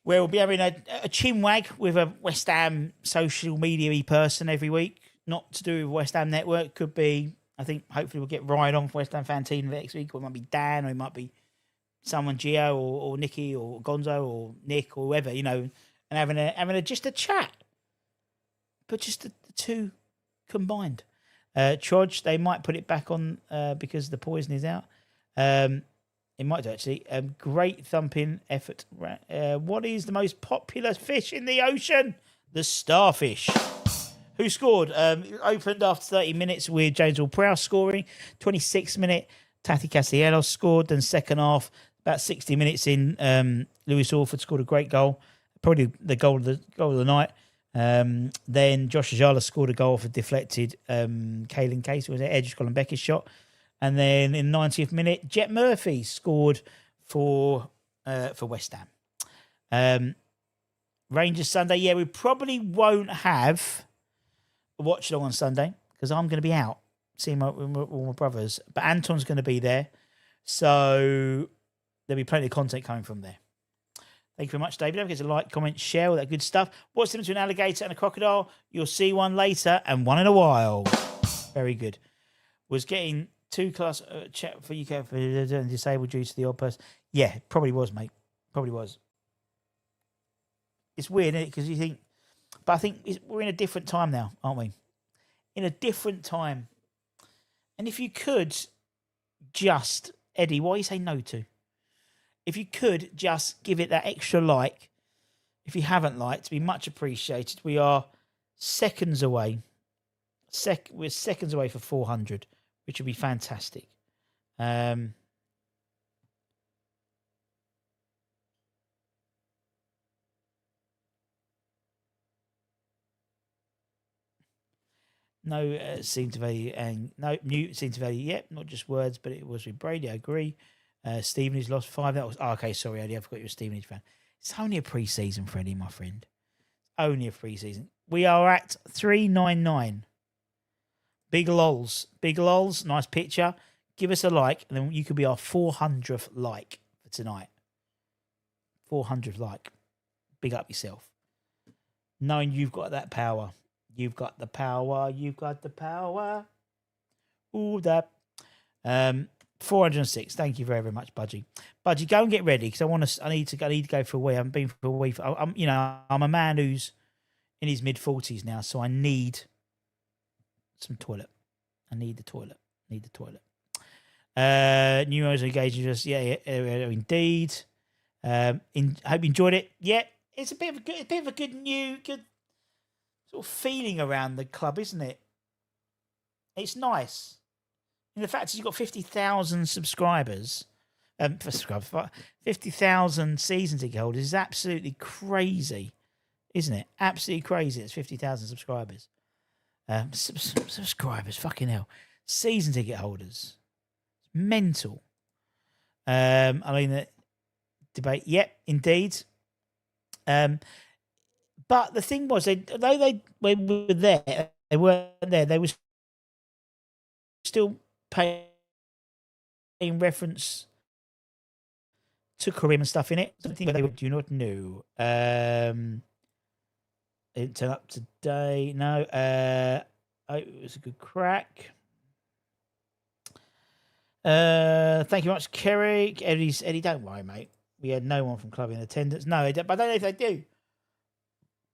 where we'll be having a chinwag with a West Ham social media person every week. Not to do with West Ham Network. Could be, I think, hopefully we'll get Ryan on for West Ham Fan Team next week, or it might be Dan, or it might be someone, Gio, or Nicky, or Gonzo, or Nick, or whoever, you know, and having just a chat. But just the two combined. Chodge, they might put it back on because the poison is out. It might do, actually. Great thumping effort. What is the most popular fish in the ocean? The starfish. Who scored? It opened after 30 minutes with James Ward-Prowse scoring. 26th minute, Tati Castellanos scored. Then second half, about 60 minutes in, Lewis Orford scored a great goal. Probably the goal of the night. Then Josh Ajala scored a goal for deflected Caelan Case. It was an edge 𝗪𝗪𝗀𝗃𝗧 shot. And then in the 90th minute, Jet Murphy scored for West Ham. Rangers Sunday. Yeah, we probably won't have a watch along on Sunday because I'm going to be out seeing all my brothers. But Anton's going to be there. So there'll be plenty of content coming from there. Thank you very much, David. Don't forget to like, comment, share, all that good stuff. What's the difference between an alligator and a crocodile? You'll see one later and one in a while. Very good. Was getting 2-class chat for UK for disabled due to the odd person. Yeah, probably was, mate. Probably was. It's weird, isn't it? Because you think, but I think we're in a different time now, aren't we? In a different time. And if you could just, Eddie, what do you say no to? If you could just give it that extra like, If you haven't liked, be much appreciated. We are seconds away. We're seconds away for 400, which would be fantastic. No, seem to value and no mute seem to value. Yep, not just words, but it was with Brady. I agree. Stephen has lost 5. That was okay. Sorry, Eddie, I forgot you're a Stevenage fan. It's only a pre-season, Freddie, my friend. Only a pre-season. We are at 399. Big lols, nice picture. Give us a like, and then you could be our 400th like for tonight. 400th like. Big up yourself. Knowing you've got that power. You've got the power. You've got the power. Ooh, that. 406. Thank you very, very much, Budgie. Budgie, go and get ready because I need to go for a wee. I haven't been for a wee. I'm a man who's in his mid-40s now, so I need some toilet. I need the toilet. Numerous engagements. Yeah, indeed. Hope you enjoyed it. Yeah, it's a bit of a good sort of feeling around the club, isn't it? It's nice. And the fact is, you've got 50,000 subscribers. 50,000 season ticket holders is absolutely crazy, isn't it? Absolutely crazy. It's 50,000 subscribers. Subscribers, fucking hell. Season ticket holders. Mental. I mean, the debate. Yep, indeed. But the thing was, though they were there, they weren't there. They were still paying reference to Kareem and stuff in it. Something they do not know. It didn't turn up today. No. It was a good crack. Thank you much, Kerry. Eddie, don't worry, mate. We had no one from club in attendance. No, but I don't know if they do.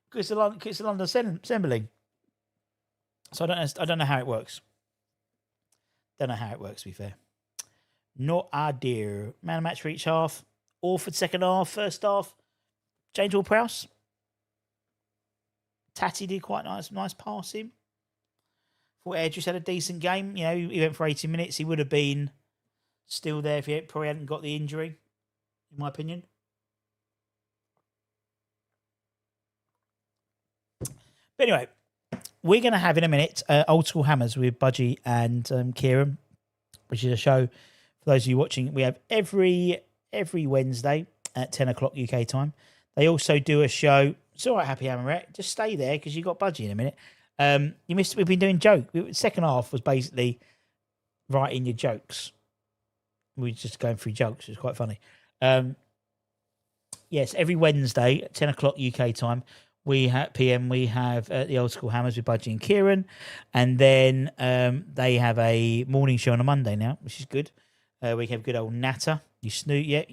Because it's the London Assembly. So I don't know how it works. Don't know how it works, to be fair. Not idea. Man of match for each half. Orford second half. First half. James Ward-Prowse. Tatty did quite nice passing. Thought Edris had a decent game. You know, he went for 80 minutes. He would have been still there if he probably hadn't got the injury, in my opinion. But anyway, we're going to have in a minute Old School Hammers with Budgie and Kieran, which is a show for those of you watching. We have every Wednesday at 10 o'clock UK time. They also do a show. It's all right, Happy Hammerette. Just stay there because you got Budgie in a minute. You missed. We've been doing joke. Second half was basically writing your jokes. We were just going through jokes. It was quite funny. Yes, every Wednesday at 10 o'clock UK time. We have the Old School Hammers with Budgie and Kieran, and then they have a morning show on a Monday now, which is good. We have good old natter. You snooze, you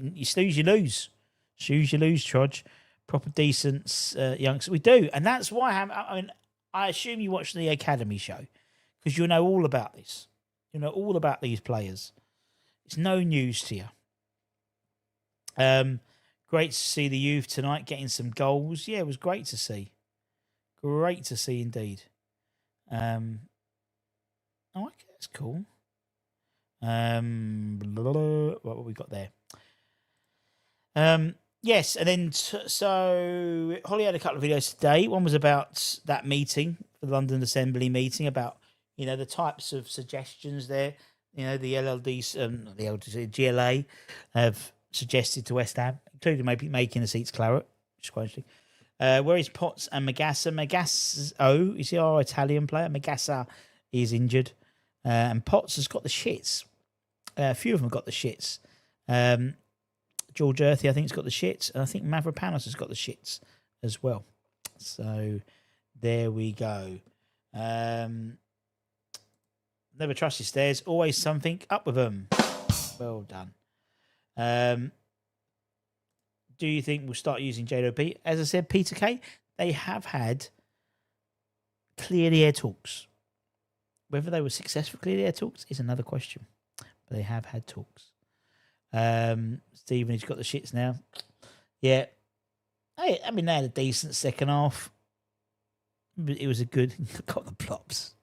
lose. Snooze, you lose, Trudge. Proper decent youngsters. We do, and that's why I assume you watch the Academy show because you'll know all about this. You know all about these players. It's no news to you. Great to see the youth tonight getting some goals. Yeah, it was great to see. Great to see indeed. Okay, that's cool. What have we got there? Yes, and then so Holly had a couple of videos today. One was about that meeting, the London Assembly meeting, about the types of suggestions there. The LLDs, GLA have suggested to West Ham, including maybe making the seats claret, which is quite interesting. Where is Potts and Magassa? Magassa is our Italian player. Magassa is injured, and Potts has got the shits. A few of them have got the shits. George Earthy, I think, has got the shits, and I think Mavropanos has got the shits as well. So there we go. Never trust your stairs. Always something up with them. Well done. Do you think we'll start using JWP? As I said, Peter Kay, they have had clear the air talks. Whether they were successful clear the air talks is another question. But they have had talks. Stephen has got the shits now. Yeah. I mean, they had a decent second half. It was a good. Got the plops.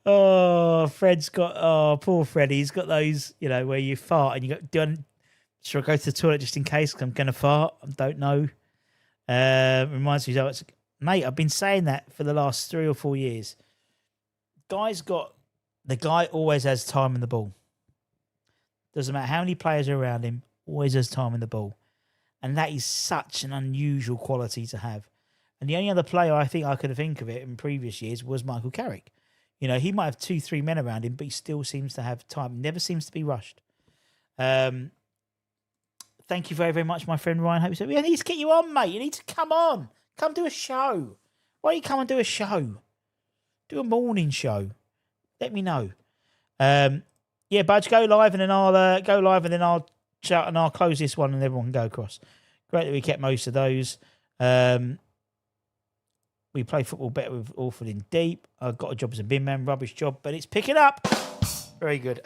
Oh, Fred's got. Oh, poor Freddie. He's got those, where you fart and you go. Should I go to the toilet just in case? 'Cause I'm going to fart. I don't know. Reminds me, mate, I've been saying that for the last 3 or 4 years. The guy always has time in the ball. Doesn't matter how many players are around him, always has time in the ball. And that is such an unusual quality to have. And the only other player I think I could think of it in previous years was Michael Carrick. He might have 2-3 men around him, but he still seems to have time. Never seems to be rushed. Thank you very, very much, my friend Ryan. Hope you said, we need to get you on, mate. You need to come on. Come do a show. Why don't you come and do a show? Do a morning show. Let me know. Yeah, Budge, go live and then I'll go live and then I'll chat and I'll close this one and everyone can go across. Great that we kept most of those. We play football better with Orford in deep. I've got a job as a bin man, rubbish job, but it's picking up. Very good.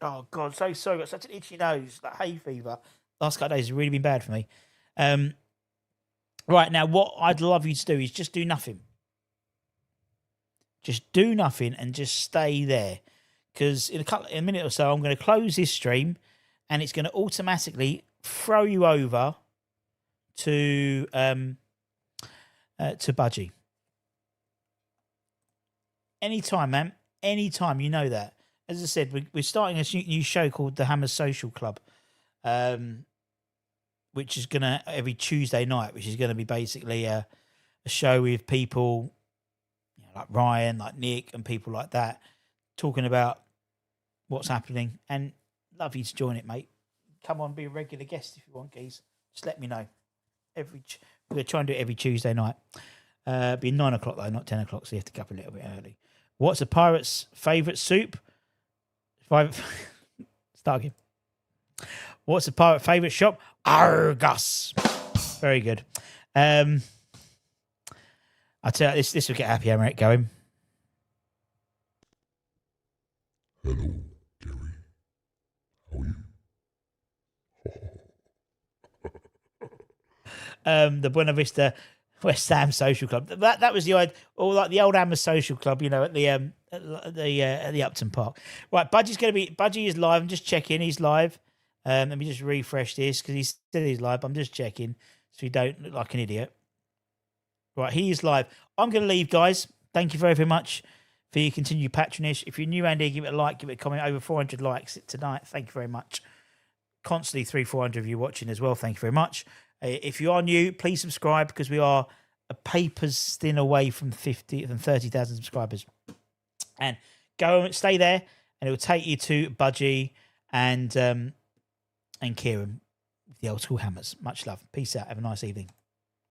Oh God, so sorry. Got such an itchy nose, like hay fever. Last couple of days has really been bad for me. Right now, what I'd love you to do is just do nothing. Just do nothing and just stay there. Because in a minute or so, I'm going to close this stream, and it's going to automatically throw you over to Budgie. Anytime, man. Anytime. You know that. As I said, we're starting a new show called the 𝗪𝗧𝗀 Social Club, which is going to every Tuesday night, which is going to be basically a show with people like Ryan, like Nick, and people like that, talking about what's happening. And love you to join it, mate. Come on, be a regular guest if you want, geez. Just let me know. We're going to try and do it every Tuesday night. Be 9 o'clock though, not 10 o'clock, so you have to get up a little bit early. What's a pirate's favourite soup? Start again. What's a pirate favourite shop? Argos. Very good. I'll tell you, this will get Happy Americ going. Hello, Gary. How are you? The Buena Vista West Ham Social Club. That was the old, or like the old Hammer Social Club, at the Upton Park. Right, Budgie is live. I'm just checking. He's live. Let me just refresh this because he said he's live. I'm just checking so you don't look like an idiot. Right, he is live. I'm going to leave, guys. Thank you very, very much for your continued patronage. If you're new around here, give it a like, give it a comment. Over 400 likes tonight. Thank you very much. Constantly 300-400 of you watching as well. Thank you very much. If you are new, please subscribe because we are a paper's thin away from 30,000 subscribers. And go and stay there, and it will take you to Budgie and Kieran, the old school hammers. Much love. Peace out. Have a nice evening.